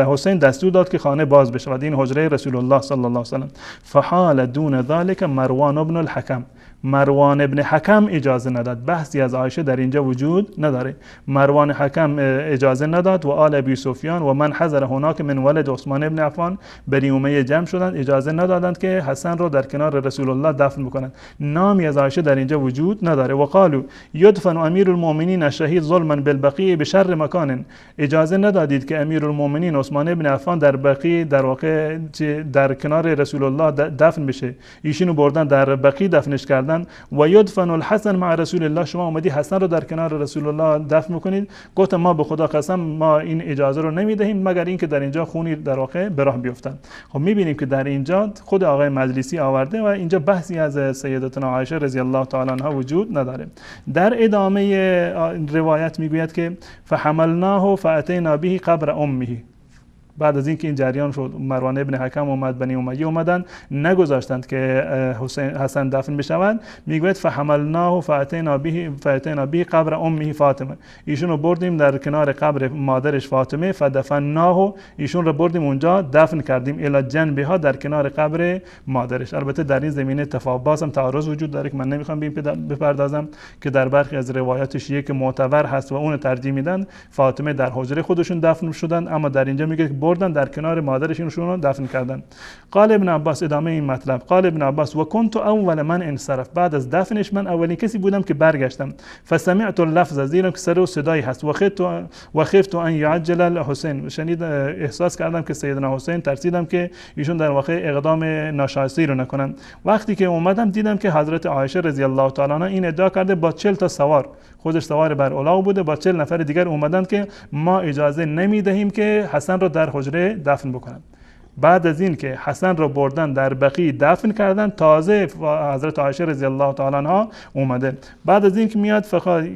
حسین دستور داد که خانه باز بشود، این حجره رسول الله صلی الله علیه و سلم. فحال دون ذلك مروان ابن الحکم، مروان ابن حکم اجازه نداد. بحثی از عایشه در اینجا وجود نداره. مروان حکم اجازه نداد و آل ابی سفیان و من حضر هناک من ولد عثمان ابن عفان بنی امیه جمع شدند، اجازه ندادند که حسن رو در کنار رسول الله دفن بکنند. نامی از عایشه در اینجا وجود نداره. و قالوا یدفن امیر المؤمنین الشهید ظلما بالبقیع بشر مکان، اجازه ندادید که امیر المؤمنین عثمان ابن عفان در بقیع، در واقع در کنار رسول الله دفن بشه، ایشونو بردن در بقیع دفنش کردن. و یدفن الحسن مع رسول الله، شما اومدی حسن رو در کنار رسول الله دفن میکنید. گفتم ما به خدا قسم ما این اجازه رو نمیدهیم مگر اینکه در اینجا خونی در واقع به راه بیفتن. خب میبینیم که در اینجا خود آقای مجلسی آورده و اینجا بحثی از سیدتنا عایشه رضی الله تعالی عنها وجود نداره. در ادامه روایت میگوید که فحملناه فاتینا به قبر امه، بعد از اینکه این جریان شد مروان ابن حکم اومد، بنی امیه اومدن، نگذاشتند که حسن دفن بشود. میگوید فحملناه فاتینا به قبر امه فاطمه، ایشون رو بردیم در کنار قبر مادرش فاطمه، فدفناه، ایشون رو بردیم اونجا دفن کردیم، الی جنبها، در کنار قبر مادرش. البته در این زمینه تفاوت هم تعارض وجود داره که من نمیخوام به این بپردازم، که در برخی از روایات شیعه که معتبر هست و اون ترجیح میدن فاطمه در حجره خودشون دفن شدن، اما در اینجا میگه بردن در کنار مادرشون رو دفن کردن. قال ابن عباس، ادامه این مطلب، قال ابن عباس و کنت اول من انصرف، بعد از دفنش من اولین کسی بودم که برگشتم. فسمعت اللفظ، زیرم که سر و صدایی هست، و خفت ان یعجل الحسین، شنید احساس کردم که سیدنا حسین، ترسیدم که ایشون در واقع اقدام ناشایسته رو نکنن. وقتی که اومدم دیدم که حضرت عایشه رضی الله تعالی عنها این ادعا کرده با 40 تا سوار، خودش سوار بر الاغ بوده، با 40 نفر دیگر اومدن که ما اجازه نمیدهیم که حسن رو در حجره دفن بکنن. بعد از این که حسن رو بردن در بقیع دفن کردن، تازه حضرت عایشه رضی الله تعالی عنها اومده. بعد از این که میاد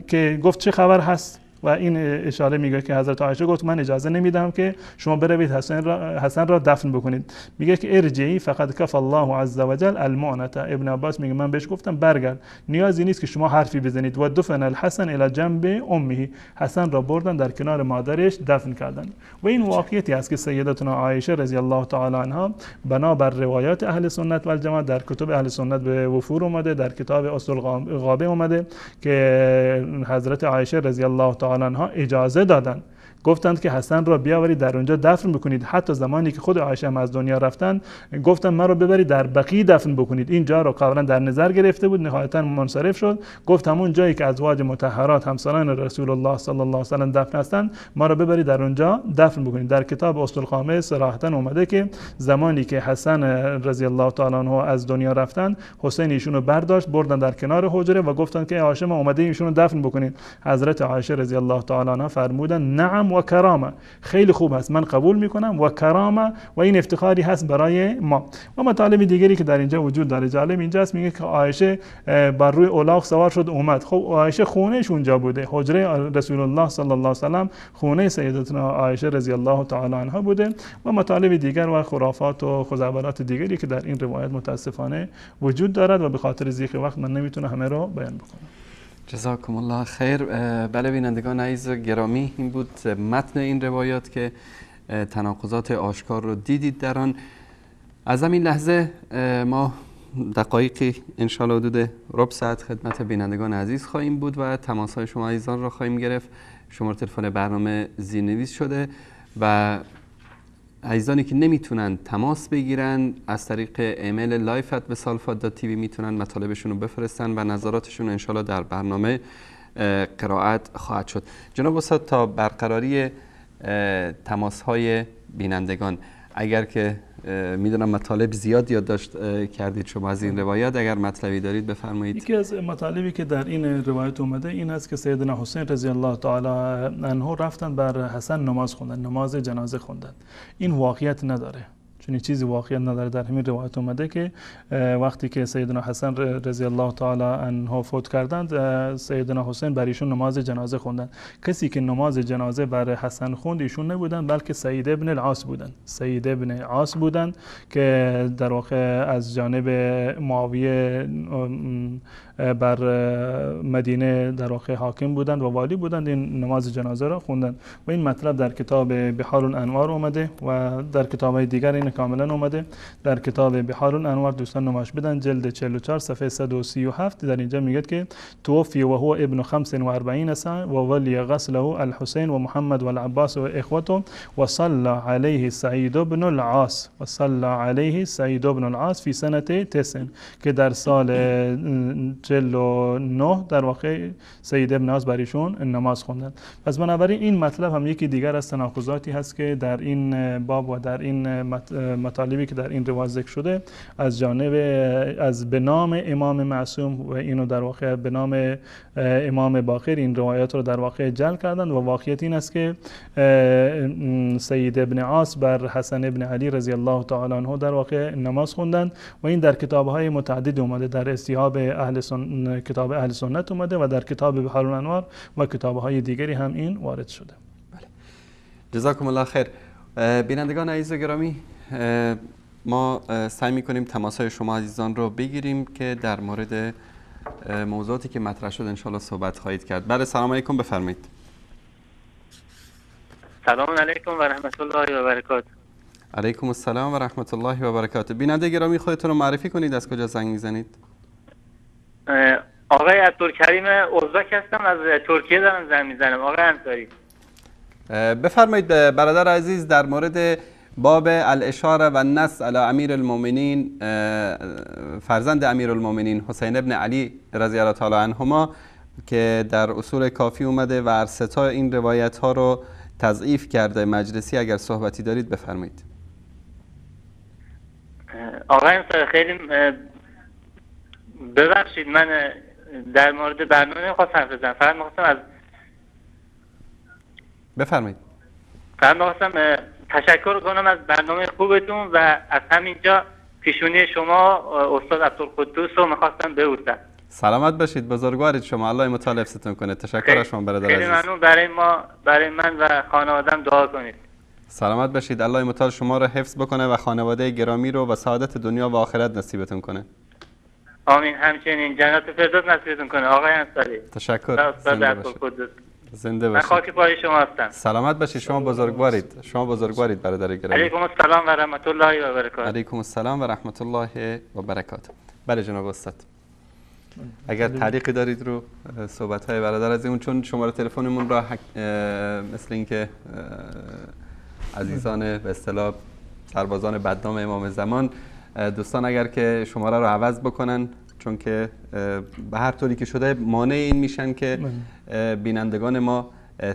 که گفت چه خبر هست، و این اشاره میگه که حضرت عایشه گفت من اجازه نمیدم که شما بروید حسن را دفن بکنید. میگه که ارجعی فقد کف الله عز وجل المعنت. ابن عباس میگه من بهش گفتم برگرد، نیازی نیست که شما حرفی بزنید. و دفن الحسن الی جنب امه، حسن را بردن در کنار مادرش دفن کردن. و این واقعیتی است که سیدتنا عایشه رضی الله تعالی عنها بنابر روایات اهل سنت و الجماعت در کتب اهل سنت به وفور اومده، در کتاب اصل الغابه اومده که حضرت عایشه رضی الله تعالی عنها اجازه دادن، گفتند که حسن را بیاورید در اونجا دفن بکنید. حتی زمانی که خود عایشه هم از دنیا رفتن گفتن ما رو ببرید در بقیع دفن بکنید. این جا رو قبلا در نظر گرفته بود، نهایتا منصرف شد، گفت همون جایی که ازواج مطهرات همسران رسول الله صلی الله علیه و سلم دفن هستند ما رو ببرید در اونجا دفن بکنید. در کتاب اصل الخامه صراحتا اومده که زمانی که حسن رضی الله تعالی عنه از دنیا رفتن، حسین ایشون رو برداشت بردن در کنار حجره و گفتند که عایشه ما اومده ایشون رو دفن بکنید. حضرت عایشه رضی الله تعالی عنها فرمودن نعم و کرامه، خیلی خوب هست، من قبول میکنم، و کرامه، و این افتخاری هست برای ما. و مطالب دیگری که در اینجا وجود داره جالب اینجاست، میگه که عایشه بر روی الاغ سوار شد اومد. خب عایشه خونهش اونجا بوده، حجره رسول الله صلی الله علیه و سلم خونه سیدتنا عایشه رضی الله تعالی عنها بوده. و مطالب دیگر و خرافات و خزعبلات دیگری که در این روایت متاسفانه وجود دارد و به خاطر ضیق وقت من نمیتونم همه رو بیان بکنم. جزاکم الله خیر. بله بینندگان عزیز گرامی، این بود متن این روایات که تناقضات آشکار رو دیدید در آن. از همین لحظه ما دقایقی انشاءالله حدود ربع ساعت خدمت بینندگان عزیز خواهیم بود و تماس‌های شما عزیزان را خواهیم گرفت. شماره تلفن برنامه زیرنویس شده و عزیزانی که نمیتونن تماس بگیرن از طریق ایمیل live@wasalfat.tv میتونن مطالبشون رو بفرستن و نظراتشون انشالله در برنامه قرائت خواهد شد. جناب استاد، تا برقراری تماس های بینندگان، اگر که میدونم مطالب زیاد یادداشت کردید شما از این روایات، اگر مطلبی دارید بفرمایید. یکی از مطالبی که در این روایت اومده این است که سیدنا حسین رضی الله تعالی عنه رفتن بر حسن نماز خوندن، نماز جنازه خوندن. این واقعیت نداره. چون چیزی واقعیت نداره. در همین روایت اومده که وقتی که سیدنا حسن رضی الله تعالی عنه فوت کردند، سیدنا حسین بر ایشون نماز جنازه خوندند. کسی که نماز جنازه بر حسن خوند ایشون نبودند، بلکه سید ابن العاص بودند. سید ابن العاص بودند که در واقع از جانب معاویه بر مدینه در واقع حاکم بودند و والی بودند، این نماز جنازه را خوندند و این مطلب در کتاب بحار الانوار اومده و در کتاب‌های دیگر این کاملا اومده. در کتاب بحار الانوار دوستان نمایش بدن جلد 44 صفحه 137 در اینجا میگه که توفی و هو ابن 45 سنه و ولی غسله الحسین و محمد و العباس و اخوته و صلى علیه سعید بن العاص و صلى علیه سعید بن العاص فی سنه 9 که در سال 49 در واقع سید ابن العاص بریشون نماز خوندن. پس بنابراین این مطلب هم یکی دیگر از تناقضاتی هست که در این باب و در این مطالبی که در این روایت ذکر شده از جانب از به نام امام معصوم و اینو در واقع به نام امام باقر این روایات رو در واقع جعل کردن و واقعیت این است که سید ابن عاص بر حسن ابن علی رضی الله تعالی عنه در واقع نماز خوندن و این در کتاب‌های متعدد اومده. در استیهاب کتاب اهل سنت اومده و در کتاب بحار الانوار و کتاب‌های دیگری هم این وارد شده. بله. جزاکم الله خیر. بینندگان عزیز و گرامی، ما سعی می‌کنیم تماس‌های شما عزیزان رو بگیریم که در مورد موضوعاتی که مطرح شد انشالله صحبت خواهید کرد. بله سلام علیکم، بفرمایید. سلام علیکم و رحمت الله و برکاته. علیکم السلام و رحمت الله و برکاته. بیننده گرامی خودتون رو معرفی کنید، از کجا زنگ میزنید؟ آقای عبدالکریم ازبک هستم، از ترکیه دارم زنگ میزنم. آقای انصاری بفرمایید برادر عزیز در مورد باب الاشاره و النص علی امیر المؤمنین، فرزند امیر المؤمنین حسین ابن علی رضی الله تعالی عنهما که در اصول کافی اومده و ارسطا این روایت ها رو تضعیف کرده. مجلسی اگر صحبتی دارید بفرمایید. آقای انصاری خیلی ببخشید، من در مورد برنامه نمیخواستم حرف بزنم، فقط میخواستم از بفرمایید. فقط میخواستم تشکر کنم از برنامه خوبتون و از همینجا پیشونی شما استاد عبدالقدوس رو میخواستم ببوسم. سلامت باشید، بزرگوارید شما، الله متعال حفظتون کنه. تشکر از شما برادر عزیز. خیلی ممنون. برای من و خانواده‌ام دعا کنید. سلامت باشید، الله متعال شما رو حفظ بکنه و خانواده گرامی رو و سعادت دنیا و آخرت نصیبتون کنه. آمین. همچنین جنت فردوس نصیبتون کنه آقای انصاری. تشکر. استاد عبدالقدوس. زنده من باشید. خاک پای شما هستم. سلامت باشید، شما بزرگوارید. شما بزرگوارید برادر گرامی. علیکم السلام و رحمت الله و برکاته. علیکم السلام و رحمت الله و برکاته. بله جناب استاد، اگر تعلیقی دارید رو صحبت های برادر عزیزمون، چون شماره تلفنمون را مثل اینکه عزیزان به اصطلاح سربازان بدنام امام زمان دوستان اگر که شماره رو عوض بکنن، چون که به هر طوری که شده مانع این میشن که بینندگان ما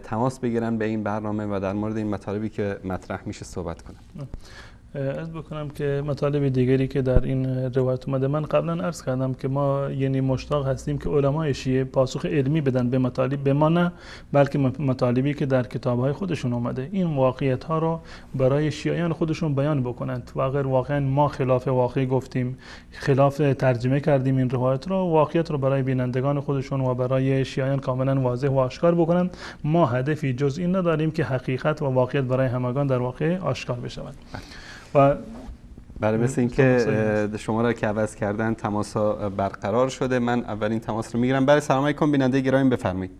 تماس بگیرن به این برنامه و در مورد این مطالبی که مطرح میشه صحبت کنن. عرض بکنم که مطالب دیگری که در این روایت اومده، من قبلا عرض کردم که ما یعنی مشتاق هستیم که علمای شیعه پاسخ علمی بدن به مطالب، به ما نه، بلکه مطالبی که در کتاب‌های خودشون اومده این واقعیت ها رو برای شیعیان خودشون بیان بکنند و اگر واقعا ما خلاف واقعی گفتیم، خلاف ترجمه کردیم این روایت رو، واقعیت رو برای بینندگان خودشون و برای شیعیان کاملا واضح و آشکار بکنند. ما هدفی جز این نداریم که حقیقت و واقعیت برای همگان در واقع آشکار بشود. و بله مثل اینکه شما را که عوض کردن تماس برقرار شده. من اولین تماس رو میگیرم. بله سلام علیکم بیننده گرامی، بفرمایید.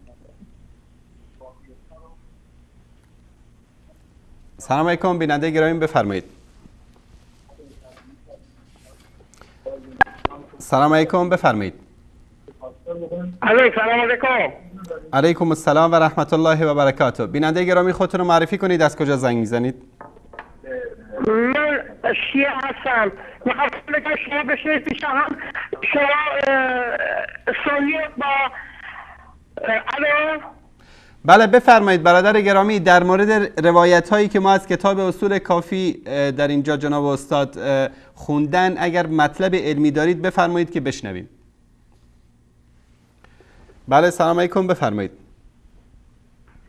سلام علیکم بیننده گرامی، بفرمایید. سلام علیکم، بفرمایید. سلام علیکم. علیکم السلام و رحمت الله و برکاته. بیننده گرامی خودتون رو معرفی کنید، از کجا زنگ میزنید؟ من شیعه هستم. میخواستم بگم شما بشنید پیش هم شما سنی با الو. بله بفرمایید برادر گرامی، در مورد روایت هایی که ما از کتاب اصول کافی در اینجا جناب استاد خوندن اگر مطلب علمی دارید بفرمایید که بشنویم. بله سلام علیکم، بفرمایید.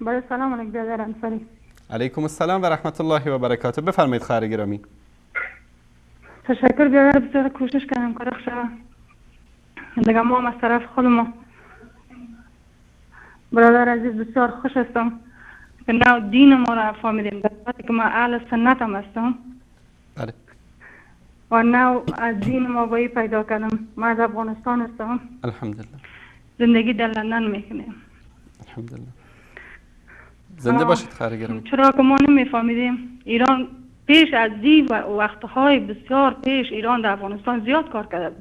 بله سلام علیکم برادر انصاری. علیکم السلام و رحمت الله و برکاته. بفرمایید خواهر گرامی. تشکر. بیادر بسیار کوشش کردم کار شد دیگه. ما هم از طرف خود ما برادر عزیز بسیار خوش هستم که نه دین ما را فهمیدیم، در وقتی که ما اهل سنت هم هستم بله. و نه از دین ما وی پیدا کردم. ما از افغانستان هستم. الحمدلله. زندگی در لندن میکنیم. الحمدلله. زنده باشید خواهر گرامی. چرا که ما نمیفهمیدیم ایران پیش از این وقتهای بسیار پیش ایران در افغانستان زیاد کار کرده،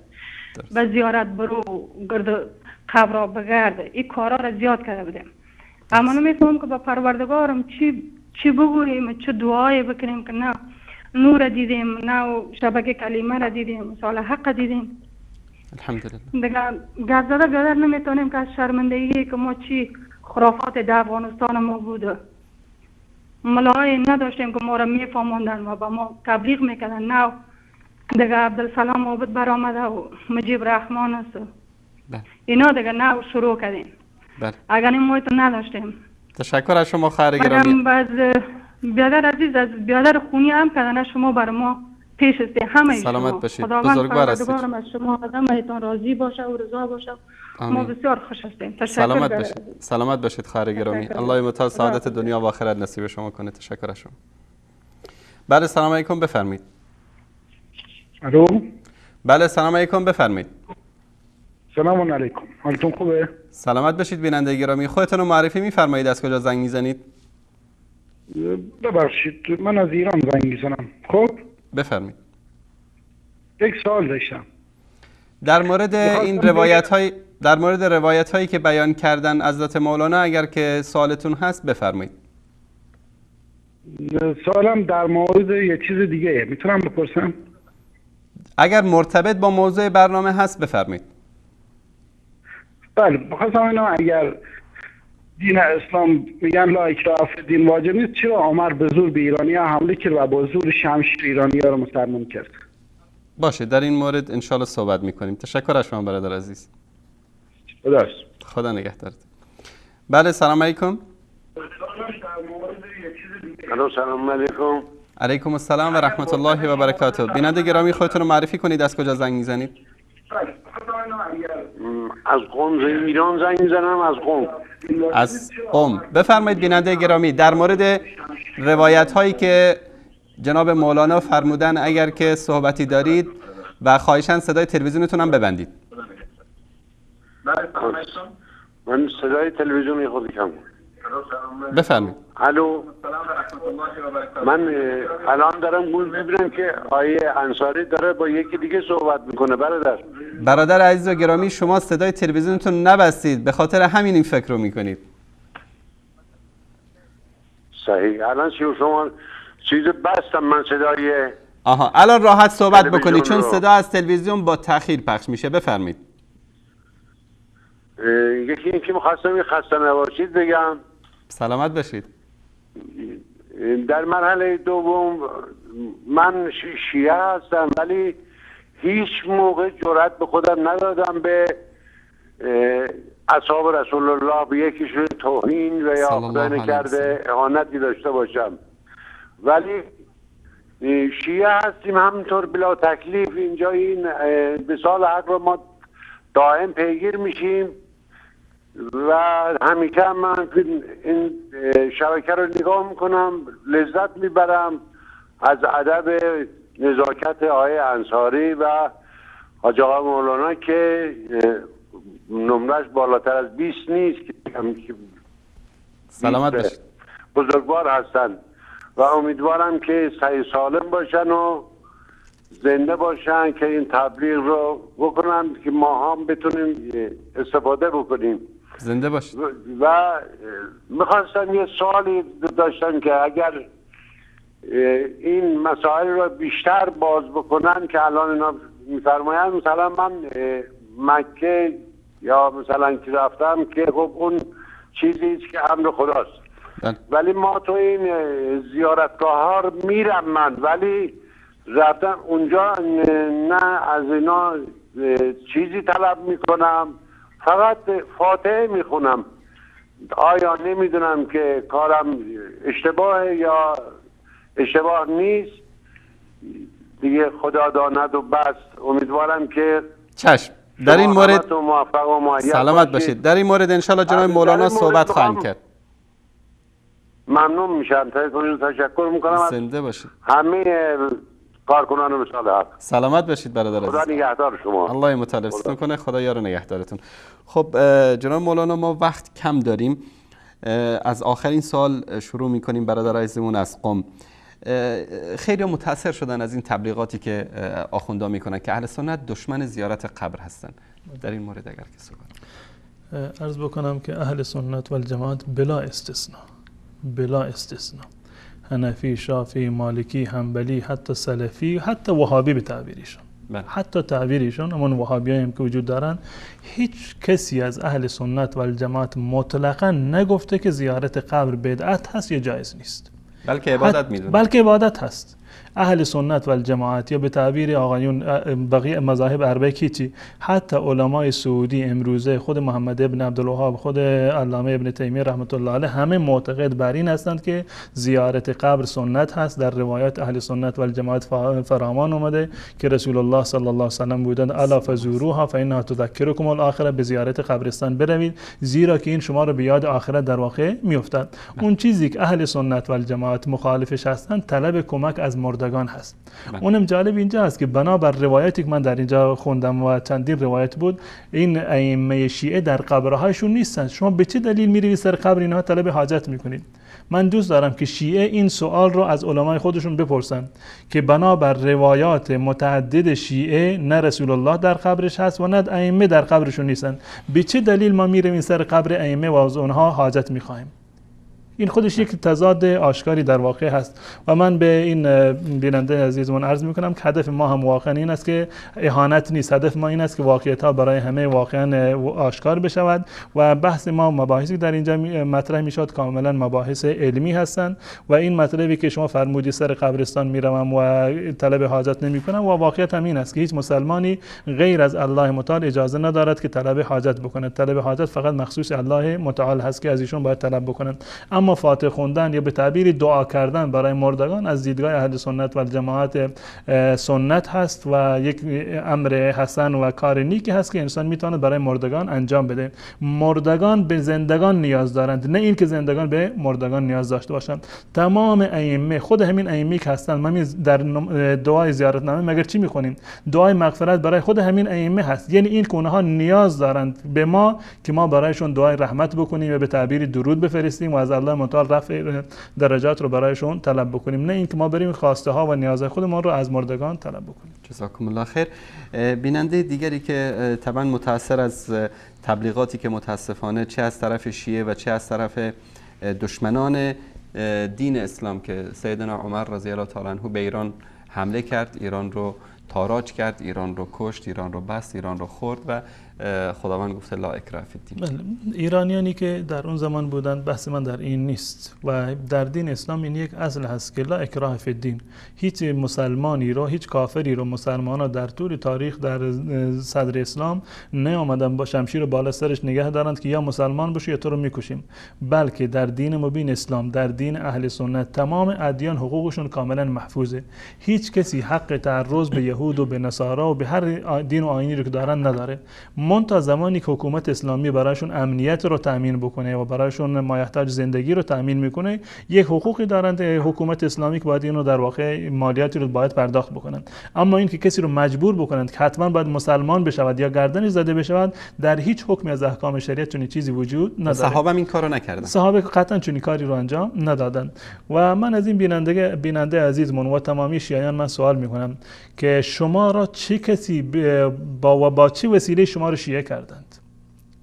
به زیارت برو، گرد قبر بگرد، این کارا را زیاد کرده بودیم. اما نمیفهمم که با پروردگارم چی بگوییم، چه دعایی بکنیم که نه نور دیدیم، نه شبکه کلمه را دیدیم، مثال حق دیدیم. الحمدلله. دیگه گرد زده بیادر نمیتونیم که از شرمندگی که ما چی خرافات در افغانستان ما بوده، ملاهای نداشتیم که ما را میفهموندن و با ما تبلیغ میکردن. نه دیگه عبدالسلام عابد برآمده و مجیب رحمان است. اینا دیگه نه شروع کردیم. بله. اگر این محیط نداشتیم. تشکر از شما خواهر گرامی. بعد بیادر عزیز از بیادر خونی هم کردن شما برای ما پیش استی همه سلامت باشید. بزرگوار هستید. خداوند از شما همه‌تان راضی باشه و رضا باشه. ما بسیار خوش هستیم. تشکر. سلامت باشید. سلامت باشید خواهر گرامی. الله متعال سعادت دنیا و آخرت نصیب شما کنه. تشکر از شما. بله سلام علیکم بفرمایید. الو. بله سلام علیکم بفرمایید. سلام علیکم. حالتون خوبه؟ سلامت باشید بیننده گرامی. خودتون رو معرفی می‌فرمایید، از کجا زنگ می‌زنید؟ ببخشید من از ایران زنگ می‌زنم. خب بفرمایید. یک سوال داشتم. در مورد این روایت هایی که بیان کردن حضرت مولانا اگر که سوالتون هست بفرمایید. سوالم در مورد یه چیز دیگه، میتونم بپرسم؟ اگر مرتبط با موضوع برنامه هست بفرمایید. بله بخواستم اینم اگر دین اسلام میگن لا اکراه فی الدین واجب نیست، چرا عمر به زور به ایرانی ها حمله کرد و با زور شمشیر ایرانی ها رو مسلمان کرد؟ باشه در این مورد انشالله صحبت میکنیم. تشکر از شما برادر عزیز. خدا نگهدارت. بله سلام علیکم. سلام علیکم. علیکم السلام و رحمت الله و برکاته. بیننده گرامی خودتون رو معرفی کنید، از کجا زنگ میزنید؟ از قم ایران زنگ میزنم. از قم. بفرمایید بیننده گرامی در مورد روایت هایی که جناب مولانا فرمودن اگر که صحبتی دارید و خواهشاً صدای تلویزیونتون هم ببندید. من صدای تلویزیون خود کم. بفرمایید. الو. من الان دارم گوش میبینم که آیه انصاری داره با یکی دیگه صحبت میکنه. برادر عزیز و گرامی شما صدای تلویزیونتون نبستید، به خاطر همین این فکر رو میکنید. صحیح. الان شما چیز بستم من صدای الان راحت صحبت بکنید چون صدا از تلویزیون با تأخیر پخش میشه. بفرمایید. یکی این که میخواستم خسته نباشید بگم. سلامت باشید. در مرحله دوم من شیعه هستم ولی هیچ موقع جرأت به خودم ندادم به اصحاب رسول الله به یکیشون توهین و یا خدا نکرده اهانتی داشته باشم. ولی شیعه هستیم همینطور بلا تکلیف. اینجا این به سال حق رو ما دائم پیگیر میشیم و همیشه من این شبکه رو نگاه میکنم، لذت میبرم از ادب نزاکت آقای انصاری و حاج آقا مولانا که نمرش بالاتر از 20 نیست که سلامت باشید. بزرگوار هستن و امیدوارم که صحیح سالم باشن و زنده باشن که این تبلیغ رو بکنن که ما هم بتونیم استفاده بکنیم. زنده باشید. و میخواستم یه سوالی داشتم که اگر این مسائل رو بیشتر باز بکنن که الان اینا میفرماین، مثلا من مکه یا مثلا که رفتم که خب اون چیزیست که امر خداست ولی ما تو این زیارتگاه ها میرم من ولی رفتم اونجا نه از اینا چیزی طلب میکنم، فقط فاتحه میخونم. آیا نمیدونم که کارم اشتباهه یا اشتباه نیست؟ دیگه خدا داند و بس. امیدوارم که چشم در این مورد موفق و مؤید سلامت باشید. در این مورد انشالله جناب مولانا صحبت خواهیم کرد. ممنون میشم، تشکر میکنم. زنده باشید. همه کارکنان مثال حق. سلامت باشید برادر خدا نگهدار شما. الله مطلع ستون کنه، خدا یار و نگهدارتون. خب جناب مولانا ما وقت کم داریم، از آخرین سال شروع میکنیم. برادر عزیزمون از قم خیلی متاثر شدن از این تبلیغاتی که آخوندا میکنن که اهل سنت دشمن زیارت قبر هستن. در این مورد اگر که صحبت عرض بکنم که اهل سنت و الجماعت بلا استثناء حنفی، شافعی، مالکی، حنبلی، حتی سلفی، حتی وهابی به تعبیرشون، حتی تعبیرشون همون وهابیایی هم که وجود دارن، هیچ کسی از اهل سنت و الجماعت مطلقا نگفته که زیارت قبر بدعت هست یا جایز نیست، بلکه عبادت میدونه، بلکه عبادت هست. اهل سنت و الجماعت یا به تعبیر آقایون بقیه مذاهب اربعه کیچی، حتی علمای سعودی امروزه، خود محمد ابن عبدالوهاب، خود علامه ابن تیمیه رحمت الله علیه، همه معتقد بر این هستند که زیارت قبر سنت هست. در روایات اهل سنت و الجماعت فراوان اومده که رسول الله صلی الله علیه و سلم بودند الا فزوروها فانها تذکرکم الاخره، به زیارت قبرستان بروید زیرا که این شما رو به یاد آخرت در واقع میافتد. اون چیزی که اهل سنت و الجماعت مخالفش هستند طلب کمک از مردگان هست. اونم جالب اینجا است که بنابر روایتی که من در اینجا خوندم و چندین روایت بود، این ائمه شیعه در قبرهایشون نیستن. شما به چه دلیل میروید سر قبر اینها طلب حاجت میکنید؟ من دوست دارم که شیعه این سوال رو از علمای خودشون بپرسن که بنابر روایات متعدد شیعه نه رسول الله در قبرش هست و نه ائمه در قبرشون نیستن، به چه دلیل ما میرویم سر قبر ائمه و از اونها حاجت میخوایم؟ این خودش یک تضاد آشکاری در واقع هست و من به این بیننده عزیزمون عرض میکنم که هدف ما هم واقعا این است که اهانت نیست، هدف ما این است که واقعیت‌ها برای همه واقعا آشکار بشود و بحث ما مباحثی در اینجا مطرح میشد کاملا مباحث علمی هستند و این مطلبی که شما فرمودی سر قبرستان میروم و طلب حاجت نمیکنم و واقعیت هم این است که هیچ مسلمانی غیر از الله متعال اجازه ندارد که طلب حاجت بکنه. طلب حاجت فقط مخصوص الله متعال هست که از ایشون باید طلب بکنن. اما فاتحه خوندن یا به تعبیر دعا کردن برای مردگان از دیدگاه اهل سنت و الجماعت سنت هست و یک امر حسن و کار نیکی هست که انسان میتونه برای مردگان انجام بده. مردگان به زندگان نیاز دارند، نه این که زندگان به مردگان نیاز داشته باشند. تمام ائمه، خود همین ائمه که هستند، ما در دعای زیارتنامه مگر چی میخونیم؟ دعای مغفرت برای خود همین ائمه هست. یعنی این که اونها نیاز دارند به ما که ما برایشون دعای رحمت بکنیم و به تعبیر درود بفرستیم و از الله متعال رفع درجات رو برایشون طلب بکنیم، نه اینکه ما بریم خواسته ها و نیازهای خودمون رو از مردگان طلب بکنیم. جزاکم الله خیر. بیننده دیگری که طبعا متاثر از تبلیغاتی که متاسفانه چه از طرف شیعه و چه از طرف دشمنان دین اسلام که سیدنا عمر رضی الله تعالی عنه به ایران حمله کرد، ایران رو تاراج کرد، ایران رو کشت، ایران رو بست، ایران رو خورد و خداوند گفته لا اکراه فی الدین. ایرانیانی که در اون زمان بودند، بحث من در این نیست و در دین اسلام این یک اصل هست که لا اکراه فی الدین. هیچ مسلمانی رو، هیچ کافری رو مسلمان‌ها در طول تاریخ در صدر اسلام نیامدن با شمشیر رو بالا سرش نگه دارند که یا مسلمان بشی یا تو رو میکشیم، بلکه در دین مبین اسلام، در دین اهل سنت، تمام ادیان حقوقشون کاملا محفوظه. هیچ کسی حق تعرض به یهود و به نصارا و به هر دین و آیینی رو که دارن نداره. تا زمانی که حکومت اسلامی برایشون امنیت رو تامین بکنه و برایشون مایحتاج زندگی رو تامین میکنه، یک حقوقی دارند حکومت اسلامی که باید اینو در واقع مالیاتی رو باید پرداخت بکنن. اما این که کسی رو مجبور بکنند که حتما باید مسلمان بشود یا گردنش زده بشود، در هیچ حکمی از احکام شریعت چنین چیزی وجود نداره. صحابه این کارو نکردن، صحابه قطعا چنین کاری رو انجام ندادن. و من از این بیننده عزیزمون و تمامی شیعیان من سوال میکنم که شما را چه کسی با چه وسیله شما رو شیعه کردند؟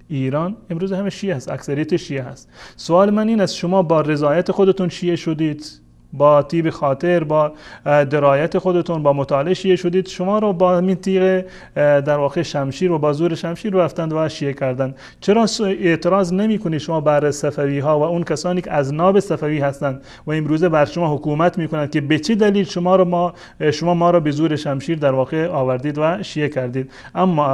ایران امروز همه شیعه هست، اکثریت شیعه هست. سوال من این است شما با رضایت خودتون شیعه شدید؟ با طیب خاطر، با درایت خودتون، با مطالعه شیعه شدید؟ شما رو با همین تیغ در واقع شمشیر و با زور شمشیر رفتند و شیعه کردند. چرا اعتراض نمی‌کنید شما بر صفوی ها و اون کسانی که از ناب صفوی هستند و امروزه بر شما حکومت میکنند که به چه دلیل شما ما رو به زور شمشیر در واقع آوردید و شیعه کردید؟ اما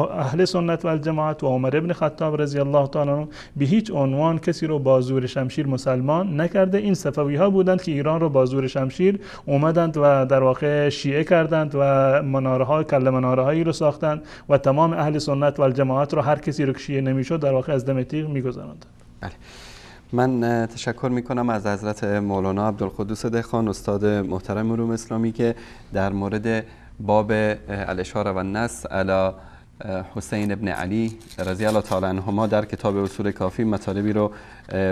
اهل سنت و الجماعت و عمر ابن خطاب رضی الله تعالی عنه به هیچ عنوان کسی رو با زور شمشیر مسلمان نکرده. این صفوی ها بودند که ایران رو با زور شمشیر اومدند و در واقع شیعه کردند و مناره‌ها کله مناره‌هایی رو ساختند و تمام اهل سنت و الجماعت رو هر کسی رو که شیعه نمیشد در واقع از دم تیغ می‌گذراندند. بله. من تشکر میکنم از حضرت مولانا عبدالقدوس دهخان استاد محترم علوم اسلامی که در مورد باب الاشاره و النص علی حسین ابن علی رضی الله تعالی عنهما در کتاب اصول کافی مطالبی رو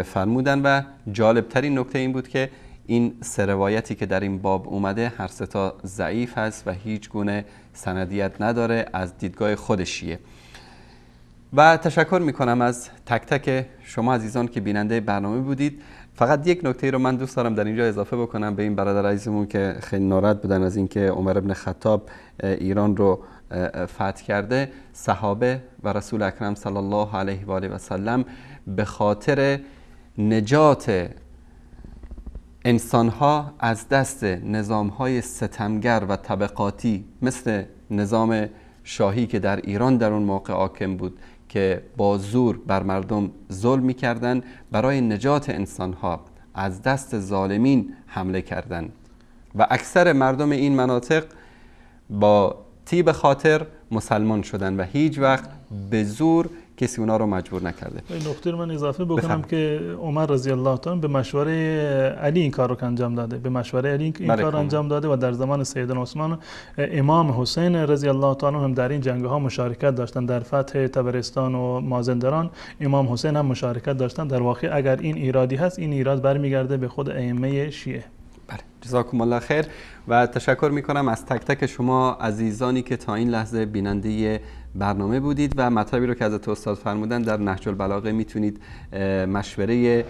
فرمودن و جالبترین نکته این بود که این سه روایتی که در این باب اومده هر سه تا ضعیف هست و هیچ گونه سندیت نداره از دیدگاه خود شیعه. و تشکر میکنم از تک تک شما عزیزان که بیننده برنامه بودید. فقط یک نکته رو من دوست دارم در اینجا اضافه بکنم به این برادر عزیزمون که خیلی ناراحت بودن از اینکه عمر ابن خطاب ایران رو فتح کرده. صحابه و رسول اکرم صلی الله علیه و آله و سلم به خاطر نجات انسانها از دست نظامهای ستمگر و طبقاتی مثل نظام شاهی که در ایران در اون موقع حاکم بود که با زور بر مردم ظلم می‌کردند، برای نجات انسانها از دست ظالمین حمله کردند و اکثر مردم این مناطق با طیب خاطر مسلمان شدند و هیچ وقت به زور کسی اونا رو مجبور نکرده. این نکته رو من اضافه بکنم که عمر رضی الله تعالی به مشوره علی این کار رو انجام داده، به مشوره علی این کار انجام داده و در زمان سیدنا عثمان امام حسین رضی الله تعالی هم در این جنگ ها مشارکت داشتن. در فتح طبرستان و مازندران امام حسین هم مشارکت داشتن. در واقع اگر این ایرادی هست، این ایراد برمیگرده به خود ائمه شیعه. بله، جزاکم الله خیر و تشکر میکنم از تک تک شما عزیزانی که تا این لحظه بیننده برنامه بودید و مطلبی رو که حضرت استاد فرمودن در نهج البلاغه میتونید مشوره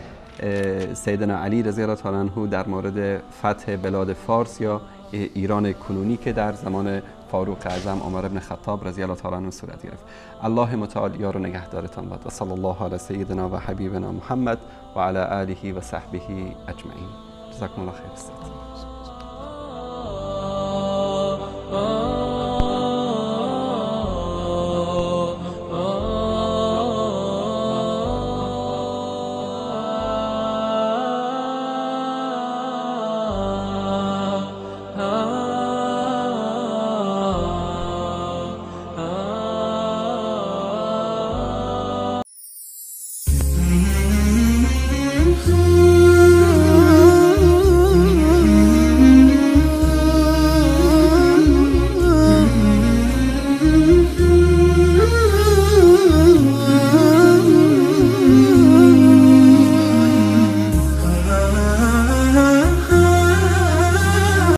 سیدنا علی رضی الله تعالی عنه در مورد فتح بلاد فارس یا ایران کنونی که در زمان فاروق اعظم عمر ابن خطاب رضی الله تعالی عنه صورت گرفت. الله متعال یار و نگهدارتان باد و صلی الله علی سیدنا و حبیبنا محمد و علی آله و صحبه اجمعین. جزاکم الله خیر.